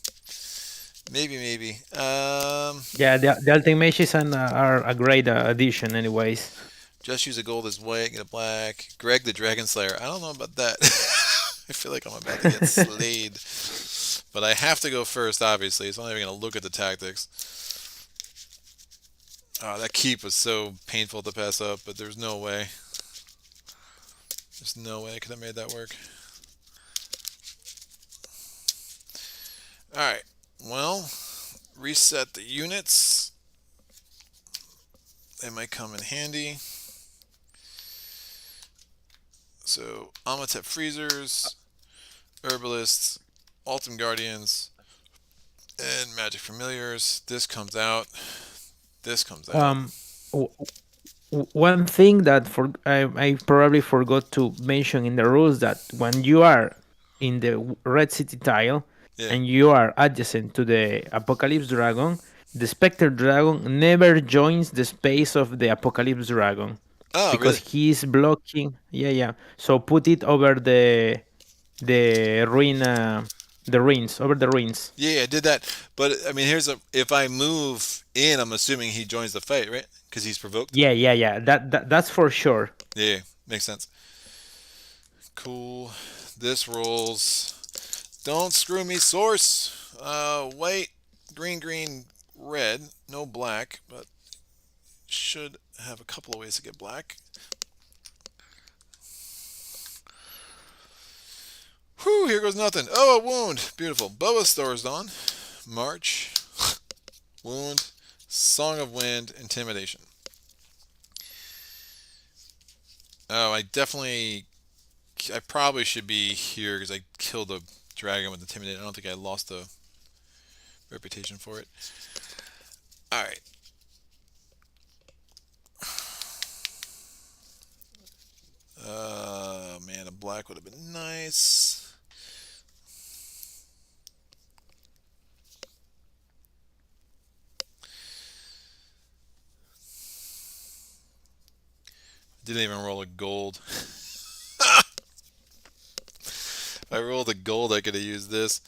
Maybe. Yeah, the ultimations are a great addition, anyways. Just use a gold as white, get a black. Greg the Dragon Slayer. I don't know about that. I feel like I'm about to get slayed. But I have to go first, obviously. So I'm not even going to look at the tactics. Oh, that keep was so painful to pass up, but there's no way. There's no way I could have made that work. Alright, well, reset the units. They might come in handy. So, Amatep Freezers, Herbalists, Ultim Guardians, and Magic Familiars. This comes out. This comes out. W- One thing that I probably forgot to mention in the rules, that when you are in the Red City tile Yeah. and you are adjacent to the Apocalypse Dragon, the Spectre Dragon never joins the space of the Apocalypse Dragon Oh, because really? he's blocking. Yeah. So put it over the ruin, the ruins, over the ruins. Yeah, I did that. But, I mean, if I move in, I'm assuming he joins the fight, right? Because he's provoked? Yeah. That's for sure. Yeah, makes sense. Cool. This rolls. Don't screw me, source. White, green, red. No black, but should have a couple of ways to get black. Whew, here goes nothing. Oh, a wound. Beautiful. Boa Stars Dawn. March. Wound. Song of Wind. Intimidation. Oh, I probably should be here because I killed a dragon with Intimidate. I don't think I lost the reputation for it. Alright. Man, a black would have been nice. Didn't even roll a gold. If I rolled a gold, I could have used this.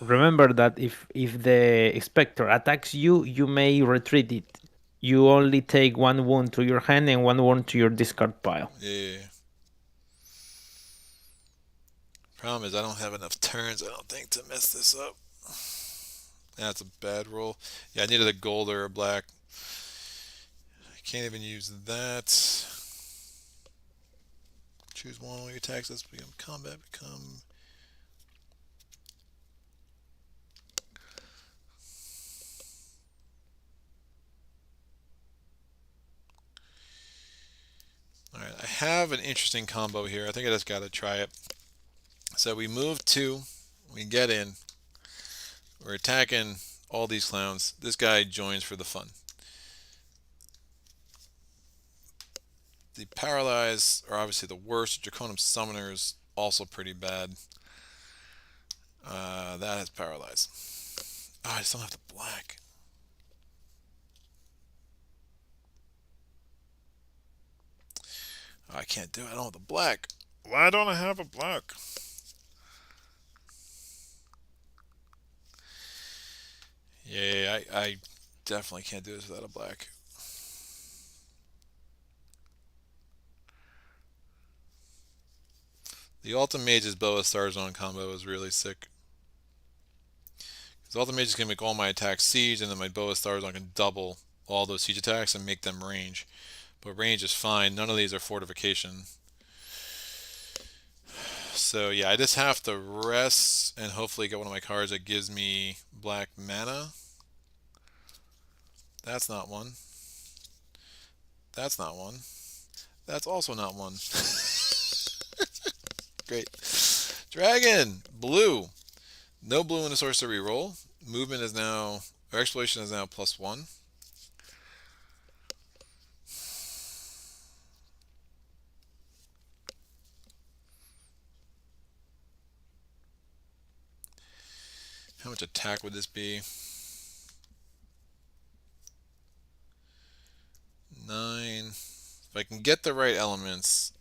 Remember that if the Spectre attacks you, you may retreat it. You only take one wound to your hand and one wound to your discard pile. Yeah. Problem is, I don't have enough turns, I don't think, to mess this up. That's a bad roll. Yeah, I needed a gold or a black. I can't even use that. Choose one while your attacks this become combat. Alright, I have an interesting combo here. I think I just gotta try it. So we move 2, we get in, we're attacking all these clowns. This guy joins for the fun. The Paralyze are obviously the worst. Draconum Summoners also pretty bad. That has Paralyze. Oh, I just don't have the black. Oh, I can't do it. I don't have the black. Why don't I have a black? Yeah, I definitely can't do this without a black. The Ultimate Mage's Boa Starzone combo is really sick. Because Ultimate Mage can make all my attacks siege, and then my Boa Starzone can double all those siege attacks and make them range. But range is fine. None of these are fortification. So yeah, I just have to rest and hopefully get one of my cards that gives me black mana. That's not one. That's not one. That's also not one. Great. Dragon! Blue. No blue in the sorcery reroll. Movement is now, or exploration is now +1. How much attack would this be? 9. If I can get the right elements.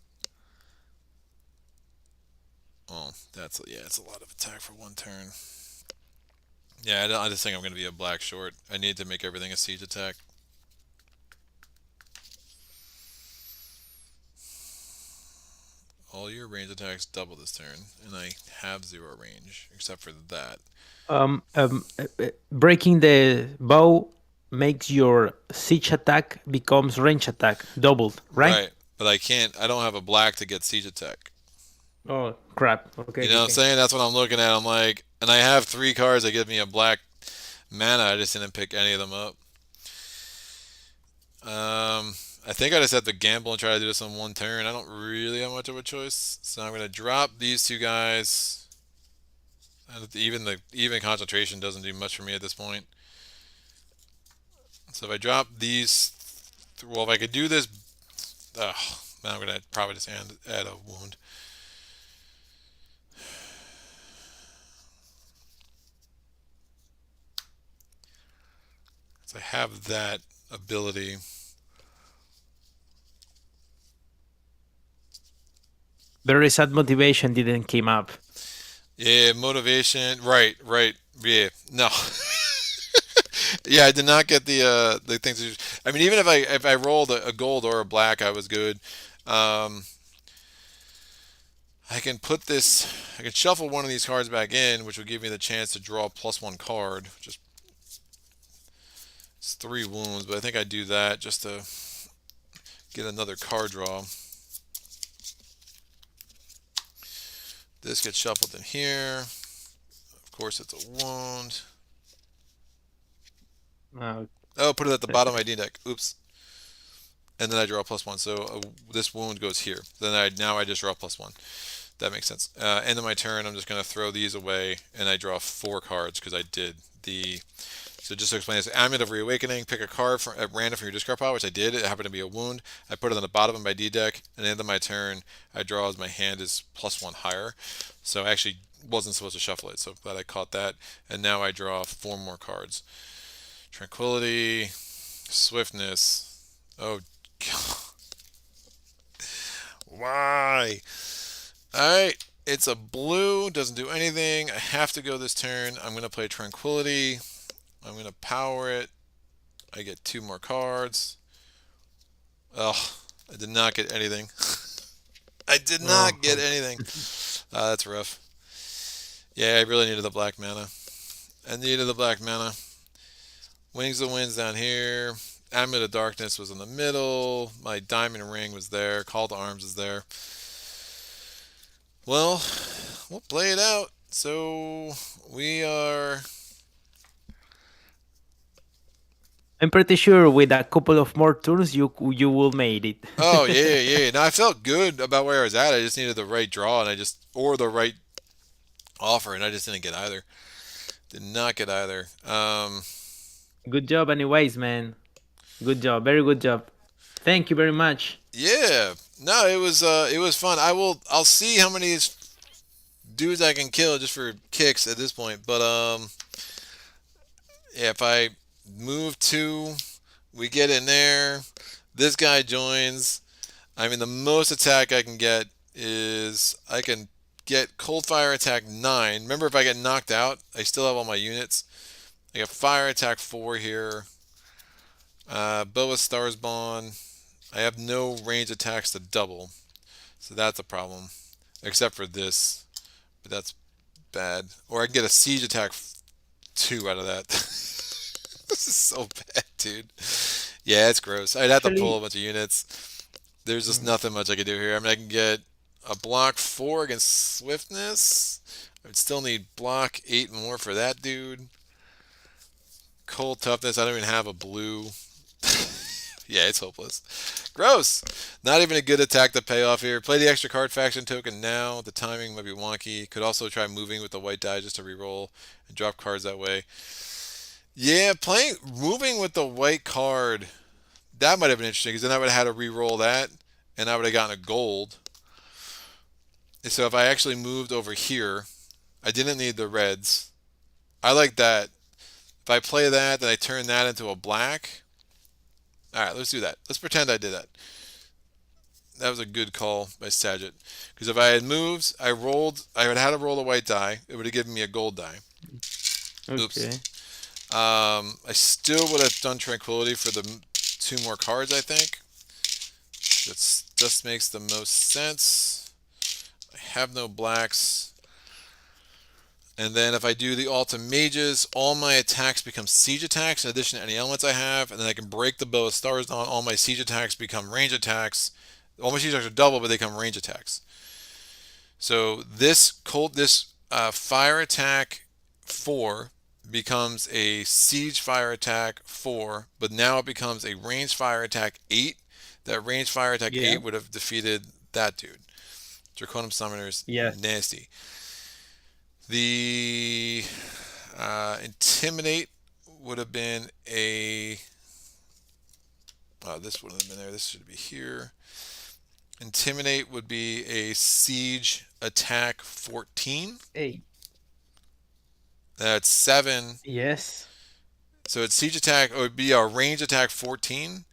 Oh, it's a lot of attack for one turn. Yeah, I just think I'm going to be a black short. I need to make everything a siege attack. All your range attacks double this turn, and I have 0 range, except for that. Breaking the bow makes your siege attack becomes range attack doubled, right? Right, but I don't have a black to get siege attack. Oh crap! Okay, You know what I'm saying? That's what I'm looking at. I'm like, and I have 3 cards that give me a black mana. I just didn't pick any of them up. I think I just have to gamble and try to do this on one turn. I don't really have much of a choice, so I'm gonna drop these 2 guys. Even concentration doesn't do much for me at this point. So if I drop these, well, if I could do this, now I'm gonna probably just add a wound. So I have that ability. Very sad motivation didn't came up. Yeah, motivation. Right. Yeah, no. Yeah, I did not get the things. I mean, even if I rolled a gold or a black, I was good. I can put this. I can shuffle one of these cards back in, which would give me the chance to draw +1 card. Just it's 3 wounds, but I think I do that just to get another card draw. This gets shuffled in here. Of course, it's a wound. Oh, put it at the bottom of my D deck. Oops. And then I draw +1. So this wound goes here. Then now I just draw +1. That makes sense. End of my turn, I'm just going to throw these away, and I draw 4 cards because I did the... So just to explain this, Amulet of Reawakening, pick a card at random from your discard pile, which I did. It happened to be a wound. I put it on the bottom of my D deck, and at the end of my turn, I draw as my hand is +1 higher. So I actually wasn't supposed to shuffle it, so glad I caught that. And now I draw 4 more cards. Tranquility, Swiftness. Oh, God. Why? Alright, it's a blue, doesn't do anything. I have to go this turn. I'm going to play Tranquility. I'm going to power it. I get 2 more cards. Oh, I did not get anything. I did not get anything. That's rough. Yeah, I really needed the black mana. I needed the black mana. Wings of Winds down here. Amulet of Darkness was in the middle. My Diamond Ring was there. Call to Arms is there. Well, we'll play it out. So we are... I'm pretty sure with a couple of more turns you will made it. Oh yeah. No, I felt good about where I was at. I just needed the right draw or the right offer, and I just didn't get either. Did not get either. Good job, anyways, man. Good job, very good job. Thank you very much. Yeah, no, it was fun. I'll see how many dudes I can kill just for kicks at this point. But yeah, if I move 2, we get in there. This guy joins. I mean, the most attack I can get is I can get Cold Fire attack 9. Remember, if I get knocked out, I still have all my units. I got Fire attack 4 here. Boa Stars Bond. I have no range attacks to double, so that's a problem. Except for this, but that's bad. Or I can get a siege attack 2 out of that. This is so bad, dude. Yeah, it's gross. I'd have to pull a bunch of units. There's just nothing much I can do here. I mean, I can get a block 4 against Swiftness. I would still need block 8 more for that dude. Cold Toughness. I don't even have a blue. Yeah, it's hopeless. Gross. Not even a good attack to pay off here. Play the extra card faction token now. The timing might be wonky. Could also try moving with the white die just to reroll and drop cards that way. Yeah, moving with the white card, that might have been interesting because then I would have had to reroll that and I would have gotten a gold. So if I actually moved over here, I didn't need the reds. I like that. If I play that, then I turn that into a black. All right, let's do that. Let's pretend I did that. That was a good call by Saget. Because if I had moved, I would have had to roll a white die. It would have given me a gold die. Oops. Okay. I still would have done Tranquility for the 2 more cards, I think. That just makes the most sense. I have no blacks. And then if I do the Alta Mages, all my attacks become siege attacks in addition to any elements I have. And then I can break the Bow of Stars on. All my siege attacks become range attacks. All my siege attacks are double, but they become range attacks. So this fire attack 4 becomes a siege fire attack 4, but now it becomes a range fire attack 8. That range fire attack Yeah. 8 would have defeated that dude. Draconum Summoners, Yes. nasty. The Intimidate would have been a... this wouldn't have been there. This should be here. Intimidate would be a siege attack 14. Hey. That's 7. Yes. So it's siege attack. It would be a range attack 14,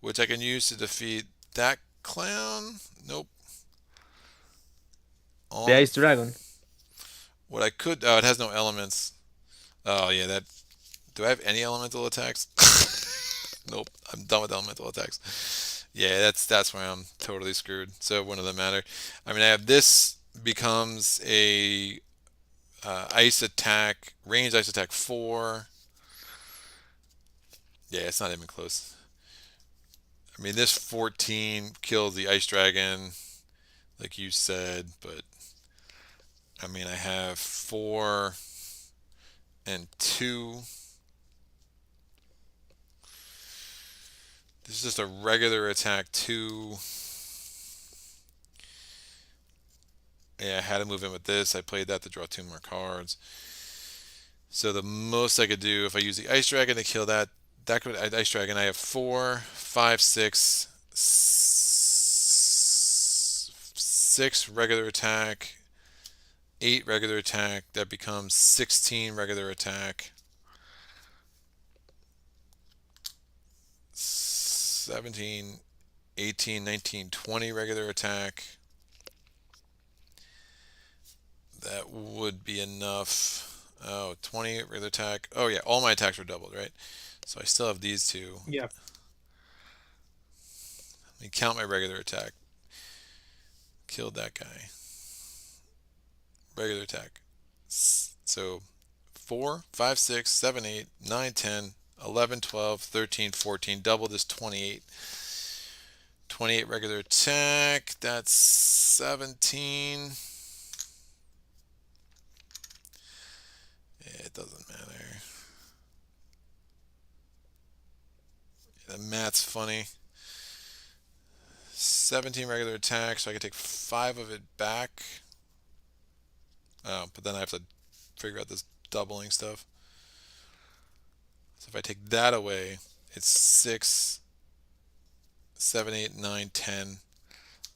which I can use to defeat that clown. Nope. The Ice Dragon. What I could... Oh, it has no elements. Oh, yeah, that... Do I have any elemental attacks? Nope. I'm done with elemental attacks. Yeah, that's where I'm totally screwed. So one of them matter. I mean, I have this becomes a ice attack, range ice attack 4. Yeah, it's not even close. I mean, this 14 kills the ice dragon, like you said, but I mean, I have 4 and 2. This is just a regular attack 2. Yeah, I had to move in with this. I played that to draw 2 more cards. So the most I could do if I use the Ice Dragon to kill that could Ice Dragon. I have 4, 5, 6, 6 regular attack, 8 regular attack. That becomes 16 regular attack. 17, 18, 19, 20 regular attack. That would be enough. Oh, 20 regular attack. Oh yeah, all my attacks were doubled, right? So I still have these 2. Yeah. Let me count my regular attack. Killed that guy. Regular attack. So 4, 5, 6, 7, 8, 9, 10, 11, 12, 13, 14. Doubled is 28. 28 regular attack. That's 17. Yeah, it doesn't matter. The math's funny. 17 regular attack, so I can take 5 of it back. Oh, but then I have to figure out this doubling stuff. So if I take that away, it's 6, 7, 8, 9, 10,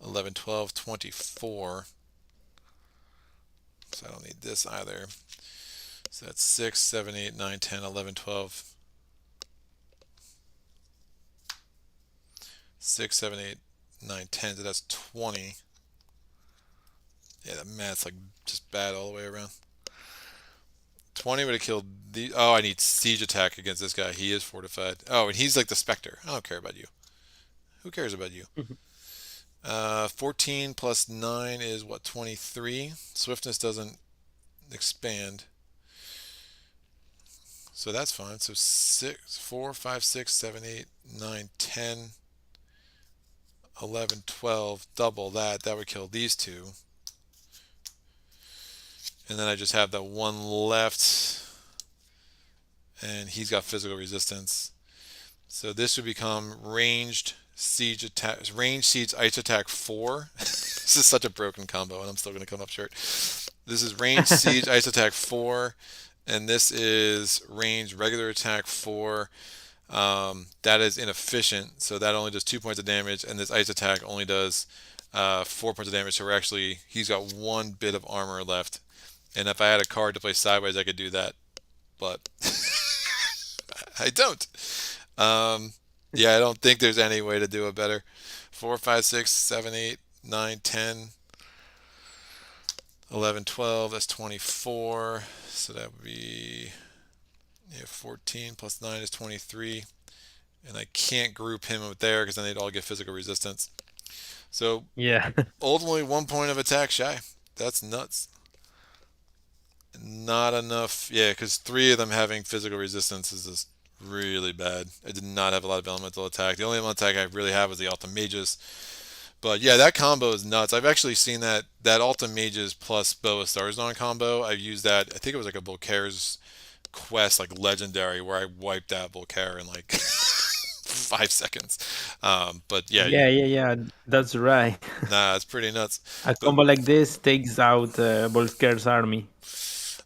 11, 12, 24. So I don't need this either. So that's 6, 7, 8, 9, 10, 11, 12. 6, 7, 8, 9, 10. So that's 20. Yeah, that math's like just bad all the way around. 20 would have killed the... Oh, I need siege attack against this guy. He is fortified. Oh, and he's like the Spectre. I don't care about you. Who cares about you? 14 plus 9 is what, 23? Swiftness doesn't expand. So that's fine. So 6, 4, 5, 6, 7, 8, 9, 10, 11, 12. Double that. That would kill these 2. And then I just have that one left. And he's got physical resistance. So this would become ranged siege attack, ranged siege ice attack 4. This is such a broken combo, and I'm still going to come up short. This is ranged siege ice attack 4, and this is ranged regular attack 4. That is inefficient, so that only does 2 points of damage, and this ice attack only does 4 points of damage. So we're actually, he's got 1 bit of armor left, and if I had a card to play sideways, I could do that. but I don't. Yeah, I don't think there's any way to do it better. 4, 5, 6, 7, 8, 9, 10, 11, 12. That's 24. So that would be, yeah, 14 plus 9 is 23. And I can't group him with there because then they'd all get physical resistance. So Yeah. ultimately 1 point of attack shy. That's nuts. Not enough. Yeah, because 3 of them having physical resistance is just really bad. I did not have a lot of elemental attack. The only elemental attack I really have was the Alta Mages. But yeah, that combo is nuts. I've actually seen that Alta Mages plus Bow of Starsdawn combo. I've used that. I think it was like a Volcair's quest, like legendary, where I wiped out Volcair in like 5 seconds. But yeah, Yeah, yeah, yeah. That's right. nah, it's pretty nuts. A But combo like this takes out Volker's army.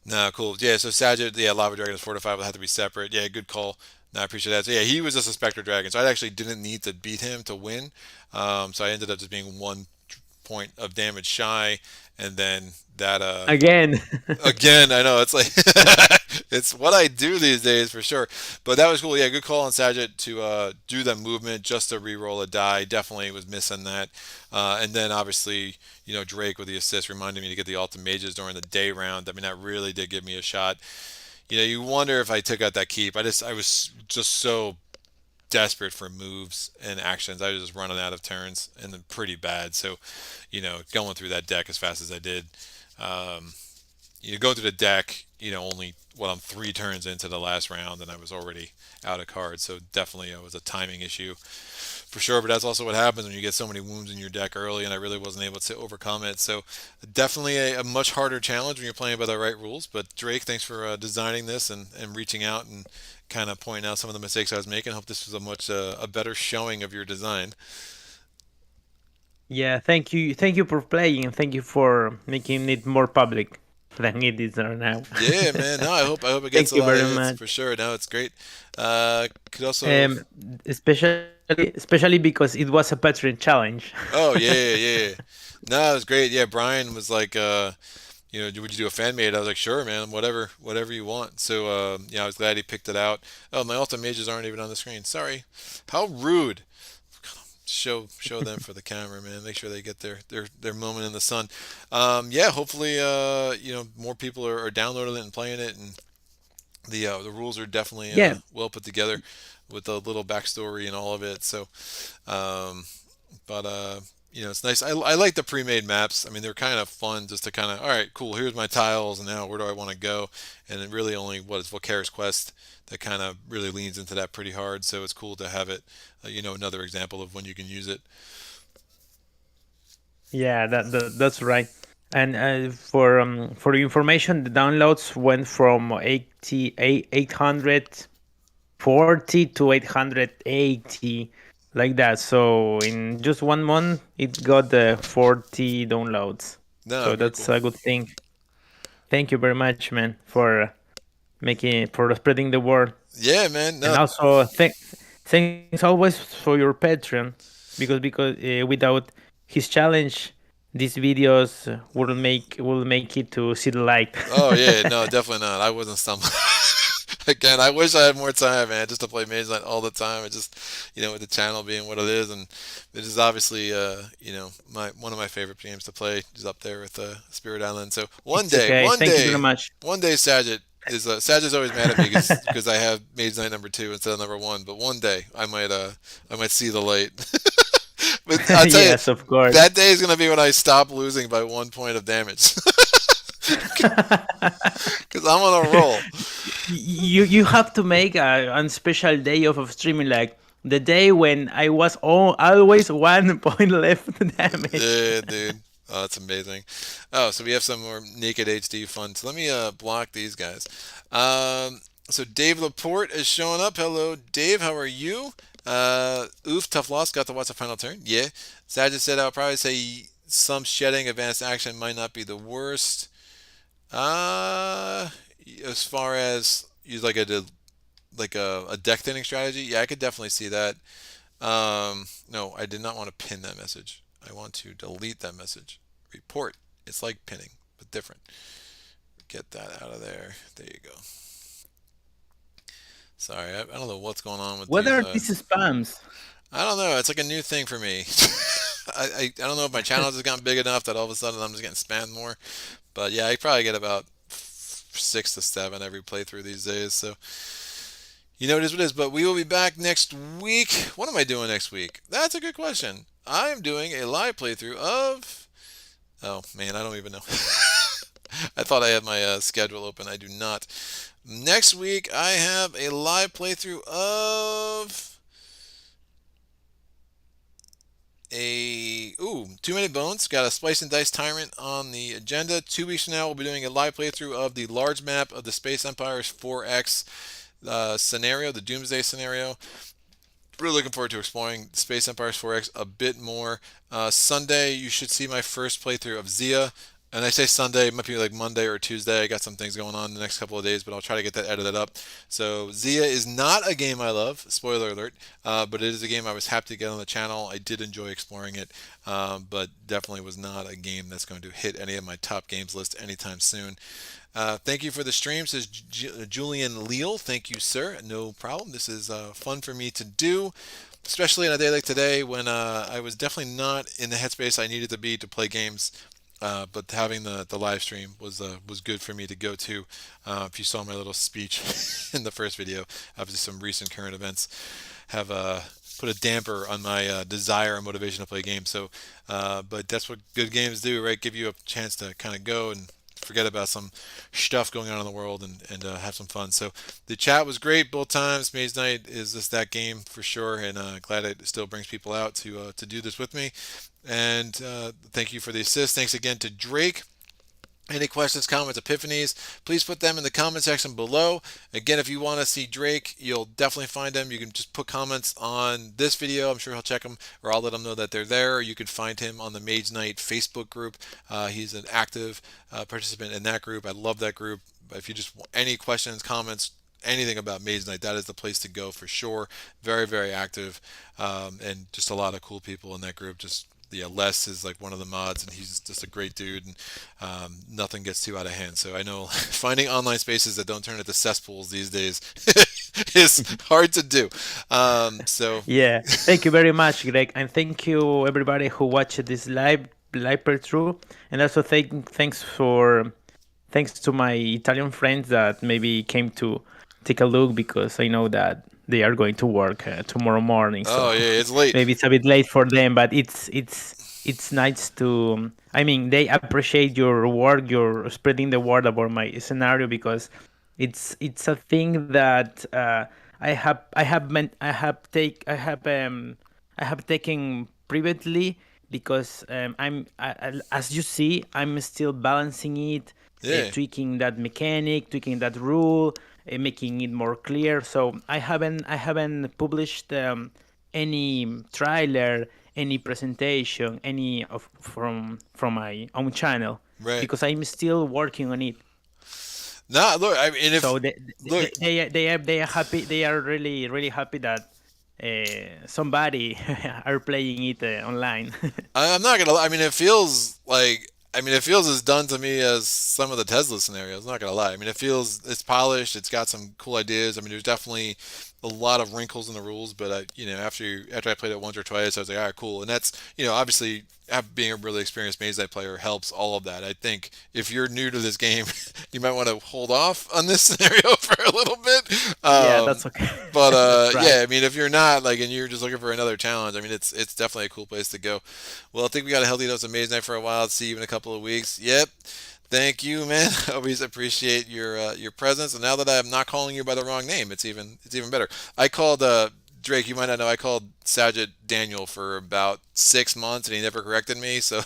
nah, cool. Yeah, so Sagitt, yeah, Lava Dragon is 4 to 5. Will have to be separate. Yeah, good call. No, I appreciate that. So yeah, he was just a Spectre Dragon, so I actually didn't need to beat him to win. So I ended up just being 1 point of damage shy, and then that Again. again, I know it's like it's what I do these days for sure. But that was cool. Yeah, good call on Sagitt to do that movement just to re-roll a die. Definitely was missing that. And then obviously, Drake with the assist reminded me to get the Ultimate Mages during the day round. I mean, that really did give me a shot. You wonder if I took out that keep. I was just so desperate for moves and actions. I was just running out of turns and then pretty bad. So, going through that deck as fast as I did. Um, go through the deck, only I'm 3 turns into the last round, and I was already out of cards. So definitely it was a timing issue for sure. But that's also what happens when you get so many wounds in your deck early, and I really wasn't able to overcome it. So definitely a much harder challenge when you're playing by the right rules. But Drake, thanks for designing this and reaching out and kind of pointing out some of the mistakes I was making. I hope this was a better showing of your design. Yeah, thank you for playing, and thank you for making it more public than it is right now. Yeah, man. No, I hope it gets Thank a you lot of very hits much. for sure. No, it's great. Could also. Um, especially because it was a Patreon challenge. Oh yeah, yeah. No, it was great. Yeah, Brian was like, would you do a fan made? I was like, sure, man. Whatever you want. So, yeah, I was glad he picked it out. Oh, my Ultimate Mages aren't even on the screen. Sorry. How rude. Show them for the camera, man. Make sure they get their moment in the sun. Yeah, hopefully, more people are downloading it and playing it, and the rules are definitely Yeah, well put together with a little backstory and all of it. So, um, but it's nice. I like the pre-made maps. I mean, they're kind of fun just to kind of, all right, cool. Here's my tiles, and now where do I want to go? And it really only what is Volcaire's Quest that kind of really leans into that pretty hard. So it's cool to have it. Another example of when you can use it. yeah, that's right. And for your information, the downloads went from 840 to 880, like that. So in just 1 month, it got the 40 downloads. No, So very that's cool. a good thing. Thank you very much, man, for spreading the word. Yeah, man. And No, also thanks always for your Patreon, because without his challenge, these videos will make it to see the light. oh yeah, no, definitely not. I wasn't stumbling. Again, I wish I had more time, man, just to play Mage Knight all the time. It just, with the channel being what it is, and it is obviously, my one of my favorite games to play is up there with Spirit Island. So one It's day, okay. one Thank you very day, much. one day, Sagitt's always mad at me because I have Mage Knight number 2 instead of number 1. But one day, I might see the light. But I'll tell you, Yes, of course. that day is gonna be when I stop losing by 1 point of damage. Because I'm on a roll. You have to make a special day of streaming, like the day when I was always 1 point left damage. Yeah, dude. Oh, that's amazing. Oh, so we have some more naked HD fun. So let me block these guys. So Dave Laporte is showing up. Hello, Dave. How are you? Oof, tough loss. Got to watch the final turn. Yeah. Sajid said I'll probably say some shedding advanced action might not be the worst. Uh, as far as use like a deck thinning strategy, yeah, I could definitely see that. No, I did not want to pin that message. I want to delete that message. Report. It's like pinning, but different. Get that out of there. There you go. Sorry, I don't know what's going on with What these. are these spams? I don't know. It's like a new thing for me. I don't know if my channel has gotten big enough that all of a sudden I'm just getting spammed more. But yeah, I probably get about 6 to 7 every playthrough these days. So you know it is what it is. But we will be back next week. What am I doing next week? That's a good question. I am doing a live playthrough of. Oh man, I don't even know. I thought I had my schedule open. I do not. Next week I have a live playthrough of a 2-minute bones. Got a splice and dice tyrant on the agenda. 2 weeks from now we'll be doing a live playthrough of the large map of the Space Empires 4X scenario, the Doomsday scenario. Really looking forward to exploring Space Empires 4X a bit more. Sunday you should see my first playthrough of Zia. And I say Sunday, it might be like Monday or Tuesday. I got some things going on the next couple of days, but I'll try to get that edited up. So Zia is not a game I love, spoiler alert, but it is a game I was happy to get on the channel. I did enjoy exploring it, but definitely was not a game that's going to hit any of my top games list anytime soon. Thank you for the stream, says Julian Leal. Thank you, sir. No problem. This is fun for me to do, especially on a day like today when I was definitely not in the headspace I needed to be to play games. But having the live stream was good for me to go to. If you saw my little speech in the first video, obviously some recent current events have put a damper on my desire and motivation to play games. So, but that's what good games do, right? Give you a chance to kind of go and forget about some stuff going on in the world and have some fun. So the chat was great both times. Mage Knight is just that game for sure, and glad it still brings people out to do this with me. And thank you for the assist. Thanks again to Drake. Any questions, comments, epiphanies, please put them in the comment section below. Again, if you want to see Drake, you'll definitely find him. You can just put comments on this video. I'm sure he'll check them, or I'll let him know that they're there. You can find him on the Mage Knight Facebook group. He's an active participant in that group. I love that group. If you just want any questions, comments, anything about Mage Knight, that is the place to go for sure. Very, very active, and just a lot of cool people in that group. Just yeah, Les is like one of the mods, and he's just a great dude, and nothing gets too out of hand. So I know finding online spaces that don't turn into cesspools these days is hard to do. So Yeah, thank you very much, Greg, and thank you everybody who watched this live playthrough, and also thanks to my Italian friends that maybe came to take a look because I know that they are going to work tomorrow morning. So oh yeah, it's late. maybe it's a bit late for them, but it's nice to. I mean, they appreciate your work. You're spreading the word about my scenario because it's a thing that I have taken previously because as you see, I'm still balancing it, Yeah. tweaking that mechanic, tweaking that rule, making it more clear. So I haven't published any trailer, any presentation, any of from my own channel Right. because I'm still working on it. Nah, look, I mean, if So look, they are happy. They are really happy that somebody are playing it online. I'm not gonna lie. I mean, it feels like. I mean, it feels as done to me as some of the Tesla scenarios. Not gonna lie. I mean, it feels it's polished. It's got some cool ideas. I mean, there's definitely a lot of wrinkles in the rules, but after I played it once or twice, I was like, all right, cool. And that's obviously being a really experienced Maze Knight player helps all of that. I think if you're new to this game, you might want to hold off on this scenario for a little bit. Yeah, that's okay. But That's right. yeah, I mean, if you're not like, and you're just looking for another challenge, I mean, it's definitely a cool place to go. Well, I think we got a healthy dose of Maze Knight for a while. See you in a couple of weeks. Yep. Thank you, man. Always appreciate your presence. And now that I'm not calling you by the wrong name, it's even better. I called Drake. You might not know. I called Sajid Daniel for about 6 months, and he never corrected me. So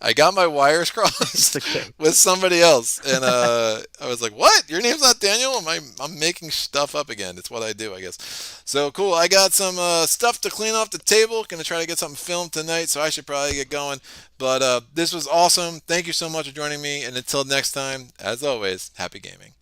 I got my wires crossed Okay. with somebody else, and I was like, "What? Your name's not Daniel? I'm making stuff up again. It's what I do, I guess." So cool. I got some stuff to clean off the table. Gonna try to get something filmed tonight, so I should probably get going. But this was awesome. Thank you so much for joining me, and until next time, as always, happy gaming.